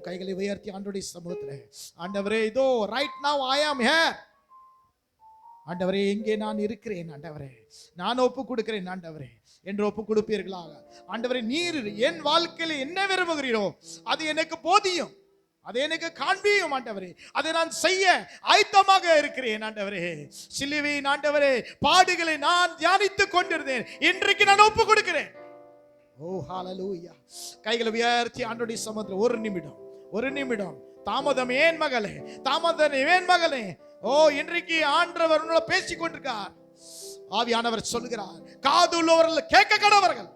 கைகளை உயர்த்தி ஆண்டவருடைய சமூகத்தில், ஆண்டவரே, இதோ ரைட் நவ ஐ ஆம் ஹியர். ஆண்டவரே, எங்கே நான் இருக்கிறேன், ஆண்டவரே நான் ஒப்பு கொடுக்கிறேன் ஆண்டவரே என்று ஒப்பு கொடுப்பீர்களாக. ஆண்டவரே, நீர் என் வாழ்க்கையில் என்ன விரும்புகிறீரோ அது எனக்கு போதியும், அதை எனக்கு காண்பியும் ஆண்டவரே. அதை நான் செய்ய ஆயத்தமாக இருக்கிறேன் ஆண்டவரே. சிலுவையின் ஆண்டவரே பாடுகளை நான் தியானித்துக் கொண்டிருந்தேன், இன்றைக்கு நான் ஒப்பு கொடுக்கிறேன். ஹல்லேலூயா. கைகளை உயர்த்தி ஆண்டவருடைய சமூகத்தில் ஒரு நிமிடம் தாமதம் ஏன் மகளே, தாமதம் ஏன் மகளே? இன்றைக்கு ஆண்டவர் உன்னோட பேசிக் கொண்டிருக்கார். ஆவியானவர் சொல்லுகிறார், காது உள்ளவர்கள் கேட்க கடவர்கள்.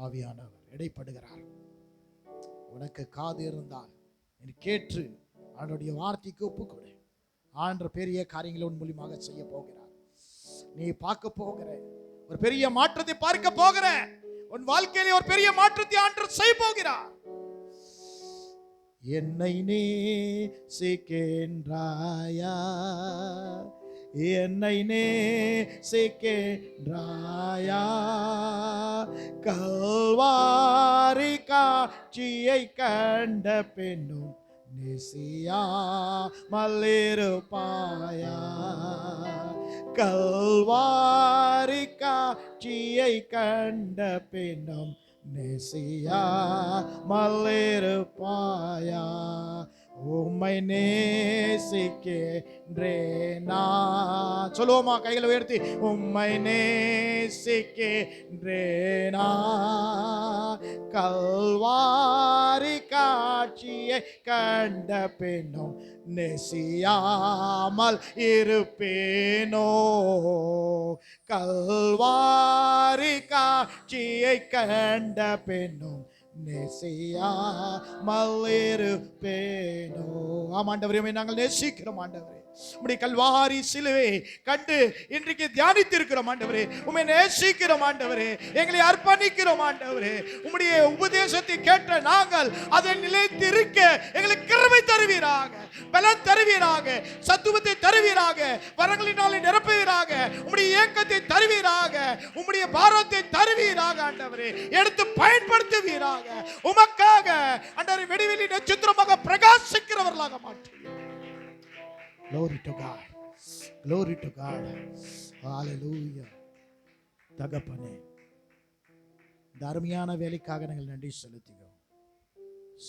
ஆவியானவர் இடைப்படுகிறார். உனக்கு காது இருந்தால் நீ கேட்டு அவனுடைய வார்த்தைக்கு ஒப்புக்கொடு. ஆண்டவர் பெரிய காரியங்களை உன் மூலமாக செய்ய போகிறார். நீ பார்க்க போகிற ஒரு பெரிய மாற்றத்தை பார்க்க போகிற, உன் வாழ்க்கையிலே ஒரு பெரிய மாற்றத்தை ஆண்டவர் செய்ய போகிறார். என்னை நேசிக்கின்றாயா, என்னை நேசிக்கின்றாயா, கல்வாரி காட்சியை கண்ட பெண்ணும் நேசியாமல் இருப்பாயா, கல்வாரி காட்சியை கண்ட பெண்ணும் நேசியாமல் இருப்பாயா, உம்மை நேசிக்கின்றேனா? சொல்லுவோமா? கைகளை உயர்த்தி, உம்மை நேசிக்கின்றேனா, கல்வாரி காட்சியை கண்ட பெண்ணும் நேசியாமல் இருப்பேனோ, கல்வாரி காட்சியை கண்ட பெண்ணும் நேசியாமல் இருப்பேனோ. ஆமாண்டவரே, நாங்கள் நேசிக்கிறோம் ஆண்டவரே. உம்முடைய கல்வாரி சிலுவை கண்டு இன்றைக்கு தியானித்து இருக்கிறோம் ஆண்டவரே. உம்மை நேசிக்கிறோம் ஆண்டவரே. எங்களை அர்ப்பணிக்கிறோம் ஆண்டவரே. உம்முடைய உபதேசத்தை கேட்ட நாங்கள் அதை நிலைத்து இருக்க எங்களுக்கு கிருபை தருவீராக, பலன் தருவீராக, சத்துவத்தை தருவீராக, வரங்களினாலே நிரப்புவீராக, உம்முடைய ஏக்கத்தை தருவீராக, உம்முடைய பாரத்தை தருவீராக ஆண்டவரே. எடுத்து பயன்படுத்துவீராக. உமக்காக ஆண்டவரே வெடிவெளி நட்சத்திரமாக பிரகாசிக்கிறவர்களாக மாற்றுவீர். Glory to God. Glory to God. Hallelujah. தகப்பனே, இந்த அருமையான வேலைக்காக நாங்கள் நன்றி செலுத்துகிறோம்.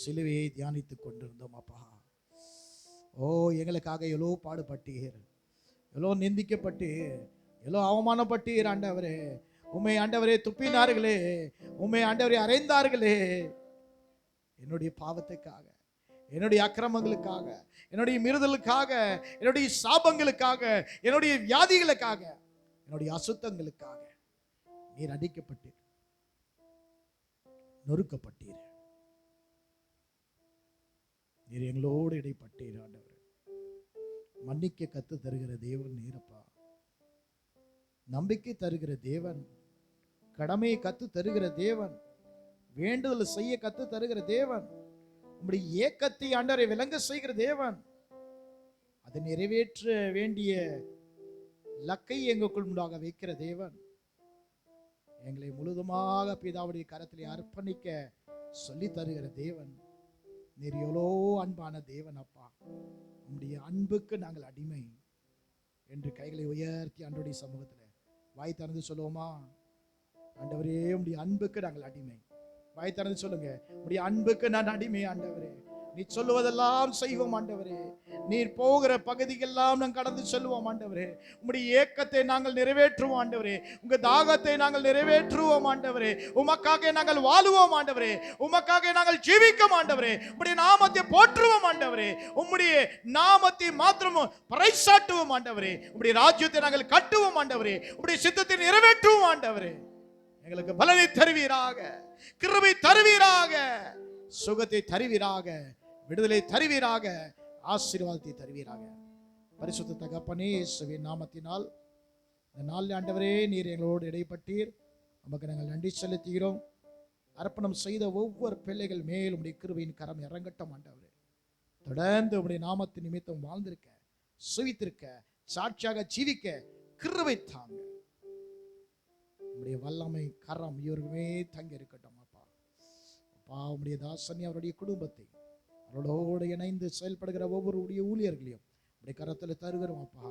சிலுவையை தியானித்துக் கொண்டிருந்தோம் அப்பா. ஓ, எங்களுக்காக எவ்வளோ பாடுபட்டீர், எவ்வளோ நிந்திக்கப்பட்டீர், எவ்வளோ அவமானப்பட்டீர் ஆண்டவரே. உம்மை ஆண்டவரே துப்பினார்களே, உம்மை ஆண்டவரே அறைந்தார்களே. என்னுடைய பாவத்துக்காக, என்னுடைய அக்கிரமங்களுக்காக, என்னுடைய மீறுதலுக்காக, என்னுடைய சாபங்களுக்காக, என்னுடைய வியாதிகளுக்காக, என்னுடைய அசுத்தங்களுக்காக நீர் அடிக்கப்பட்டீர், நொறுக்கப்பட்டீர். நீர் எங்களோடு இடைப்பட்டீர் ஆண்டவர். மன்னிக்க கத்து தருகிற தேவன் நீரப்பா. நம்பிக்கை தருகிற தேவன், கடமையை கத்து தருகிற தேவன், வேண்டுதல் செய்ய கத்து தருகிற தேவன், உம்முடைய ஏக்கத்தை ஆண்டவரை விளங்க செய்கிற தேவன், அதை நிறைவேற்ற வேண்டிய லக்கை எங்களுக்குள் முன்னாக வைக்கிற தேவன், எங்களை முழுதுமாக பிதாவுடைய கரத்திலே அர்ப்பணிக்க சொல்லி தருகிற தேவன். நீர் எவ்வளோ அன்பான தேவன் அப்பா. உம்முடைய அன்புக்கு நாங்கள் அடிமை என்று கைகளை உயர்த்தி ஆண்டவருடைய சமூகத்தில் வாய் திறந்து சொல்லுவோமா? ஆண்டவரே, உம்முடைய அன்புக்கு நாங்கள் அடிமை. வாய் திறந்து சொல்லுங்க, உம்முடைய அன்புக்கு நான் அடிமை ஆண்டவரே. நீ சொல்லுவதெல்லாம் செய்வோம் ஆண்டவரே. நீர் போகிற பகுதியெல்லாம் நாங்கள் கடந்து செல்வோம் ஆண்டவரே. உம்முடைய ஏக்கத்தை நாங்கள் நிறைவேற்றுவோம் ஆண்டவரே. உங்க தாகத்தை நாங்கள் நிறைவேற்றுவோம் ஆண்டவரே. உமக்காக நாங்கள் வாழுவோம் ஆண்டவரே. உமக்காக நாங்கள் ஜீவிக்கும் ஆண்டவரே. உம்முடைய நாமத்தை போற்றுவோம் ஆண்டவரே. உம்முடைய நாமத்தை மாத்திரமும் பறைசாட்டுவோம் ஆண்டவரே. உம்முடைய ராஜ்யத்தை நாங்கள் கட்டுவோம் ஆண்டவரே. உம்முடைய சித்தத்தை நிறைவேற்றுவோம் ஆண்டவரே. எங்களுக்கு பலனை தருவீராக, கிருபை தருவீராக, சுகத்தை தருவீராக, விடுதலை தருவீராக, ஆசீர்வாதத்தை தருவீராக. பரிசுத்த தகப்பனே, இயேசுவின் நாமத்தினால் இந்த நாள் ஆண்டவரே நீர் எங்களோடு இடைப்பட்டீர். நமக்கு நாங்கள் நன்றி செலுத்துகிறோம். அர்ப்பணம் செய்த ஒவ்வொரு பிள்ளைகள் மேல் உம்முடைய கிருபையின் கரம் இறங்கட்டும் ஆண்டவரே. தொடர்ந்து உம்முடைய நாமத்தின் நிமித்தம் வாழ்ந்திருக்க, சுவித்திருக்க, சாட்சியாக ஜீவிக்க கிருபை தாங்க. உம்முடைய வல்லமை கரம் இவருமே தங்கி இருக்கட்டும் அப்பா. அப்பா, உம்முடைய தாசனை, அவருடைய குடும்பத்தை, அவரோடு இணைந்து செயல்படுகிற ஒவ்வொருடைய ஊழியர்களையும் உடைய கரத்தில் தருகிறோம் அப்பா.